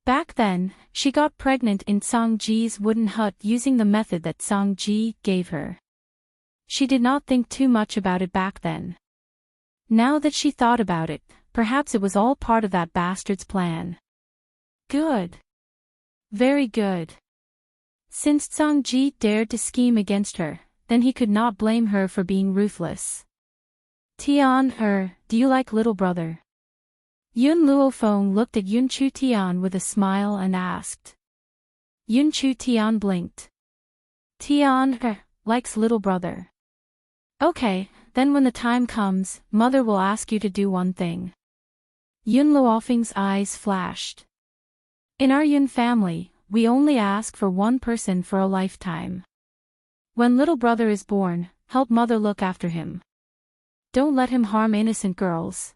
Back then, she got pregnant in Songji's wooden hut using the method that Songji gave her. She did not think too much about it back then. Now that she thought about it, perhaps it was all part of that bastard's plan. Good. Very good. Since Songji dared to scheme against her, then he could not blame her for being ruthless. Tian, do you like little brother? Yun Luofeng looked at Yun Chu Tian with a smile and asked. Yun Chu Tian blinked. Tian, likes little brother. Okay, then when the time comes, mother will ask you to do one thing. Yun Luofeng's eyes flashed. In our Yun family, we only ask for one person for a lifetime. When little brother is born, help mother look after him. Don't let him harm innocent girls.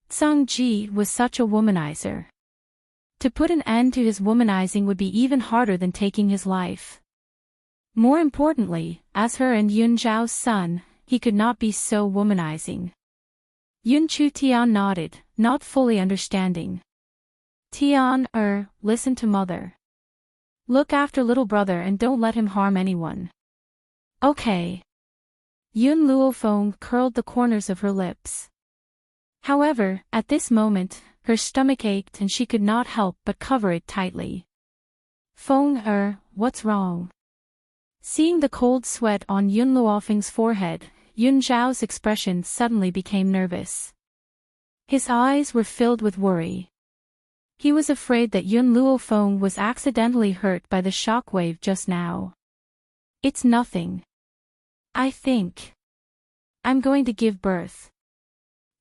Songji was such a womanizer. To put an end to his womanizing would be even harder than taking his life. More importantly, as her and Yun Zhao's son, he could not be so womanizing. Yun Chu Tian nodded, not fully understanding. Tian, listen to mother. Look after little brother and don't let him harm anyone. Okay. Yun Luofeng curled the corners of her lips. However, at this moment, her stomach ached and she could not help but cover it tightly. Feng, what's wrong? Seeing the cold sweat on Yun Luofeng's forehead, Yun Zhao's expression suddenly became nervous. His eyes were filled with worry. He was afraid that Yun Luofeng was accidentally hurt by the shockwave just now. It's nothing. I think I'm going to give birth.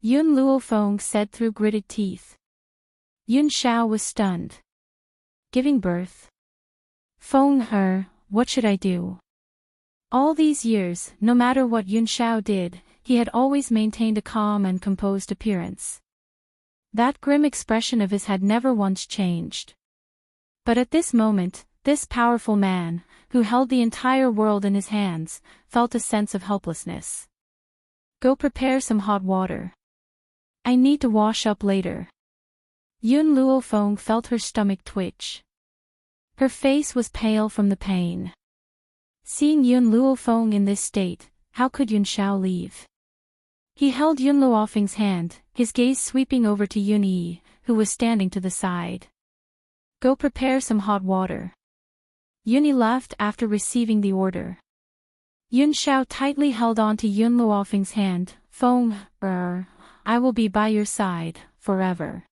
Yun Luofeng said through gritted teeth. Yun Zhao was stunned. Giving birth? Feng, what should I do? All these years, no matter what Yun Zhao did, he had always maintained a calm and composed appearance. That grim expression of his had never once changed. But at this moment, this powerful man, who held the entire world in his hands, felt a sense of helplessness. Go prepare some hot water. I need to wash up later. Yun Luofeng felt her stomach twitch. Her face was pale from the pain. Seeing Yun Luofeng in this state, how could Yun Zhao leave? He held Yun Luofeng's hand, his gaze sweeping over to Yun Yi, who was standing to the side. Go prepare some hot water. Yun Yi left after receiving the order. Yun Zhao tightly held on to Yun Luofeng's hand. Feng, I will be by your side, forever.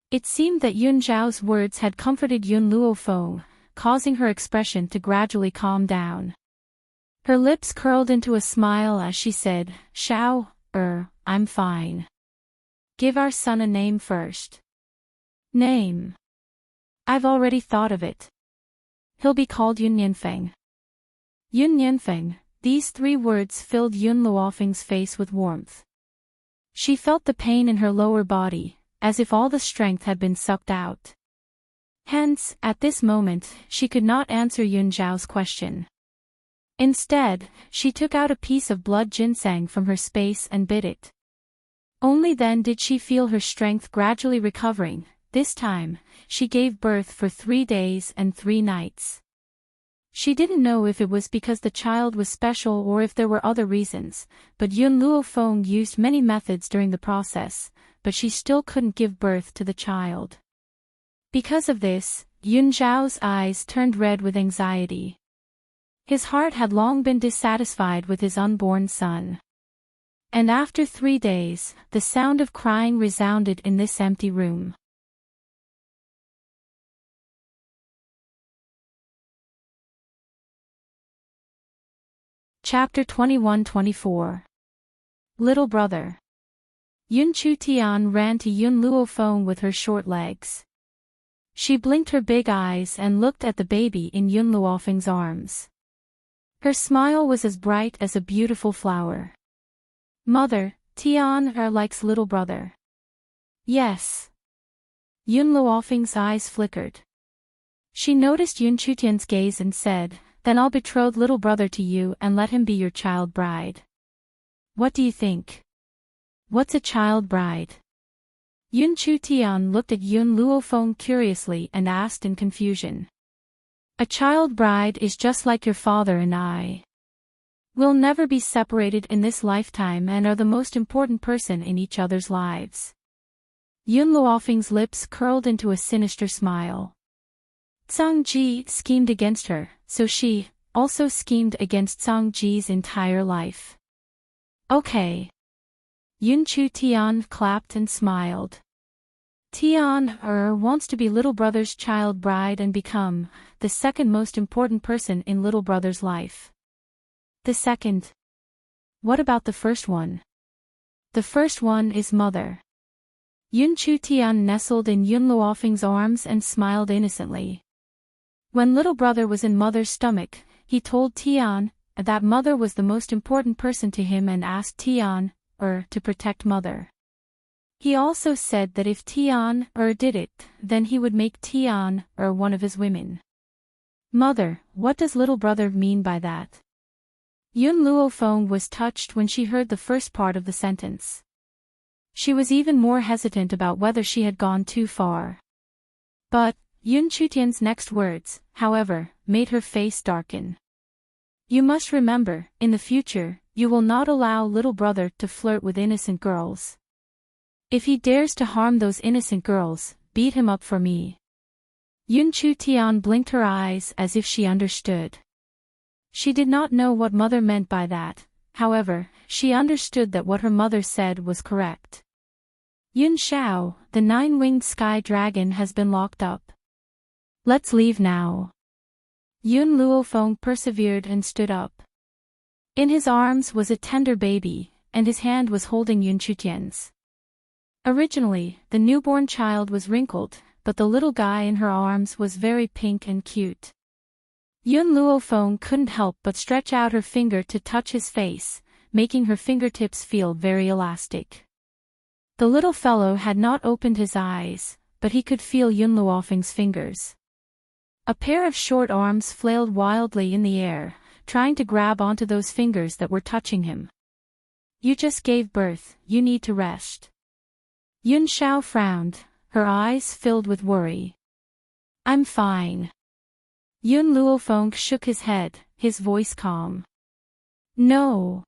It seemed that Yun Zhao's words had comforted Yun Luofeng, causing her expression to gradually calm down. Her lips curled into a smile as she said, Zhao, I'm fine. Give our son a name first. Name? I've already thought of it. He'll be called Yun Yanfeng. Yun Yanfeng, these three words filled Yun Luofeng's face with warmth. She felt the pain in her lower body, as if all the strength had been sucked out. Hence, at this moment, she could not answer Yun Zhao's question. Instead, she took out a piece of blood ginseng from her space and bit it. Only then did she feel her strength gradually recovering. This time, she gave birth for 3 days and 3 nights. She didn't know if it was because the child was special or if there were other reasons, but Yun Luofeng used many methods during the process, but she still couldn't give birth to the child. Because of this, Yun Zhao's eyes turned red with anxiety. His heart had long been dissatisfied with his unborn son. And after 3 days, the sound of crying resounded in this empty room. Chapter 21-24. Little Brother. Yun Chu Tian ran to Yun Luofeng with her short legs. She blinked her big eyes and looked at the baby in Yun Luofeng's arms. Her smile was as bright as a beautiful flower. Mother, Tian likes little brother. Yes. Yun Luofeng's eyes flickered. She noticed Yun Chu Tian's gaze and said, Then I'll betroth little brother to you and let him be your child bride. What do you think? What's a child bride? Yun Chu Tian looked at Yun Luofeng curiously and asked in confusion. A child bride is just like your father and I. We'll never be separated in this lifetime and are the most important person in each other's lives. Yun Luofeng's lips curled into a sinister smile. Zhang Ji schemed against her, so she also schemed against Zhang Ji's entire life. Okay. Yun Chu Tian clapped and smiled. Tian wants to be little brother's child bride and become the second most important person in little brother's life. The second? What about the first one? The first one is mother. Yun Chu Tian nestled in Yun Luofeng's arms and smiled innocently. When little brother was in mother's stomach, he told Tian that mother was the most important person to him and asked Tian to protect mother. He also said that if Tian did it, then he would make Tian one of his women. Mother, what does little brother mean by that? Yun Luofeng was touched when she heard the first part of the sentence. She was even more hesitant about whether she had gone too far. But Yun Chutian's next words, however, made her face darken. You must remember, in the future, you will not allow little brother to flirt with innocent girls. If he dares to harm those innocent girls, beat him up for me. Yun Chu Tian blinked her eyes as if she understood. She did not know what mother meant by that, however, she understood that what her mother said was correct. Yun Xiao, the nine-winged sky dragon has been locked up. Let's leave now. Yun Luofeng persevered and stood up. In his arms was a tender baby, and his hand was holding Yun Chutian's. Originally, the newborn child was wrinkled, but the little guy in her arms was very pink and cute. Yun Luofeng couldn't help but stretch out her finger to touch his face, making her fingertips feel very elastic. The little fellow had not opened his eyes, but he could feel Yun Luofeng's fingers. A pair of short arms flailed wildly in the air, trying to grab onto those fingers that were touching him. You just gave birth, you need to rest. Yun Xiao frowned, her eyes filled with worry. I'm fine. Yun Luofeng shook his head, his voice calm. No.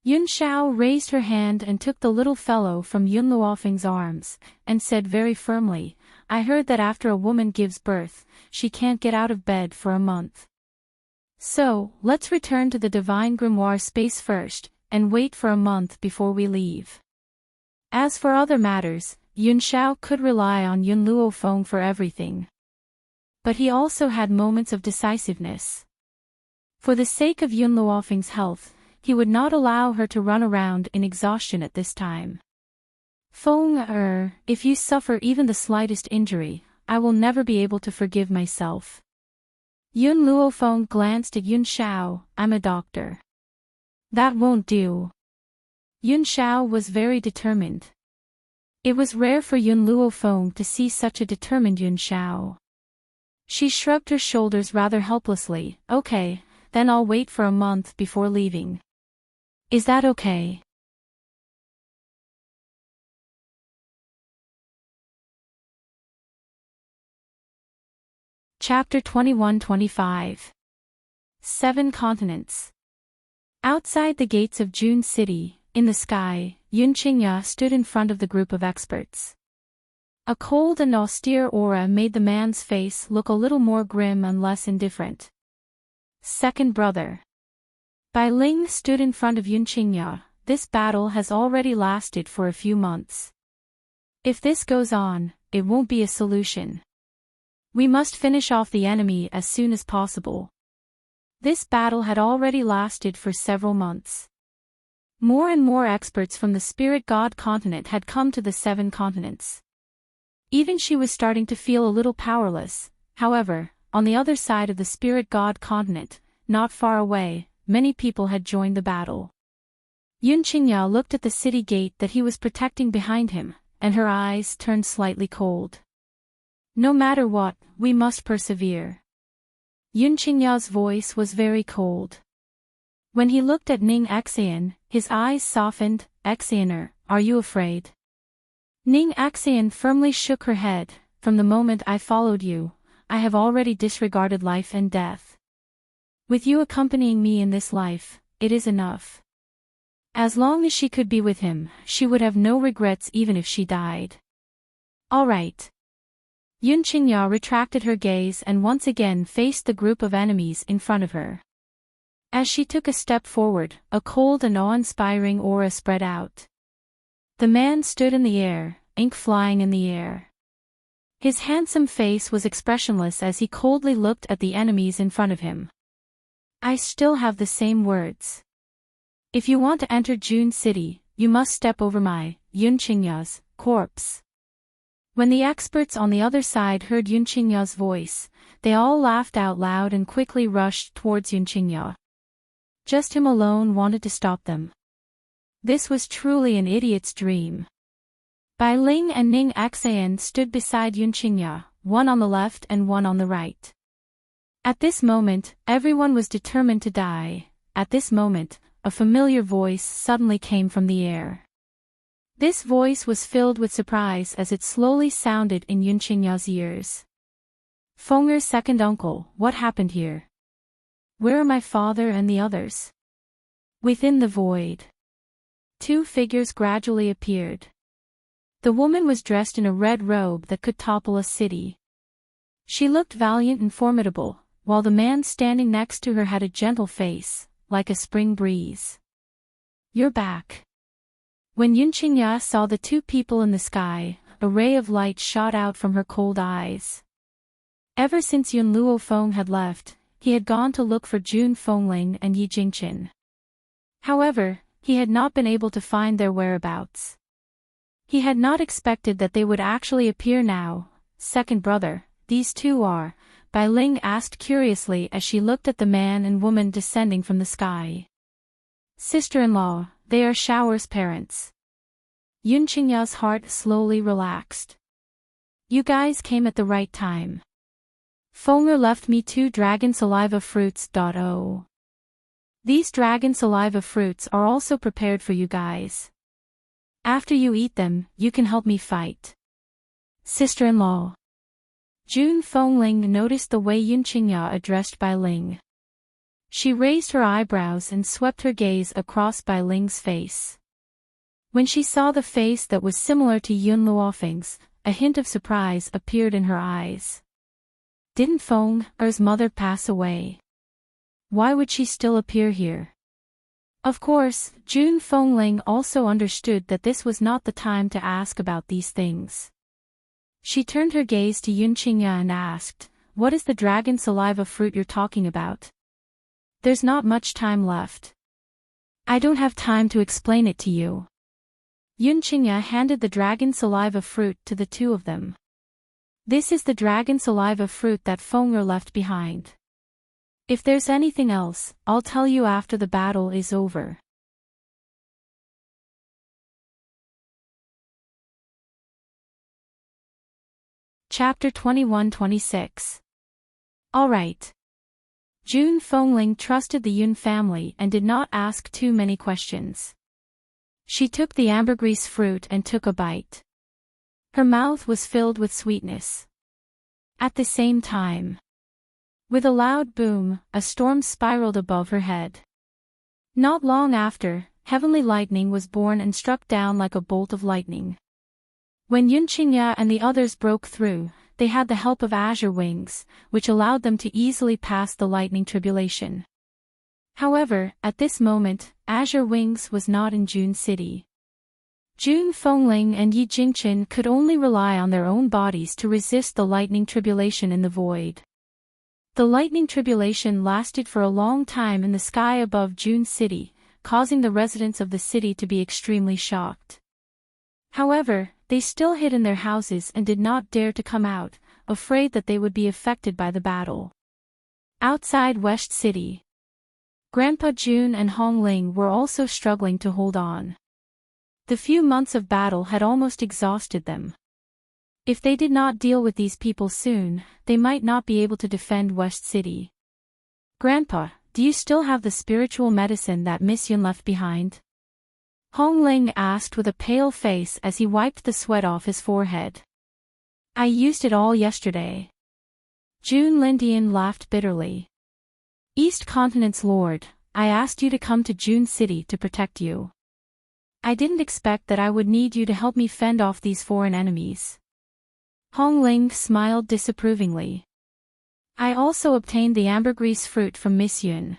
Yun Xiao raised her hand and took the little fellow from Yun Luofeng's arms, and said very firmly, I heard that after a woman gives birth, she can't get out of bed for a month. So, let's return to the Divine Grimoire space first, and wait for a month before we leave. As for other matters, Yun Xiao could rely on Yun Luofeng for everything. But he also had moments of decisiveness. For the sake of Yun Luofeng's health, he would not allow her to run around in exhaustion at this time. Feng if you suffer even the slightest injury, I will never be able to forgive myself. Yun Luofeng glanced at Yun Xiao, I'm a doctor. That won't do. Yun Xiao was very determined. It was rare for Yun Luofeng to see such a determined Yun Xiao. She shrugged her shoulders rather helplessly, okay, then I'll wait for a month before leaving. Is that okay? Chapter 21-25. 7 Continents. Outside the gates of June City, in the sky, Yun Qingya stood in front of the group of experts. A cold and austere aura made the man's face look a little more grim and less indifferent. Second brother. Bai Ling stood in front of Yun Qingya. This battle has already lasted for a few months. If this goes on, it won't be a solution. We must finish off the enemy as soon as possible. This battle had already lasted for several months. More and more experts from the Spirit God continent had come to the 7 continents. Even she was starting to feel a little powerless. However, on the other side of the Spirit God continent, not far away, many people had joined the battle. Yun Qingya looked at the city gate that he was protecting behind him, and her eyes turned slightly cold. No matter what, we must persevere. Yun Qingya's voice was very cold. When he looked at Ning Xian, his eyes softened. Xianer, are you afraid? Ning Axian firmly shook her head. From the moment I followed you, I have already disregarded life and death. With you accompanying me in this life, it is enough. As long as she could be with him, she would have no regrets even if she died. All right. Yun Qingya retracted her gaze and once again faced the group of enemies in front of her. As she took a step forward, a cold and awe-inspiring aura spread out. The man stood in the air, ink flying in the air. His handsome face was expressionless as he coldly looked at the enemies in front of him. I still have the same words. If you want to enter June City, you must step over my, Yun Qingya's, corpse. When the experts on the other side heard Yun Qingya's voice, they all laughed out loud and quickly rushed towards Yun Qingya. Just him alone wanted to stop them. This was truly an idiot's dream. Bai Ling and Ning Axian stood beside Yun Qingya, one on the left and one on the right. At this moment, everyone was determined to die. At this moment, a familiar voice suddenly came from the air. This voice was filled with surprise as it slowly sounded in Yun Qingya's ears. Feng'er's second uncle, what happened here? Where are my father and the others? Within the void. Two figures gradually appeared. The woman was dressed in a red robe that could topple a city. She looked valiant and formidable, while the man standing next to her had a gentle face, like a spring breeze. You're back. When Yun Qingya saw the two people in the sky, a ray of light shot out from her cold eyes. Ever since Yun Luofeng had left, he had gone to look for Jun Fengling and Yi Jingchen. However, he had not been able to find their whereabouts. He had not expected that they would actually appear now. Second brother, these two are, Bai Ling asked curiously as she looked at the man and woman descending from the sky. Sister-in-law, they are Shower's parents. Yun Qingya's heart slowly relaxed. You guys came at the right time. Feng'er left me 2 dragon saliva fruits. These dragon saliva fruits are also prepared for you guys. After you eat them, you can help me fight. Sister-in-law. Jun Fengling noticed the way Yun Qingya addressed Bai Ling. She raised her eyebrows and swept her gaze across Bai Ling's face. When she saw the face that was similar to Yun Luofeng's, a hint of surprise appeared in her eyes. Didn't Feng'er's mother pass away? Why would she still appear here? Of course, Jun Fengling also understood that this was not the time to ask about these things. She turned her gaze to Yun Qingya and asked, what is the dragon saliva fruit you're talking about? There's not much time left. I don't have time to explain it to you. Yun Qingya handed the dragon saliva fruit to the two of them. This is the dragon saliva fruit that Feng'er left behind. If there's anything else, I'll tell you after the battle is over. Chapter 21-26. Alright. Jun Fengling trusted the Yun family and did not ask too many questions. She took the ambergris fruit and took a bite. Her mouth was filled with sweetness. At the same time, with a loud boom, a storm spiraled above her head. Not long after, heavenly lightning was born and struck down like a bolt of lightning. When Yun Qingya and the others broke through, they had the help of azure wings, which allowed them to easily pass the lightning tribulation. However, at this moment, azure wings was not in June City. Jun Fengling and Yi Jingchen could only rely on their own bodies to resist the lightning tribulation in the void. The lightning tribulation lasted for a long time in the sky above June City, causing the residents of the city to be extremely shocked. However, they still hid in their houses and did not dare to come out, afraid that they would be affected by the battle. Outside West City, Grandpa Jun and Hong Ling were also struggling to hold on. The few months of battle had almost exhausted them. If they did not deal with these people soon, they might not be able to defend West City. Grandpa, do you still have the spiritual medicine that Miss Yun left behind? Hong Ling asked with a pale face as he wiped the sweat off his forehead. I used it all yesterday. June Lindian laughed bitterly. East Continent's lord, I asked you to come to June City to protect you. I didn't expect that I would need you to help me fend off these foreign enemies. Hong Ling smiled disapprovingly. I also obtained the ambergris fruit from Miss Yun.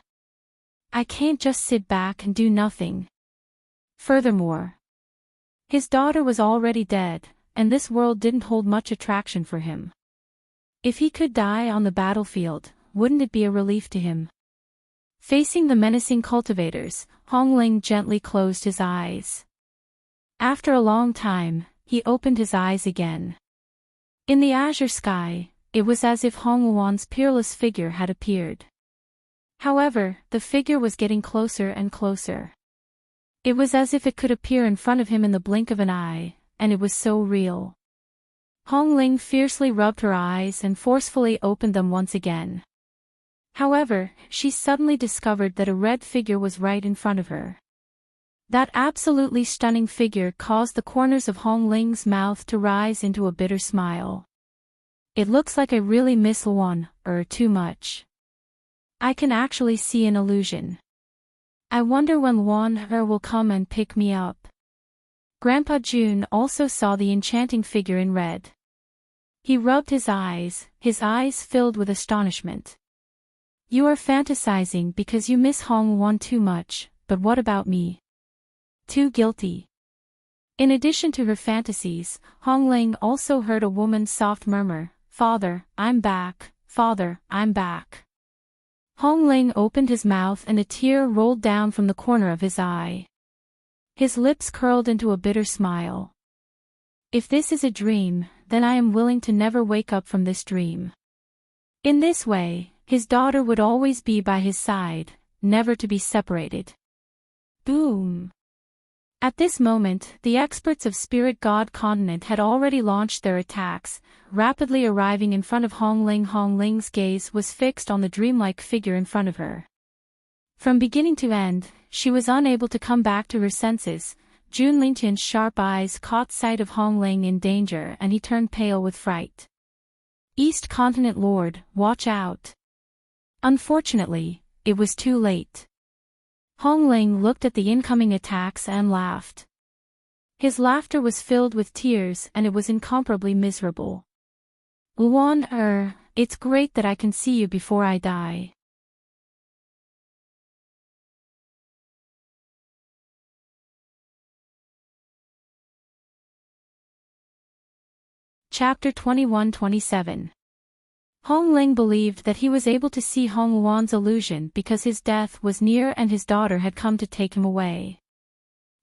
I can't just sit back and do nothing. Furthermore, his daughter was already dead, and this world didn't hold much attraction for him. If he could die on the battlefield, wouldn't it be a relief to him? Facing the menacing cultivators, Hong Ling gently closed his eyes. After a long time, he opened his eyes again. In the azure sky, it was as if Hong Luan's peerless figure had appeared. However, the figure was getting closer and closer. It was as if it could appear in front of him in the blink of an eye, and it was so real. Hong Ling fiercely rubbed her eyes and forcefully opened them once again. However, she suddenly discovered that a red figure was right in front of her. That absolutely stunning figure caused the corners of Hong Ling's mouth to rise into a bitter smile. It looks like I really miss Luan, too much. I can actually see an illusion. I wonder when Luan will come and pick me up. Grandpa Jun also saw the enchanting figure in red. He rubbed his eyes filled with astonishment. You are fantasizing because you miss Hong Luan too much, but what about me? Too guilty. In addition to her fantasies, Hong Ling also heard a woman's soft murmur, Father, I'm back, Father, I'm back. Hong Ling opened his mouth and a tear rolled down from the corner of his eye. His lips curled into a bitter smile. If this is a dream, then I am willing to never wake up from this dream. In this way, his daughter would always be by his side, never to be separated. Boom! At this moment, the experts of Spirit God Continent had already launched their attacks, rapidly arriving in front of Hong Ling. Hong Ling's gaze was fixed on the dreamlike figure in front of her. From beginning to end, she was unable to come back to her senses. Jun Lingtian's sharp eyes caught sight of Hong Ling in danger and he turned pale with fright. East Continent Lord, watch out. Unfortunately, it was too late. Hong Ling looked at the incoming attacks and laughed. His laughter was filled with tears and it was incomparably miserable. Luan, it's great that I can see you before I die. Chapter 21-27. Hong Ling believed that he was able to see Hong Luan's illusion because his death was near and his daughter had come to take him away.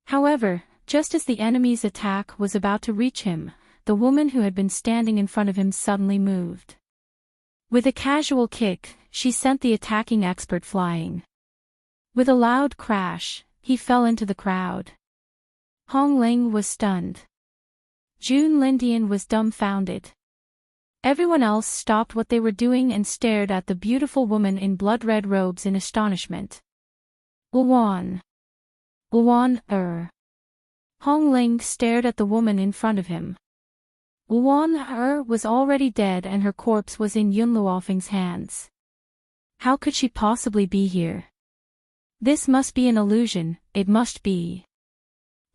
However, just as the enemy's attack was about to reach him, the woman who had been standing in front of him suddenly moved. With a casual kick, she sent the attacking expert flying. With a loud crash, he fell into the crowd. Hong Ling was stunned. Jun Lindian was dumbfounded. Everyone else stopped what they were doing and stared at the beautiful woman in blood-red robes in astonishment. Luan. Luan, Hong Ling stared at the woman in front of him. Luan, was already dead and her corpse was in Yun Luofeng's hands. How could she possibly be here? This must be an illusion, it must be.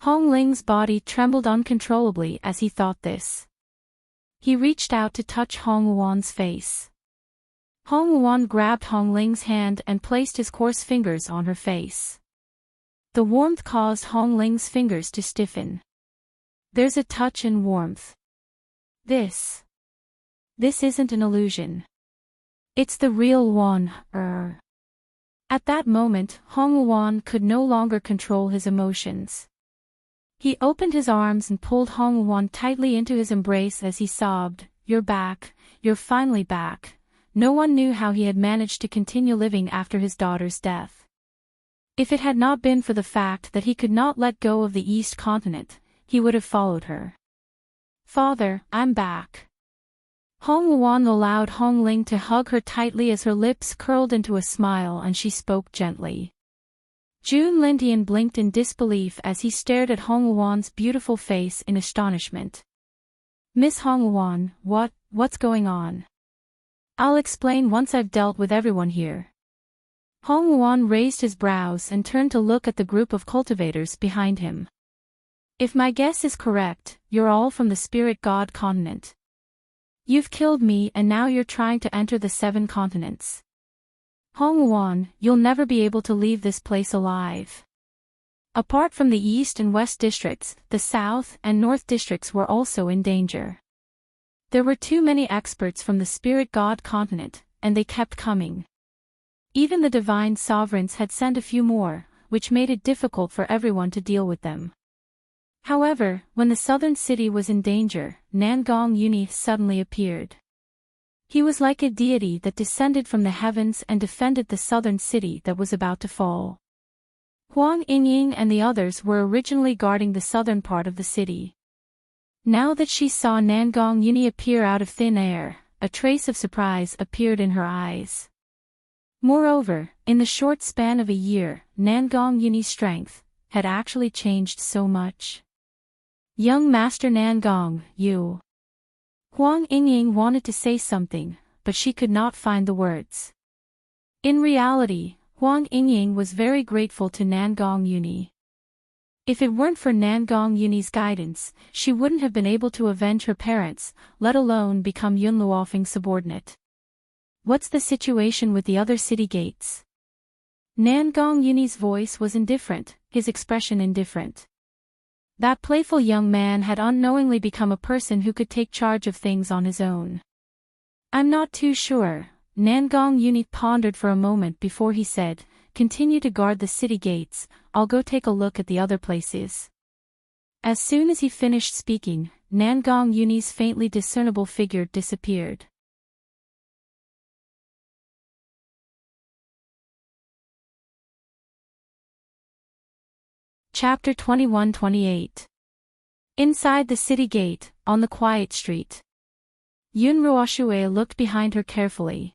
Hong Ling's body trembled uncontrollably as he thought this. He reached out to touch Hong Luan's face. Hong Luan grabbed Hong Ling's hand and placed his coarse fingers on her face. The warmth caused Hong Ling's fingers to stiffen. There's a touch and warmth. This isn't an illusion. It's the real Luan, At that moment, Hong Luan could no longer control his emotions. He opened his arms and pulled Hong Luan tightly into his embrace as he sobbed, You're back, you're finally back. No one knew how he had managed to continue living after his daughter's death. If it had not been for the fact that he could not let go of the East Continent, he would have followed her. Father, I'm back. Hong Luan allowed Hong Ling to hug her tightly as her lips curled into a smile and she spoke gently. Jun Lintian blinked in disbelief as he stared at Hong Wuan's beautiful face in astonishment. Miss Hong Wuan, what's going on? I'll explain once I've dealt with everyone here. Hong Wuan raised his brows and turned to look at the group of cultivators behind him. If my guess is correct, you're all from the spirit god continent. You've killed me and now you're trying to enter the 7 continents. Hong Wuan, you'll never be able to leave this place alive. Apart from the East and West districts, the South and North districts were also in danger. There were too many experts from the spirit god continent, and they kept coming. Even the divine sovereigns had sent a few more, which made it difficult for everyone to deal with them. However, when the southern city was in danger, Nangong Uni suddenly appeared. He was like a deity that descended from the heavens and defended the southern city that was about to fall. Huang Yingying and the others were originally guarding the southern part of the city. Now that she saw Nangong Uni appear out of thin air, a trace of surprise appeared in her eyes. Moreover, in the short span of a year, Nangong Uni's strength had actually changed so much. Young Master Nangong, you. Huang Yingying wanted to say something, but she could not find the words. In reality, Huang Yingying was very grateful to Nangong Uni. If it weren't for Nangong Uni's guidance, she wouldn't have been able to avenge her parents, let alone become Yun Luofeng's subordinate. What's the situation with the other city gates? Nangong Uni's voice was indifferent, his expression indifferent. That playful young man had unknowingly become a person who could take charge of things on his own. I'm not too sure. Nangong Uni pondered for a moment before he said, continue to guard the city gates, I'll go take a look at the other places. As soon as he finished speaking, Nangong Uni's faintly discernible figure disappeared. Chapter 21-28. Inside the city gate, on the quiet street. Yun Ruoshue looked behind her carefully.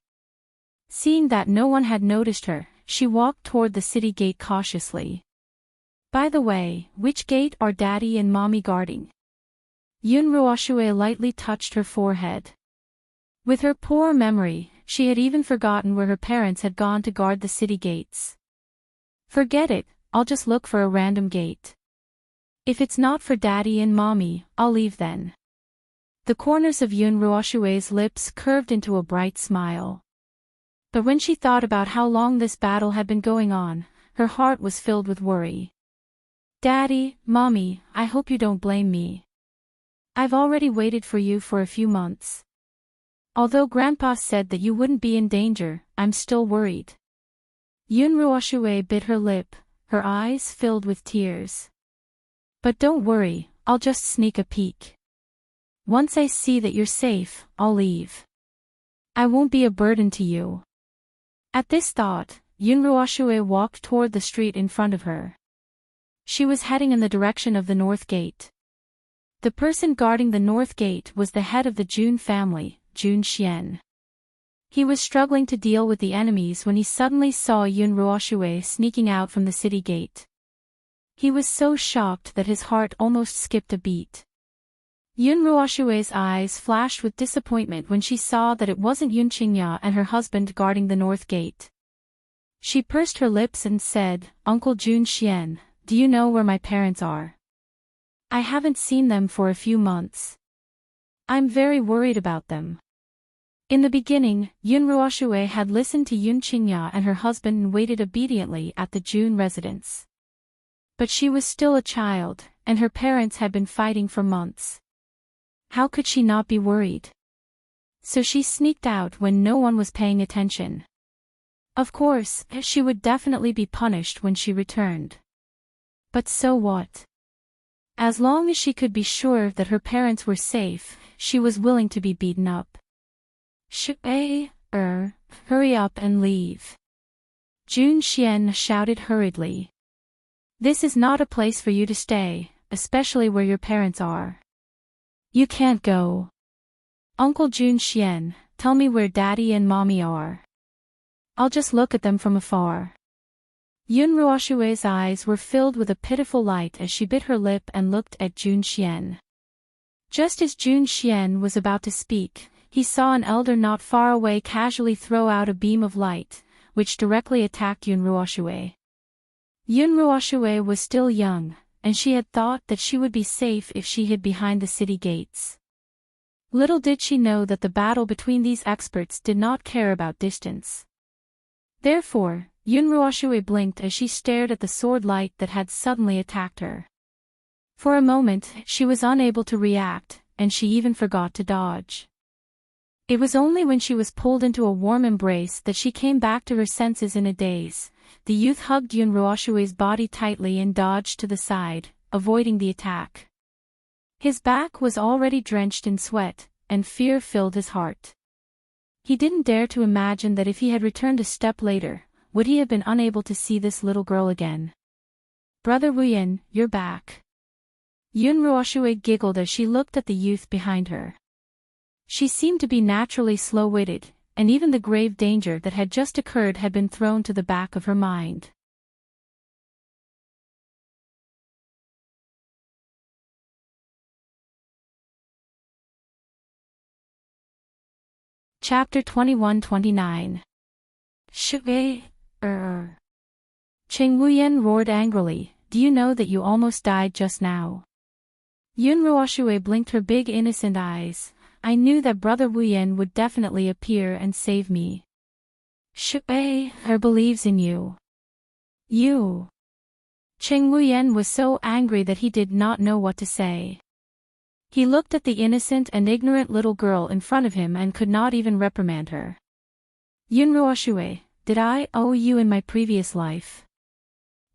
Seeing that no one had noticed her, she walked toward the city gate cautiously. By the way, which gate are Daddy and Mommy guarding? Yun Ruoshue lightly touched her forehead. With her poor memory, she had even forgotten where her parents had gone to guard the city gates. Forget it. I'll just look for a random gate. If it's not for Daddy and Mommy, I'll leave then. The corners of Yun Ruoshue's lips curved into a bright smile. But when she thought about how long this battle had been going on, her heart was filled with worry. Daddy, Mommy, I hope you don't blame me. I've already waited for you for a few months. Although Grandpa said that you wouldn't be in danger, I'm still worried. Yun Ruoshue bit her lip, her eyes filled with tears. But don't worry, I'll just sneak a peek. Once I see that you're safe, I'll leave. I won't be a burden to you. At this thought, Yun Ruoshue walked toward the street in front of her. She was heading in the direction of the North Gate. The person guarding the North Gate was the head of the Jun family, Jun Xian. He was struggling to deal with the enemies when he suddenly saw Yun Ruoshue sneaking out from the city gate. He was so shocked that his heart almost skipped a beat. Yun Ruoshue's eyes flashed with disappointment when she saw that it wasn't Yun Qingya and her husband guarding the North Gate. She pursed her lips and said, Uncle Jun Xian, do you know where my parents are? I haven't seen them for a few months. I'm very worried about them. In the beginning, Yun Ruoshue had listened to Yun Qingya and her husband and waited obediently at the Jun residence. But she was still a child, and her parents had been fighting for months. How could she not be worried? So she sneaked out when no one was paying attention. Of course, she would definitely be punished when she returned. But so what? As long as she could be sure that her parents were safe, she was willing to be beaten up. Hurry up and leave. Jun Xian shouted hurriedly. This is not a place for you to stay, especially where your parents are. You can't go. Uncle Jun Xian, tell me where Daddy and Mommy are. I'll just look at them from afar. Yun Ruoshue's eyes were filled with a pitiful light as she bit her lip and looked at Jun Xian. Just as Jun Xian was about to speak, he saw an elder not far away casually throw out a beam of light, which directly attacked Yun Ruoshue. Yun Ruoshue was still young, and she had thought that she would be safe if she hid behind the city gates. Little did she know that the battle between these experts did not care about distance. Therefore, Yun Ruoshue blinked as she stared at the sword light that had suddenly attacked her. For a moment, she was unable to react, and she even forgot to dodge. It was only when she was pulled into a warm embrace that she came back to her senses in a daze. The youth hugged Yun Ruoshue's body tightly and dodged to the side, avoiding the attack. His back was already drenched in sweat, and fear filled his heart. He didn't dare to imagine that if he had returned a step later, would he have been unable to see this little girl again. "Brother Wuyan, you're back." Yun Ruoshue giggled as she looked at the youth behind her. She seemed to be naturally slow-witted, and even the grave danger that had just occurred had been thrown to the back of her mind. Chapter 21-29. Shui, Cheng Wuyan roared angrily, "Do you know that you almost died just now?" Yun Ruoshue blinked her big innocent eyes. "I knew that Brother Wuyan would definitely appear and save me." "Shui believes in you." "You." Cheng Wuyan was so angry that he did not know what to say. He looked at the innocent and ignorant little girl in front of him and could not even reprimand her. "Yun Ruoshue, did I owe you in my previous life?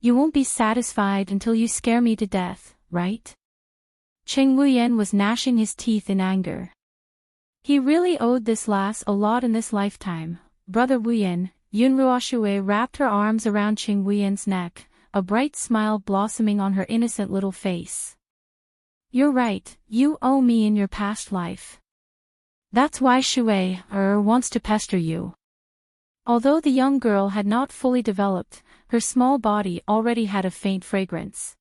You won't be satisfied until you scare me to death, right?" Cheng Wuyan was gnashing his teeth in anger. He really owed this lass a lot in this lifetime. "Brother Wuyan," Yun Ruoshue wrapped her arms around Cheng Wuyan's neck, a bright smile blossoming on her innocent little face. "You're right, you owe me in your past life. That's why Shui wants to pester you." Although the young girl had not fully developed, her small body already had a faint fragrance.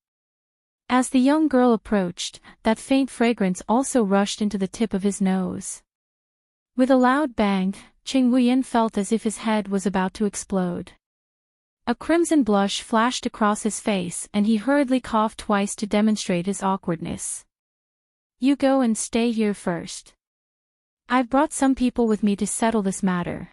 As the young girl approached, that faint fragrance also rushed into the tip of his nose. With a loud bang, Cheng Wuyan felt as if his head was about to explode. A crimson blush flashed across his face and he hurriedly coughed twice to demonstrate his awkwardness. "You go and stay here first. I've brought some people with me to settle this matter."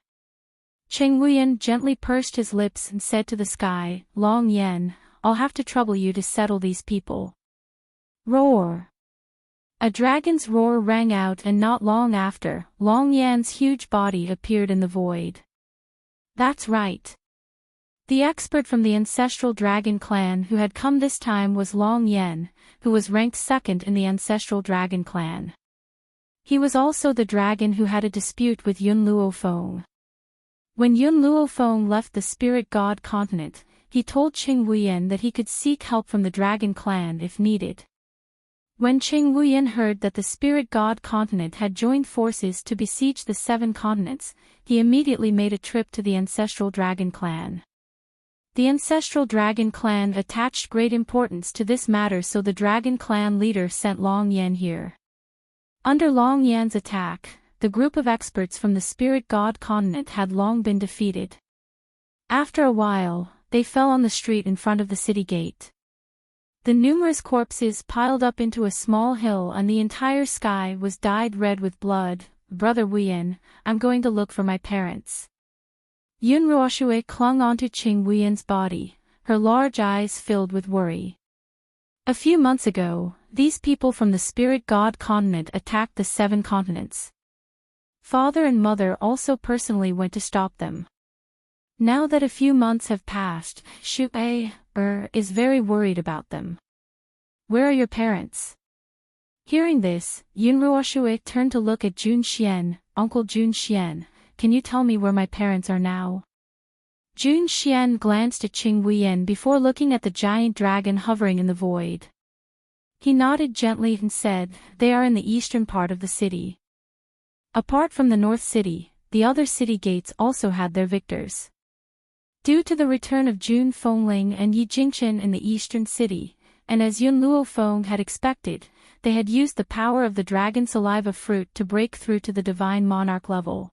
Cheng Wuyan gently pursed his lips and said to the sky, "Long Yan, I'll have to trouble you to settle these people." Roar! A dragon's roar rang out and not long after, Long Yan's huge body appeared in the void. That's right. The expert from the ancestral dragon clan who had come this time was Long Yan, who was ranked second in the ancestral dragon clan. He was also the dragon who had a dispute with Yun Luofeng. When Yun Luofeng left the spirit god continent, he told Cheng Wuyan that he could seek help from the dragon clan if needed. When Cheng Wuyan heard that the spirit god continent had joined forces to besiege the 7 continents, he immediately made a trip to the ancestral dragon clan. The ancestral dragon clan attached great importance to this matter, so the dragon clan leader sent Long Yan here. Under Long Yan's attack, the group of experts from the spirit god continent had long been defeated. After a while, they fell on the street in front of the city gate. The numerous corpses piled up into a small hill and the entire sky was dyed red with blood. "Brother Wuyan, I'm going to look for my parents." Yun Ruoshue clung onto Cheng Wuyan's body, her large eyes filled with worry. A few months ago, these people from the spirit god continent attacked the 7 continents. Father and mother also personally went to stop them. Now that a few months have passed, Shui is very worried about them. "Where are your parents?" Hearing this, Yun Ruoshue turned to look at Jun Xian. "Uncle Jun Xian, can you tell me where my parents are now?" Jun Xian glanced at Cheng Wuyan before looking at the giant dragon hovering in the void. He nodded gently and said, "They are in the eastern part of the city." Apart from the north city, the other city gates also had their victors. Due to the return of Jun Fengling and Yi Jingchen in the eastern city, and as Yun Luo Feng had expected, they had used the power of the dragon saliva fruit to break through to the divine monarch level.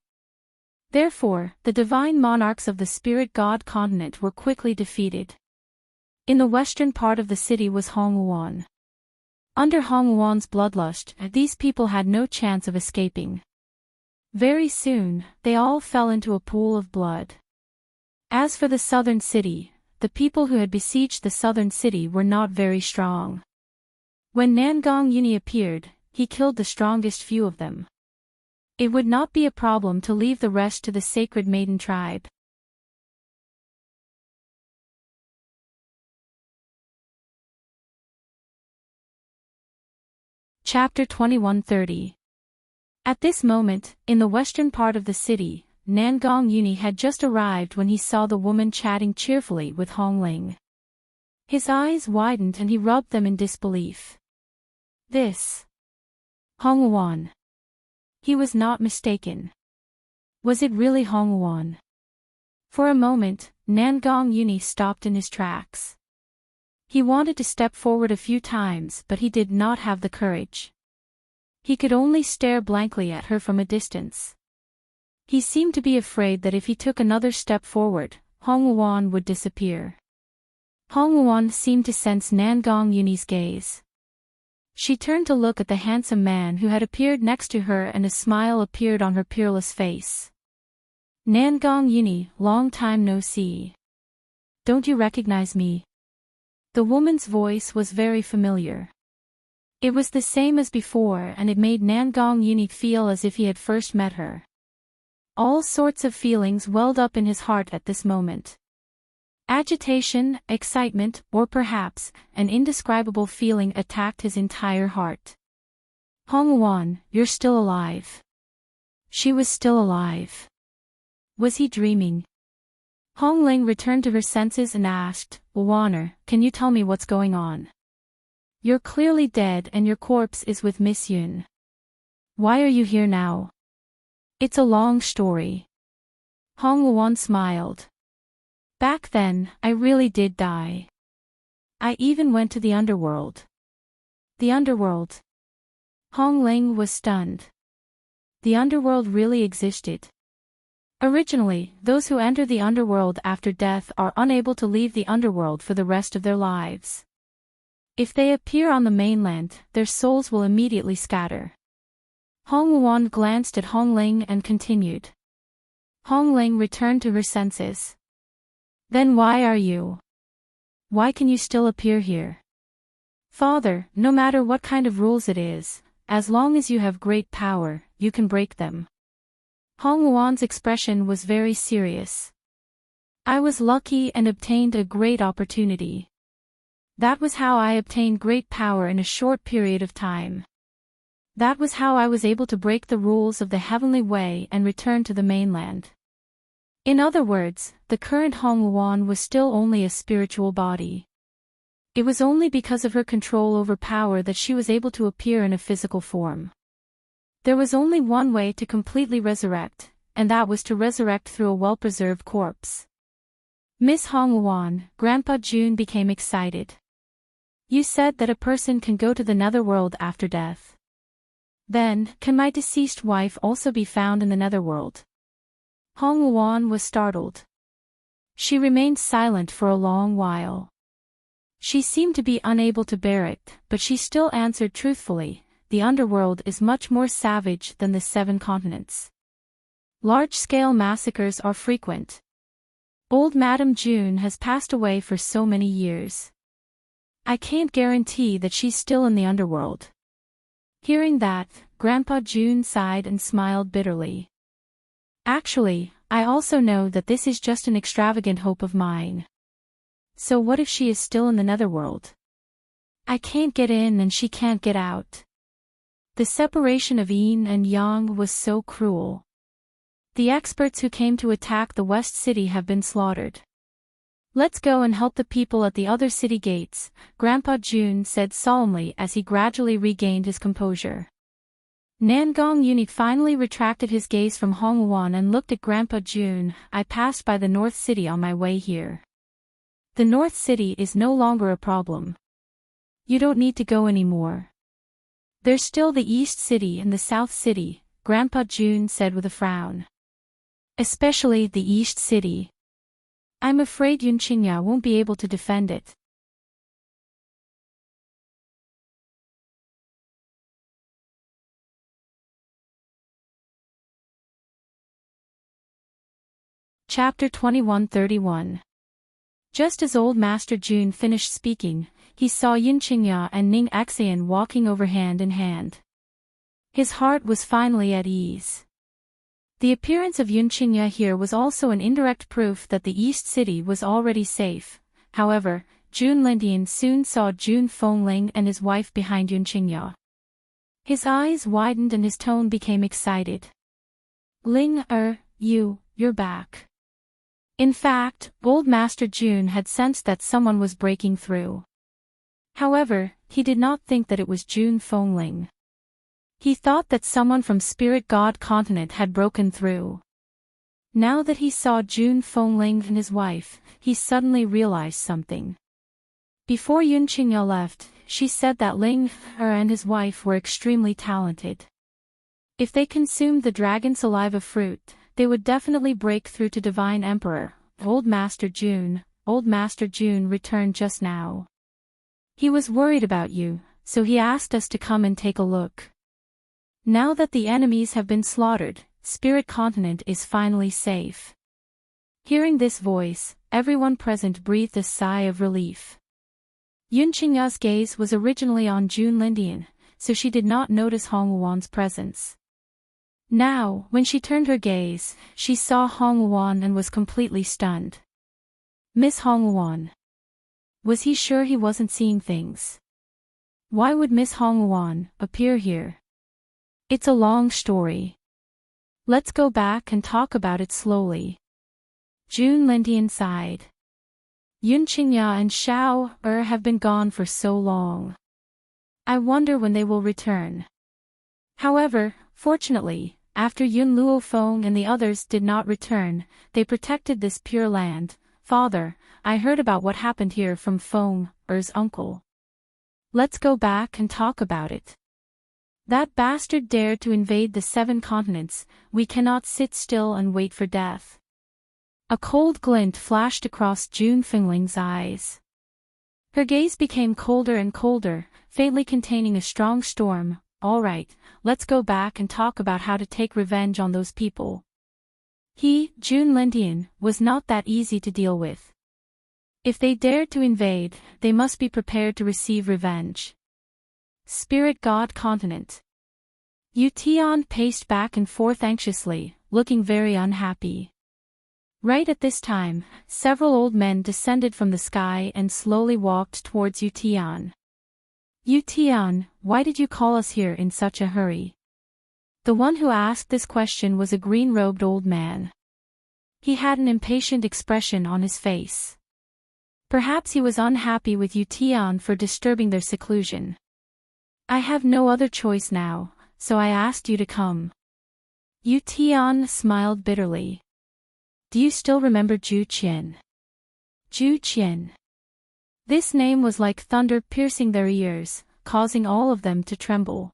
Therefore, the divine monarchs of the spirit god continent were quickly defeated. In the western part of the city was Hongwuan. Under Hongwuan's bloodlust, these people had no chance of escaping. Very soon, they all fell into a pool of blood. As for the southern city, the people who had besieged the southern city were not very strong. When Nangong Yuni appeared, he killed the strongest few of them. It would not be a problem to leave the rest to the sacred maiden tribe. Chapter 2130. At this moment, in the western part of the city, Nangong Yuni had just arrived when he saw the woman chatting cheerfully with Hongling. His eyes widened and he rubbed them in disbelief. This Hongwuan. He was not mistaken. Was it really Hongwuan? For a moment, Nangong Yuni stopped in his tracks. He wanted to step forward a few times but he did not have the courage. He could only stare blankly at her from a distance. He seemed to be afraid that if he took another step forward, Hongwuan would disappear. Hongwuan seemed to sense Nangong Yuni's gaze. She turned to look at the handsome man who had appeared next to her and a smile appeared on her peerless face. Nangong Yuni, long time no see. Don't you recognize me? The woman's voice was very familiar. It was the same as before and it made Nangong Yuni feel as if he had first met her. All sorts of feelings welled up in his heart at this moment. Agitation, excitement, or perhaps, an indescribable feeling attacked his entire heart. Hongwuan, you're still alive. She was still alive. Was he dreaming? Hongling returned to her senses and asked, Wuaner, can you tell me what's going on? You're clearly dead and your corpse is with Miss Yun. Why are you here now? It's a long story. Hongwuan smiled. Back then, I really did die. I even went to the underworld. The underworld? Hongling was stunned. The underworld really existed. Originally, those who enter the underworld after death are unable to leave the underworld for the rest of their lives. If they appear on the mainland, their souls will immediately scatter. Hongwuan glanced at Hongling and continued. Hongling returned to her senses. Then why are you? Why can you still appear here? Father, no matter what kind of rules it is, as long as you have great power, you can break them. Hongwuan's expression was very serious. I was lucky and obtained a great opportunity. That was how I obtained great power in a short period of time. That was how I was able to break the rules of the heavenly way and return to the mainland. In other words, the current Hongwuan was still only a spiritual body. It was only because of her control over power that she was able to appear in a physical form. There was only one way to completely resurrect, and that was to resurrect through a well-preserved corpse. Miss Hongwuan, Grandpa Jun became excited. You said that a person can go to the netherworld after death. Then, can my deceased wife also be found in the netherworld? Hongwuan was startled. She remained silent for a long while. She seemed to be unable to bear it, but she still answered truthfully, the underworld is much more savage than the 7 continents. Large-scale massacres are frequent. Old Madame June has passed away for so many years. I can't guarantee that she's still in the underworld. Hearing that, Grandpa June sighed and smiled bitterly. Actually, I also know that this is just an extravagant hope of mine. So what if she is still in the netherworld? I can't get in and she can't get out. The separation of yin and yang was so cruel. The experts who came to attack the West City have been slaughtered. Let's go and help the people at the other city gates, Grandpa June said solemnly as he gradually regained his composure. Nangong Yunit finally retracted his gaze from Hongwon and looked at Grandpa Jun. I passed by the North City on my way here. The North City is no longer a problem. You don't need to go anymore. There's still the East City and the South City, Grandpa Jun said with a frown. Especially the East City. I'm afraid Yunqingya won't be able to defend it. Chapter 2131. Just as old Master Jun finished speaking, he saw Yunqingya and Ning Axian walking over hand in hand. His heart was finally at ease. The appearance of Yunqingya here was also an indirect proof that the East City was already safe. However, Jun Lindian soon saw Jun Fengling and his wife behind Yunqingya. His eyes widened and his tone became excited. Ling you're back. In fact, old Master Jun had sensed that someone was breaking through. However, he did not think that it was Jun Fengling. He thought that someone from Spirit God Continent had broken through. Now that he saw Jun Fengling and his wife, he suddenly realized something. Before Yunqingya left, she said that Ling and his wife were extremely talented. If they consumed the dragon saliva fruit, they would definitely break through to Divine Emperor. Old Master Jun returned just now. He was worried about you, so he asked us to come and take a look. Now that the enemies have been slaughtered, Spirit Continent is finally safe. Hearing this voice, everyone present breathed a sigh of relief. Yunqingya's gaze was originally on Jun Lindian, so she did not notice Hong Wuan's presence. Now, when she turned her gaze, she saw Hong Wuan and was completely stunned. Miss Hong Wuan. Was he sure he wasn't seeing things? Why would Miss Hong Wuan appear here? It's a long story. Let's go back and talk about it slowly. Jun Lindian sighed. Yunqingya and Xiao have been gone for so long. I wonder when they will return. However, fortunately, after Yun Luofeng and the others did not return, they protected this pure land. Father, I heard about what happened here from Feng Er's uncle. Let's go back and talk about it. That bastard dared to invade the 7 continents. We cannot sit still and wait for death. A cold glint flashed across Jun Fengling's eyes. Her gaze became colder and colder, faintly containing a strong storm. All right, let's go back and talk about how to take revenge on those people. He, Jun Lindian, was not that easy to deal with. If they dared to invade, they must be prepared to receive revenge. Spirit God Continent. Yu Tian paced back and forth anxiously, looking very unhappy. Right at this time, several old men descended from the sky and slowly walked towards Yu Tian. Yu Tian, why did you call us here in such a hurry? The one who asked this question was a green-robed old man. He had an impatient expression on his face. Perhaps he was unhappy with Yu Tian for disturbing their seclusion. I have no other choice now, so I asked you to come. Yu Tian smiled bitterly. Do you still remember Zhu Qian? Zhu Qian. This name was like thunder piercing their ears, causing all of them to tremble.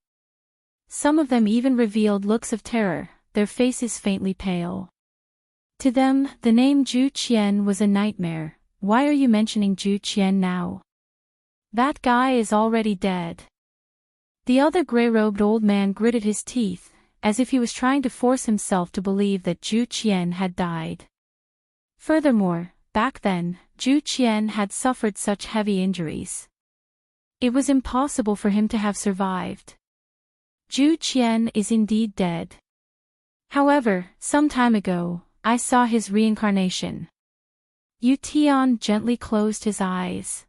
Some of them even revealed looks of terror, their faces faintly pale. To them, the name Zhu Qian was a nightmare. Why are you mentioning Zhu Qian now? That guy is already dead. The other gray-robed old man gritted his teeth, as if he was trying to force himself to believe that Zhu Qian had died. Furthermore, back then, Zhu Qian had suffered such heavy injuries. It was impossible for him to have survived. Zhu Qian is indeed dead. However, some time ago, I saw his reincarnation. Yu Tian gently closed his eyes.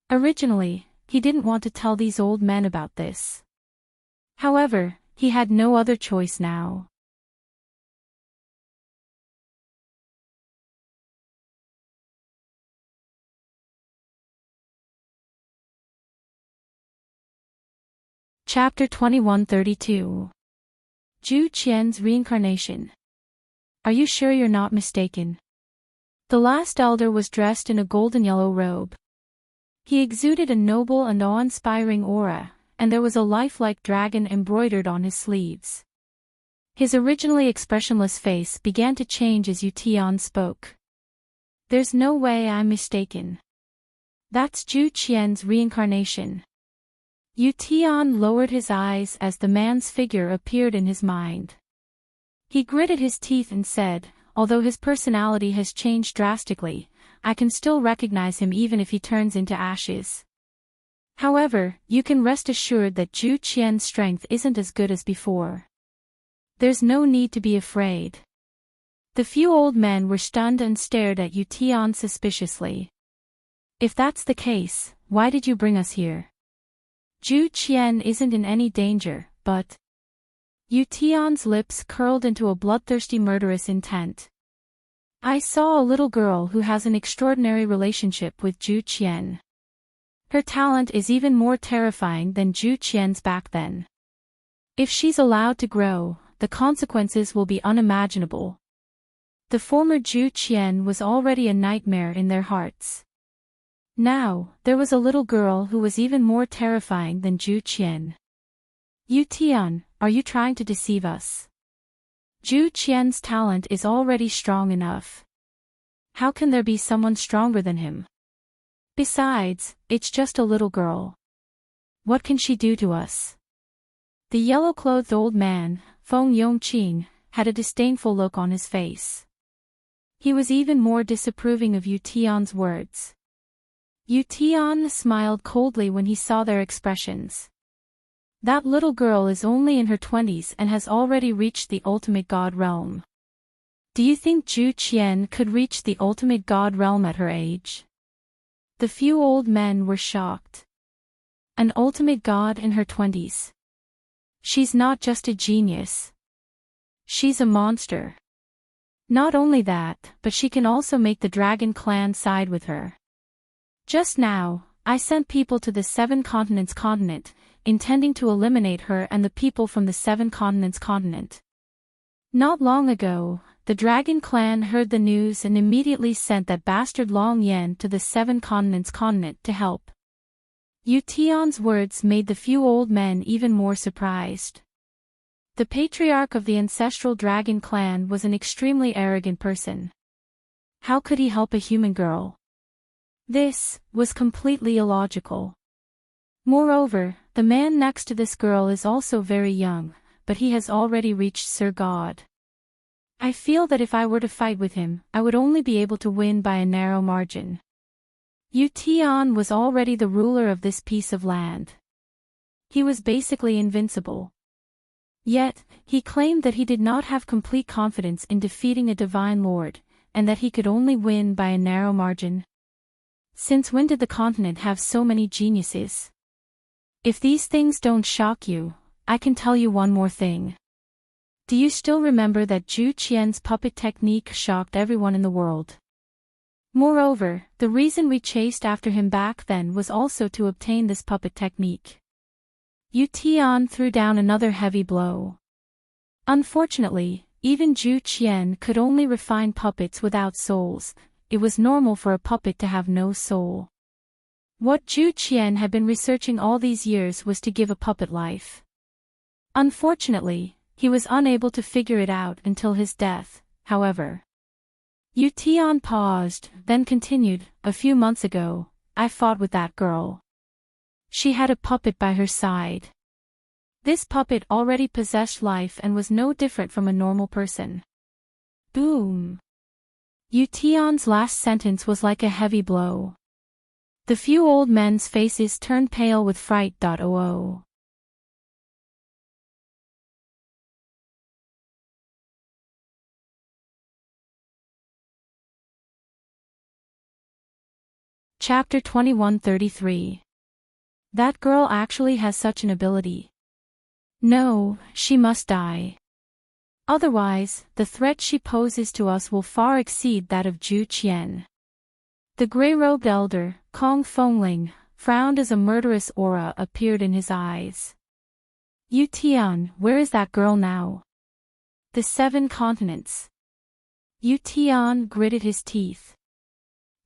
Originally, he didn't want to tell these old men about this. However, he had no other choice now. Chapter 2132. Zhu Qian's Reincarnation. Are you sure you're not mistaken? The last elder was dressed in a golden yellow robe. He exuded a noble and awe-inspiring aura, and there was a lifelike dragon embroidered on his sleeves. His originally expressionless face began to change as Yu Tian spoke. There's no way I'm mistaken. That's Zhu Qian's reincarnation. Yu Tian lowered his eyes as the man's figure appeared in his mind. He gritted his teeth and said, although his personality has changed drastically, I can still recognize him even if he turns into ashes. However, you can rest assured that Zhu Qian's strength isn't as good as before. There's no need to be afraid. The few old men were stunned and stared at Yu Tian suspiciously. If that's the case, why did you bring us here? Zhu Qian isn't in any danger, but... Yu Tian's lips curled into a bloodthirsty murderous intent. I saw a little girl who has an extraordinary relationship with Zhu Qian. Her talent is even more terrifying than Zhu Qian's back then. If she's allowed to grow, the consequences will be unimaginable. The former Zhu Qian was already a nightmare in their hearts. Now, there was a little girl who was even more terrifying than Zhu Qian. Yu Tian, are you trying to deceive us? Zhu Qian's talent is already strong enough. How can there be someone stronger than him? Besides, it's just a little girl. What can she do to us? The yellow-clothed old man, Feng Yongqing, had a disdainful look on his face. He was even more disapproving of Yu Tian's words. Yu Tian smiled coldly when he saw their expressions. That little girl is only in her 20s and has already reached the ultimate god realm. Do you think Zhu Qian could reach the ultimate god realm at her age? The few old men were shocked. An ultimate god in her 20s. She's not just a genius. She's a monster. Not only that, but she can also make the Dragon Clan side with her. Just now, I sent people to the Seven Continents continent, intending to eliminate her and the people from the Seven Continents continent. Not long ago, the Dragon Clan heard the news and immediately sent that bastard Long Yan to the Seven Continents continent to help. Yu Tian's words made the few old men even more surprised. The patriarch of the ancestral Dragon Clan was an extremely arrogant person. How could he help a human girl? This was completely illogical. Moreover, the man next to this girl is also very young, but he has already reached Sir God. I feel that if I were to fight with him, I would only be able to win by a narrow margin. Yu Tian was already the ruler of this piece of land. He was basically invincible. Yet, he claimed that he did not have complete confidence in defeating a divine lord, and that he could only win by a narrow margin. Since when did the continent have so many geniuses? If these things don't shock you, I can tell you one more thing. Do you still remember that Zhu Qian's puppet technique shocked everyone in the world? Moreover, the reason we chased after him back then was also to obtain this puppet technique. Yu Tian threw down another heavy blow. Unfortunately, even Zhu Qian could only refine puppets without souls. It was normal for a puppet to have no soul. What Zhu Qian had been researching all these years was to give a puppet life. Unfortunately, he was unable to figure it out until his death, however. Yu Tian paused, then continued, a few months ago, I fought with that girl. She had a puppet by her side. This puppet already possessed life and was no different from a normal person. Boom! Yu Tian's last sentence was like a heavy blow. The few old men's faces turned pale with fright. Chapter 2133. That girl actually has such an ability. No, she must die. Otherwise, the threat she poses to us will far exceed that of Zhu Qian. The gray-robed elder, Kong Fengling, frowned as a murderous aura appeared in his eyes. Yu Tian, where is that girl now? The 7 continents. Yu Tian gritted his teeth.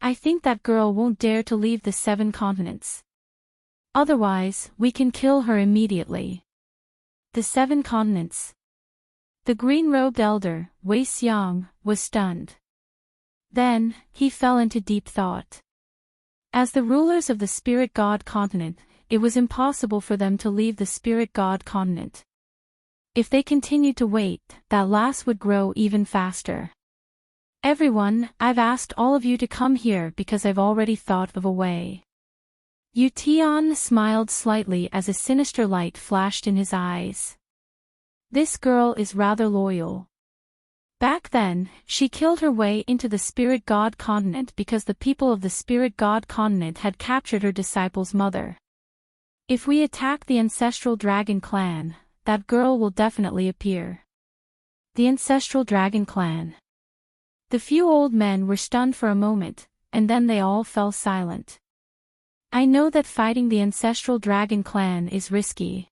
I think that girl won't dare to leave the 7 continents. Otherwise, we can kill her immediately. The 7 continents. The green-robed elder, Wei Xiang, was stunned. Then, he fell into deep thought. As the rulers of the Spirit God continent, it was impossible for them to leave the Spirit God continent. If they continued to wait, that loss would grow even faster. Everyone, I've asked all of you to come here because I've already thought of a way. Yu Tian smiled slightly as a sinister light flashed in his eyes. This girl is rather loyal. Back then, she killed her way into the Spirit God continent because the people of the Spirit God continent had captured her disciple's mother. If we attack the ancestral dragon clan, that girl will definitely appear. The ancestral dragon clan. The few old men were stunned for a moment, and then they all fell silent. I know that fighting the ancestral dragon clan is risky.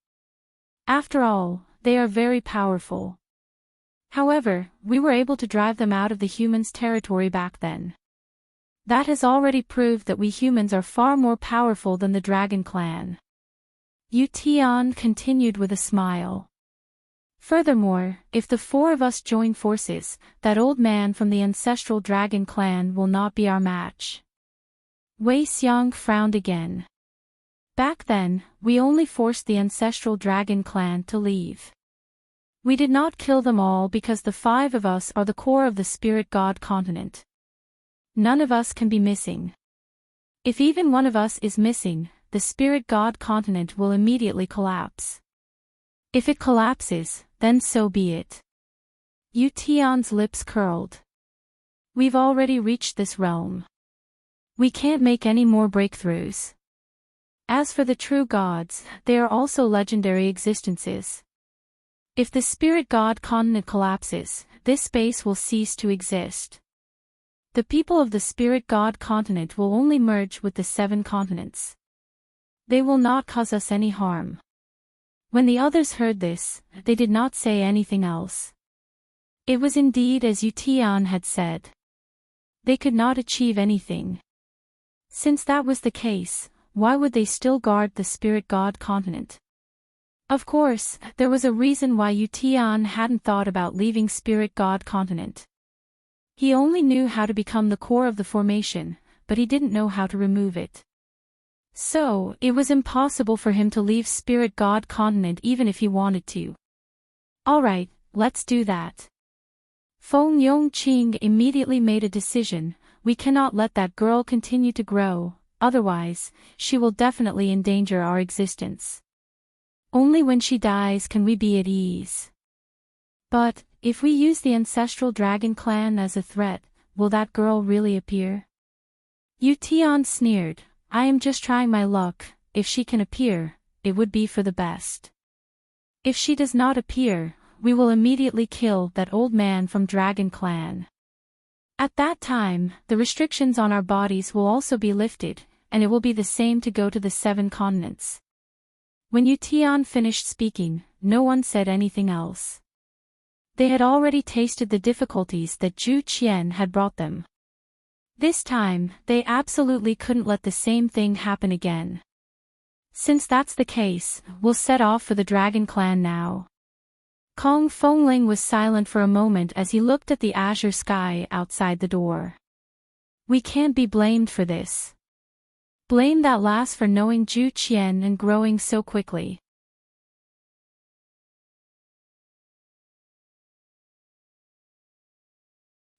After all, they are very powerful. However, we were able to drive them out of the humans' territory back then. That has already proved that we humans are far more powerful than the dragon clan. Yu Tian continued with a smile. Furthermore, if the 4 of us join forces, that old man from the ancestral dragon clan will not be our match. Wei Xiang frowned again. Back then, we only forced the ancestral dragon clan to leave. We did not kill them all because the 5 of us are the core of the Spirit God continent. None of us can be missing. If even one of us is missing, the Spirit God continent will immediately collapse. If it collapses, then so be it. Yu Tian's lips curled. We've already reached this realm. We can't make any more breakthroughs. As for the true gods, they are also legendary existences. If the Spirit God continent collapses, this space will cease to exist. The people of the Spirit God continent will only merge with the 7 continents. They will not cause us any harm. When the others heard this, they did not say anything else. It was indeed as Yu Tian had said. They could not achieve anything. Since that was the case, why would they still guard the Spirit God continent? Of course, there was a reason why Yu Tian hadn't thought about leaving Spirit God continent. He only knew how to become the core of the formation, but he didn't know how to remove it. So, it was impossible for him to leave Spirit God continent even if he wanted to. Alright, let's do that. Feng Yongqing immediately made a decision. We cannot let that girl continue to grow, otherwise, she will definitely endanger our existence. Only when she dies can we be at ease. But, if we use the ancestral dragon clan as a threat, will that girl really appear? Yu Tian sneered. I am just trying my luck. If she can appear, it would be for the best. If she does not appear, we will immediately kill that old man from Dragon Clan. At that time, the restrictions on our bodies will also be lifted, and it will be the same to go to the 7 continents. When Yu Tian finished speaking, no one said anything else. They had already tasted the difficulties that Zhu Qian had brought them. This time, they absolutely couldn't let the same thing happen again. Since that's the case, we'll set off for the Dragon Clan now. Kong Fengling was silent for a moment as he looked at the azure sky outside the door. We can't be blamed for this. Blame that lass for knowing Zhu Qian and growing so quickly.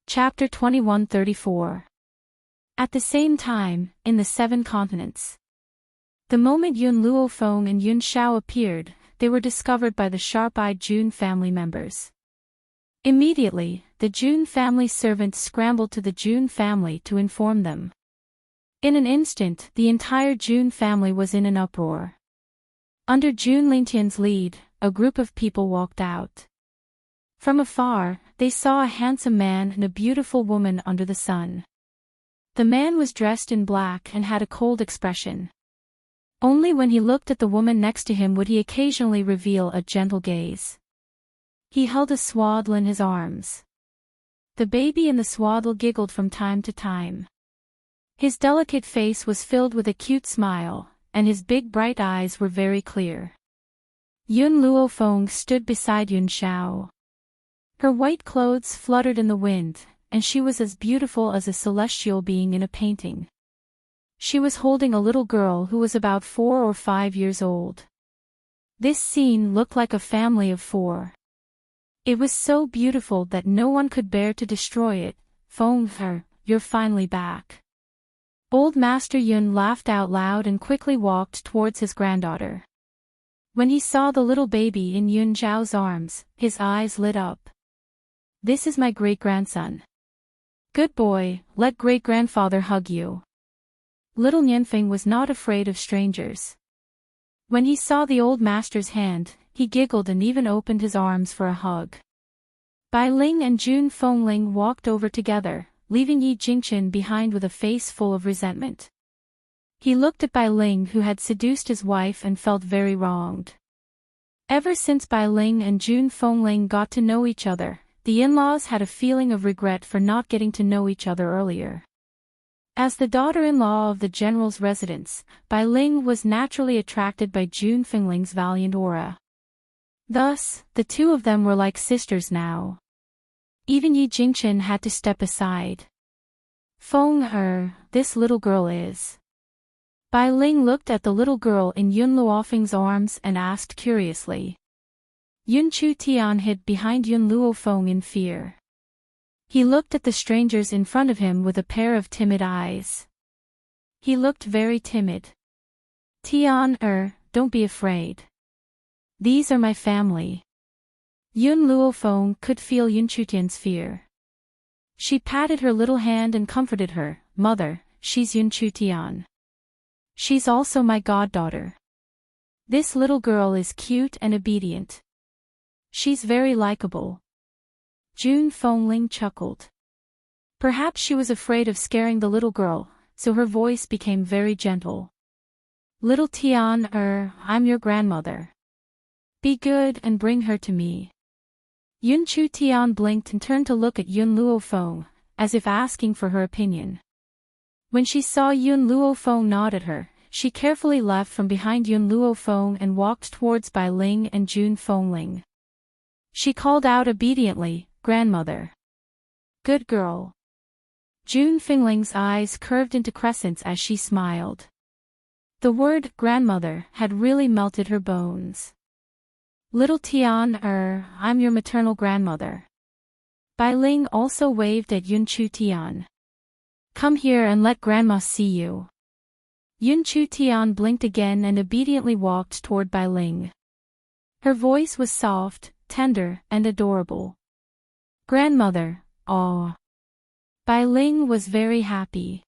Chapter 2134. At the same time, in the 7 continents. The moment Yun Luofeng and Yun Shao appeared, they were discovered by the sharp-eyed Jun family members. Immediately, the Jun family servant scrambled to the Jun family to inform them. In an instant, the entire Jun family was in an uproar. Under Jun Lingtian's lead, a group of people walked out. From afar, they saw a handsome man and a beautiful woman under the sun. The man was dressed in black and had a cold expression. Only when he looked at the woman next to him would he occasionally reveal a gentle gaze. He held a swaddle in his arms. The baby in the swaddle giggled from time to time. His delicate face was filled with a cute smile, and his big bright eyes were very clear. Yun Luofeng stood beside Yun Xiao. Her white clothes fluttered in the wind, and she was as beautiful as a celestial being in a painting. She was holding a little girl who was about 4 or 5 years old. This scene looked like a family of 4. It was so beautiful that no one could bear to destroy it. Feng her, you're finally back. Old Master Yun laughed out loud and quickly walked towards his granddaughter. When he saw the little baby in Yun Zhao's arms, his eyes lit up. This is my great-grandson. Good boy, let great-grandfather hug you. Little Nianfeng was not afraid of strangers. When he saw the old master's hand, he giggled and even opened his arms for a hug. Bai Ling and Jun Fengling walked over together, leaving Yi Jingchen behind with a face full of resentment. He looked at Bai Ling, who had seduced his wife, and felt very wronged. Ever since Bai Ling and Jun Fengling got to know each other, the in-laws had a feeling of regret for not getting to know each other earlier. As the daughter-in-law of the general's residence, Bai Ling was naturally attracted by Jun Fengling's valiant aura. Thus, the two of them were like sisters now. Even Yi Jingchen had to step aside. Feng her, this little girl is. Bai Ling looked at the little girl in Yun Luofeng's arms and asked curiously. Yun Chu Tian hid behind Yun Luofeng in fear. He looked at the strangers in front of him with a pair of timid eyes. He looked very timid. Tian don't be afraid. These are my family. Yun Luofeng could feel Yun Chutian's fear. She patted her little hand and comforted her. Mother, she's Yun Chutian. She's also my goddaughter. This little girl is cute and obedient. She's very likable. Jun Fengling chuckled. Perhaps she was afraid of scaring the little girl, so her voice became very gentle. Little Tian I'm your grandmother. Be good and bring her to me. Yun Chu Tian blinked and turned to look at Yun Luofeng, as if asking for her opinion. When she saw Yun Luofeng nod at her, she carefully left from behind Yun Luofeng and walked towards Bai Ling and Jun Fengling. She called out obediently, Grandmother. Good girl. Jun Fengling's eyes curved into crescents as she smiled. The word grandmother had really melted her bones. Little Tian I'm your maternal grandmother. Bai Ling also waved at Yun Chu Tian. Come here and let grandma see you. Yun Chu Tian blinked again and obediently walked toward Bai Ling. Her voice was soft, tender, and adorable. Grandmother, aw. Bai Ling was very happy.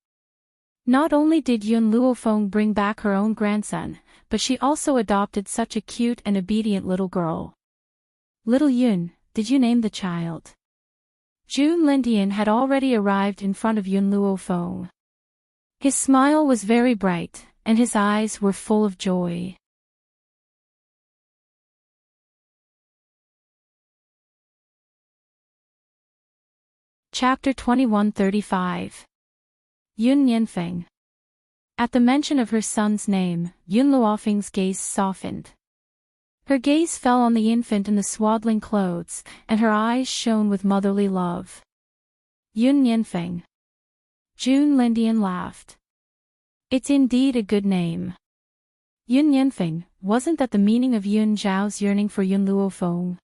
Not only did Yun Luofeng bring back her own grandson, but she also adopted such a cute and obedient little girl. Little Yun, did you name the child? Jun Lindian had already arrived in front of Yun Luofeng. His smile was very bright, and his eyes were full of joy. Chapter 2135. Yun Nianfeng. At the mention of her son's name, Yun Luofeng's gaze softened. Her gaze fell on the infant in the swaddling clothes, and her eyes shone with motherly love. Yun Nianfeng. Jun Lindian laughed. It's indeed a good name. Yun Nianfeng, wasn't that the meaning of Yun Zhao's yearning for Yun Luofeng?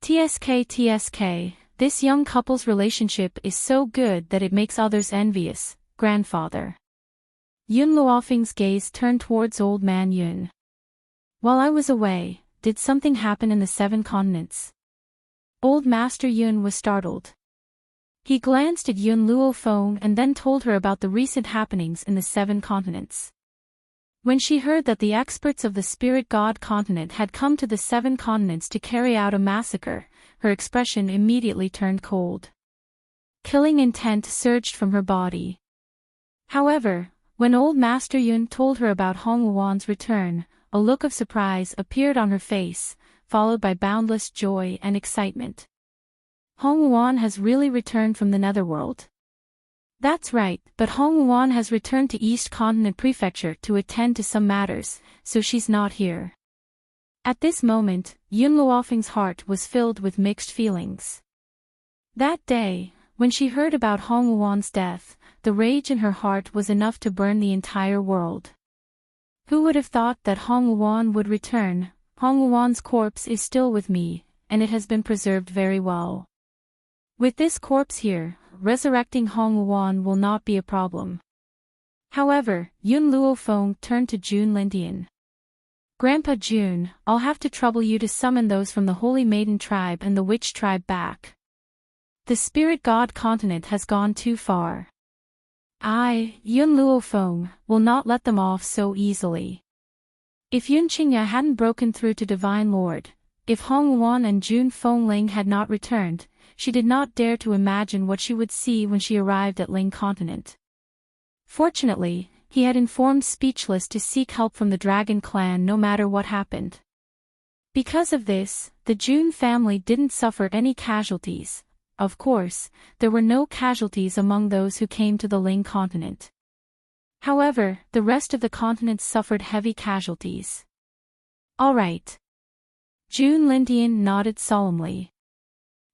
TSK, this young couple's relationship is so good that it makes others envious, grandfather. Yun Luofeng's gaze turned towards old man Yun. While I was away, did something happen in the 7 continents? Old Master Yun was startled. He glanced at Yun Luofeng and then told her about the recent happenings in the 7 continents. When she heard that the experts of the Spirit God continent had come to the 7 continents to carry out a massacre, her expression immediately turned cold. Killing intent surged from her body. However, When old Master Yun told her about Hong Wuan's return, a look of surprise appeared on her face, followed by boundless joy and excitement. Hong Wuan has really returned from the netherworld. That's right, but Hong Wuan has returned to East Continent Prefecture to attend to some matters, so she's not here. At this moment, Yun Luofeng's heart was filled with mixed feelings. That day, when she heard about Hong Wuan's death, the rage in her heart was enough to burn the entire world. Who would have thought that Hong Wuan would return? Hong Wuan's corpse is still with me, and it has been preserved very well. With this corpse here, resurrecting Hong Wuan will not be a problem. However, Yun Luofeng turned to Jun Lindian. Grandpa Jun, I'll have to trouble you to summon those from the Holy Maiden tribe and the Witch tribe back. The Spirit God continent has gone too far. I, Yun Luofeng, will not let them off so easily. If Yun Qingya hadn't broken through to Divine Lord, if Hong Wuan and Jun Fengling had not returned, she did not dare to imagine what she would see when she arrived at Ling Continent. Fortunately, he had informed Speechless to seek help from the Dragon Clan no matter what happened. Because of this, the Jun family didn't suffer any casualties. Of course, there were no casualties among those who came to the Ling Continent. However, the rest of the continent suffered heavy casualties. All right. Jun Lindian nodded solemnly.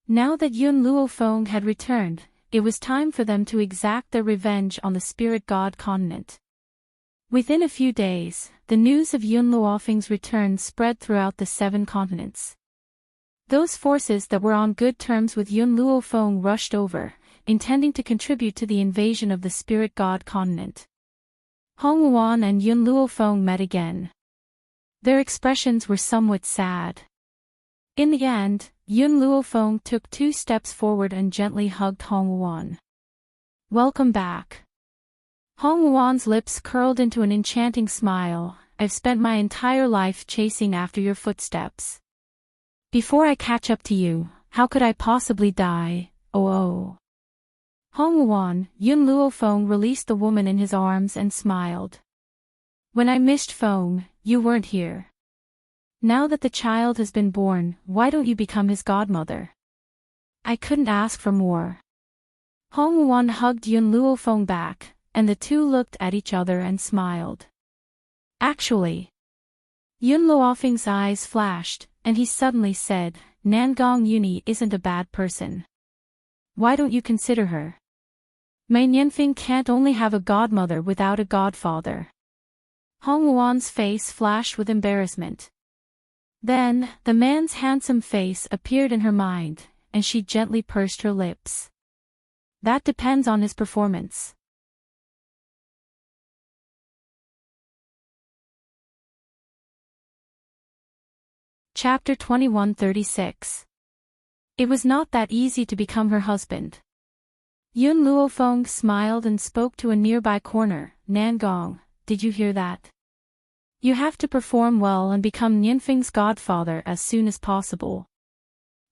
Now that Yun Luofeng had returned, it was time for them to exact their revenge on the Spirit God continent. Within a few days, the news of Yun Luofeng's return spread throughout the 7 continents. Those forces that were on good terms with Yun Luofeng rushed over, intending to contribute to the invasion of the Spirit God continent. Hong Wuan and Yun Luofeng met again. Their expressions were somewhat sad. In the end, Yun Luofeng took 2 steps forward and gently hugged Hong Wuan. Welcome back. Hong Wuan's lips curled into an enchanting smile. I've spent my entire life chasing after your footsteps. Before I catch up to you, how could I possibly die? Oh. Hong Wuan, Yun Luofeng released the woman in his arms and smiled. When I missed Feng, you weren't here. Now that the child has been born, why don't you become his godmother? I couldn't ask for more. Hong Wuan hugged Yun Luofeng back, and the two looked at each other and smiled. Actually, Yun Luofeng's eyes flashed, and he suddenly said, Nangong Yuni isn't a bad person. Why don't you consider her? Mei Nianfeng can't only have a godmother without a godfather. Hong Wuan's face flashed with embarrassment. Then, the man's handsome face appeared in her mind, and she gently pursed her lips. That depends on his performance. Chapter 2136. It was not that easy to become her husband. Yun Luofeng smiled and spoke to a nearby corner. Nangong, did you hear that? You have to perform well and become Nianfeng's godfather as soon as possible.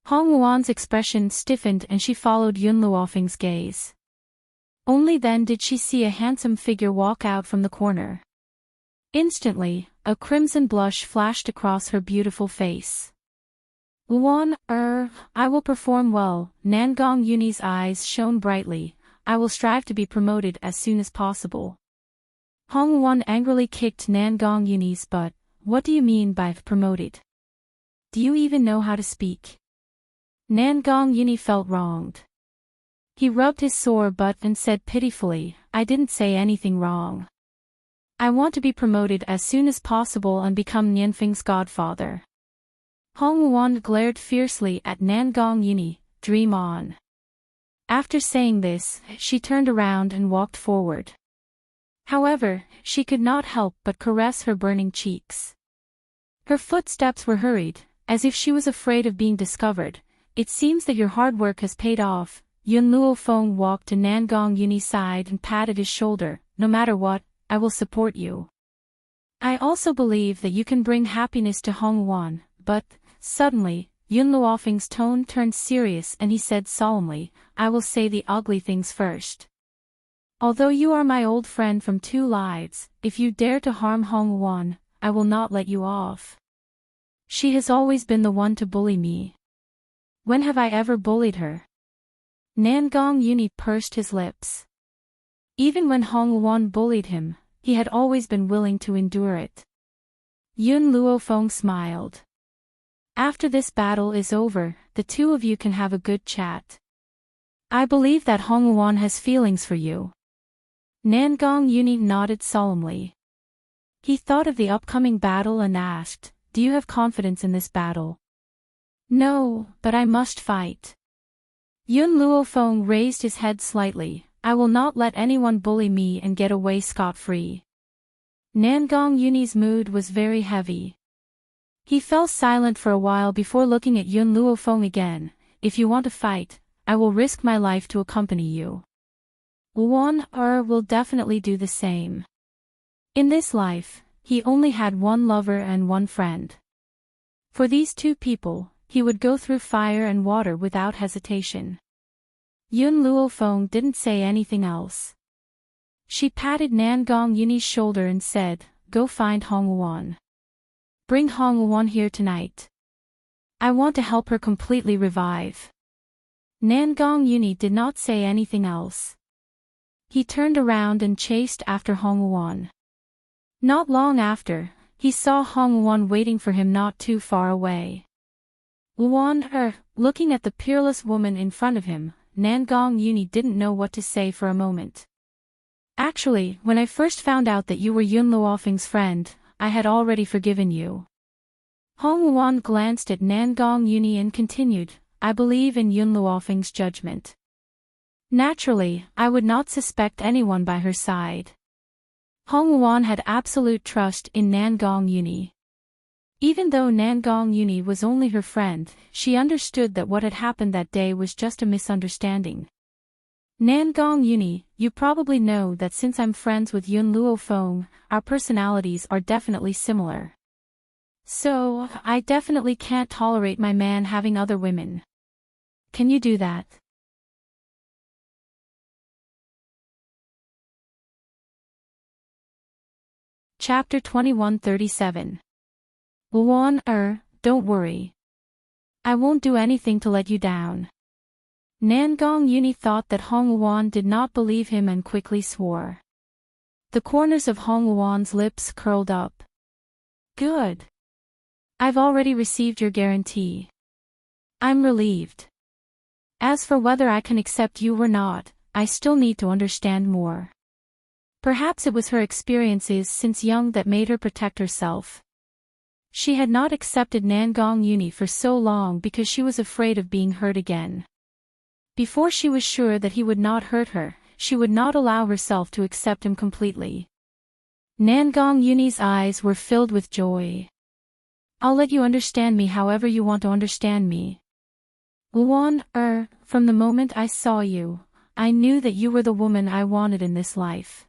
Hong Wuan's expression stiffened and she followed Yun Luofeng's gaze. Only then did she see a handsome figure walk out from the corner. Instantly, a crimson blush flashed across her beautiful face. Luan, I will perform well. Nangong Yuni's eyes shone brightly. I will strive to be promoted as soon as possible. Hong Wuan angrily kicked Nangong Yuni's butt. What do you mean by promoted? Do you even know how to speak? Nangong Yuni felt wronged. He rubbed his sore butt and said pitifully, I didn't say anything wrong. I want to be promoted as soon as possible and become Nianfeng's godfather. Hong Wuan glared fiercely at Nangong Yuni. Dream on. After saying this, she turned around and walked forward. However, she could not help but caress her burning cheeks. Her footsteps were hurried, as if she was afraid of being discovered. It seems that your hard work has paid off. Yun Luofeng walked to Nangong Yuni's side and patted his shoulder. No matter what, I will support you. I also believe that you can bring happiness to Hong Wuan, but, suddenly, Yun Luofeng's tone turned serious and he said solemnly, I will say the ugly things first. Although you are my old friend from 2 lives, if you dare to harm Hong Won, I will not let you off. She has always been the one to bully me. When have I ever bullied her? Nangong Uni pursed his lips. Even when Hong Won bullied him, he had always been willing to endure it. Yun Luofeng smiled. After this battle is over, the two of you can have a good chat. I believe that Hong Won has feelings for you. Nangong Uni nodded solemnly. He thought of the upcoming battle and asked, "Do you have confidence in this battle?" "No, but I must fight." Yun Luofeng raised his head slightly. "I will not let anyone bully me and get away scot-free." Nangong Uni's mood was very heavy. He fell silent for a while before looking at Yun Luofeng again. "If you want to fight, I will risk my life to accompany you. Won will definitely do the same." In this life, he only had one lover and one friend. For these two people, he would go through fire and water without hesitation. Yun Luofeng didn't say anything else. She patted Nangong Uni's shoulder and said, "Go find Hong Won. Bring Hong Won here tonight. I want to help her completely revive." Nangong Uni did not say anything else. He turned around and chased after Hong Won. Not long after, he saw Hong Won waiting for him not too far away. Looking at the peerless woman in front of him, Nangong Uni didn't know what to say for a moment. "Actually, when I first found out that you were Yun Luofeng's friend, I had already forgiven you." Hong Won glanced at Nangong Uni and continued, "I believe in Yun Luofeng's judgment. Naturally, I would not suspect anyone by her side." Hong Won had absolute trust in Nangong Uni. Even though Nangong Uni was only her friend, she understood that what had happened that day was just a misunderstanding. "Nangong Uni, you probably know that since I'm friends with Yun Luofeng, our personalities are definitely similar. So, I definitely can't tolerate my man having other women. Can you do that?" Chapter 2137. Won, don't worry. I won't do anything to let you down. Nangong Uni thought that Hong Won did not believe him and quickly swore. The corners of Hong Won's lips curled up. "Good. I've already received your guarantee. I'm relieved. As for whether I can accept you or not, I still need to understand more." Perhaps it was her experiences since young that made her protect herself. She had not accepted Nangong Uni for so long because she was afraid of being hurt again. Before she was sure that he would not hurt her, she would not allow herself to accept him completely. Nangong Uni's eyes were filled with joy. "I'll let you understand me however you want to understand me. Won, from the moment I saw you, I knew that you were the woman I wanted in this life.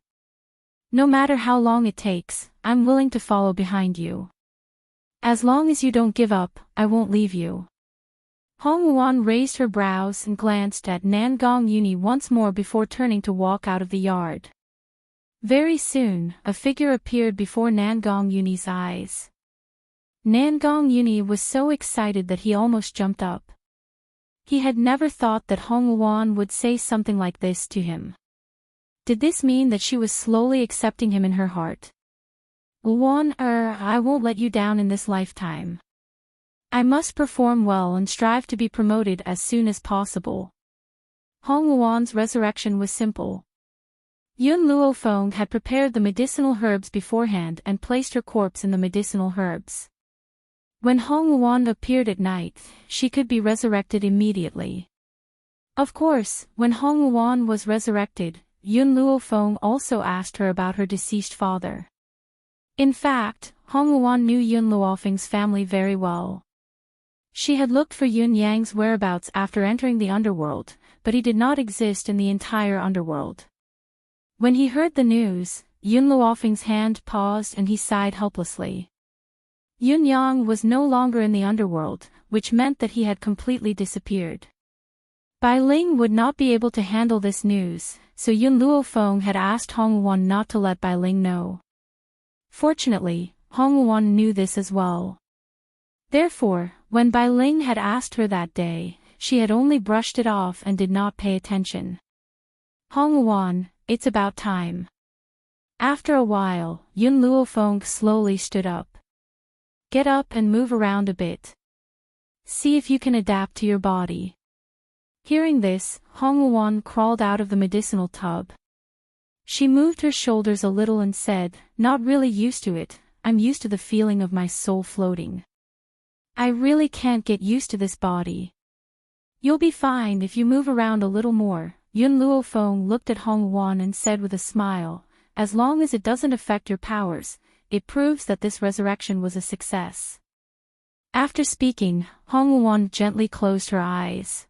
No matter how long it takes, I'm willing to follow behind you. As long as you don't give up, I won't leave you." Hong Won raised her brows and glanced at Nangong Uni once more before turning to walk out of the yard. Very soon, a figure appeared before Nangong Uni's eyes. Nangong Uni was so excited that he almost jumped up. He had never thought that Hong Won would say something like this to him. Did this mean that she was slowly accepting him in her heart? "Won, I won't let you down in this lifetime. I must perform well and strive to be promoted as soon as possible." Hong Won's resurrection was simple. Yun Luofeng had prepared the medicinal herbs beforehand and placed her corpse in the medicinal herbs. When Hong Won appeared at night, she could be resurrected immediately. Of course, when Hong Won was resurrected, Yun Luofeng also asked her about her deceased father. In fact, Hong Won knew Yun Luofeng's family very well. She had looked for Yun Yang's whereabouts after entering the underworld, but he did not exist in the entire underworld. When he heard the news, Yun Luofeng's hand paused and he sighed helplessly. Yun Yang was no longer in the underworld, which meant that he had completely disappeared. Bai Ling would not be able to handle this news, so Yun Luofeng had asked Hong Wuan not to let Bai Ling know. Fortunately, Hong Wuan knew this as well. Therefore, when Bai Ling had asked her that day, she had only brushed it off and did not pay attention. Hong Wuan, it's about time. After a while, Yun Luofeng slowly stood up. Get up and move around a bit. See if you can adapt to your body. Hearing this, Hong Wuan crawled out of the medicinal tub. She moved her shoulders a little and said, "Not really used to it, I'm used to the feeling of my soul floating. I really can't get used to this body." "You'll be fine if you move around a little more," Yun Luofeng looked at Hong Wuan and said with a smile, "as long as it doesn't affect your powers, it proves that this resurrection was a success." After speaking, Hong Wuan gently closed her eyes.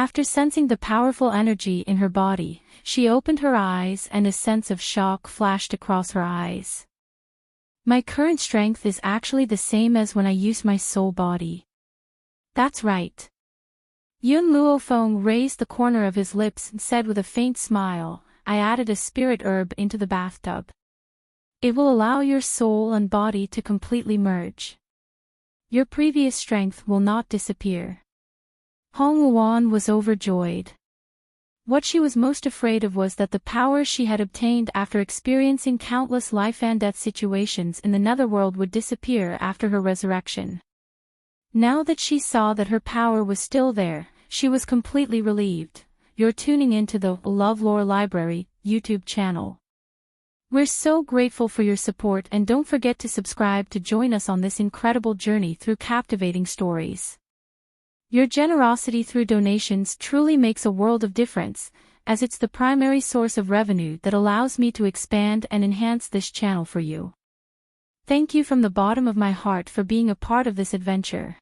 After sensing the powerful energy in her body, she opened her eyes and a sense of shock flashed across her eyes. "My current strength is actually the same as when I used my soul body." "That's right." Yun Luofeng raised the corner of his lips and said with a faint smile, "I added a spirit herb into the bathtub. It will allow your soul and body to completely merge. Your previous strength will not disappear." Hong Wuan was overjoyed. What she was most afraid of was that the power she had obtained after experiencing countless life and death situations in the netherworld would disappear after her resurrection. Now that she saw that her power was still there, she was completely relieved. You're tuning into the LoveLore Library YouTube channel. We're so grateful for your support, and don't forget to subscribe to join us on this incredible journey through captivating stories. Your generosity through donations truly makes a world of difference, as it's the primary source of revenue that allows me to expand and enhance this channel for you. Thank you from the bottom of my heart for being a part of this adventure.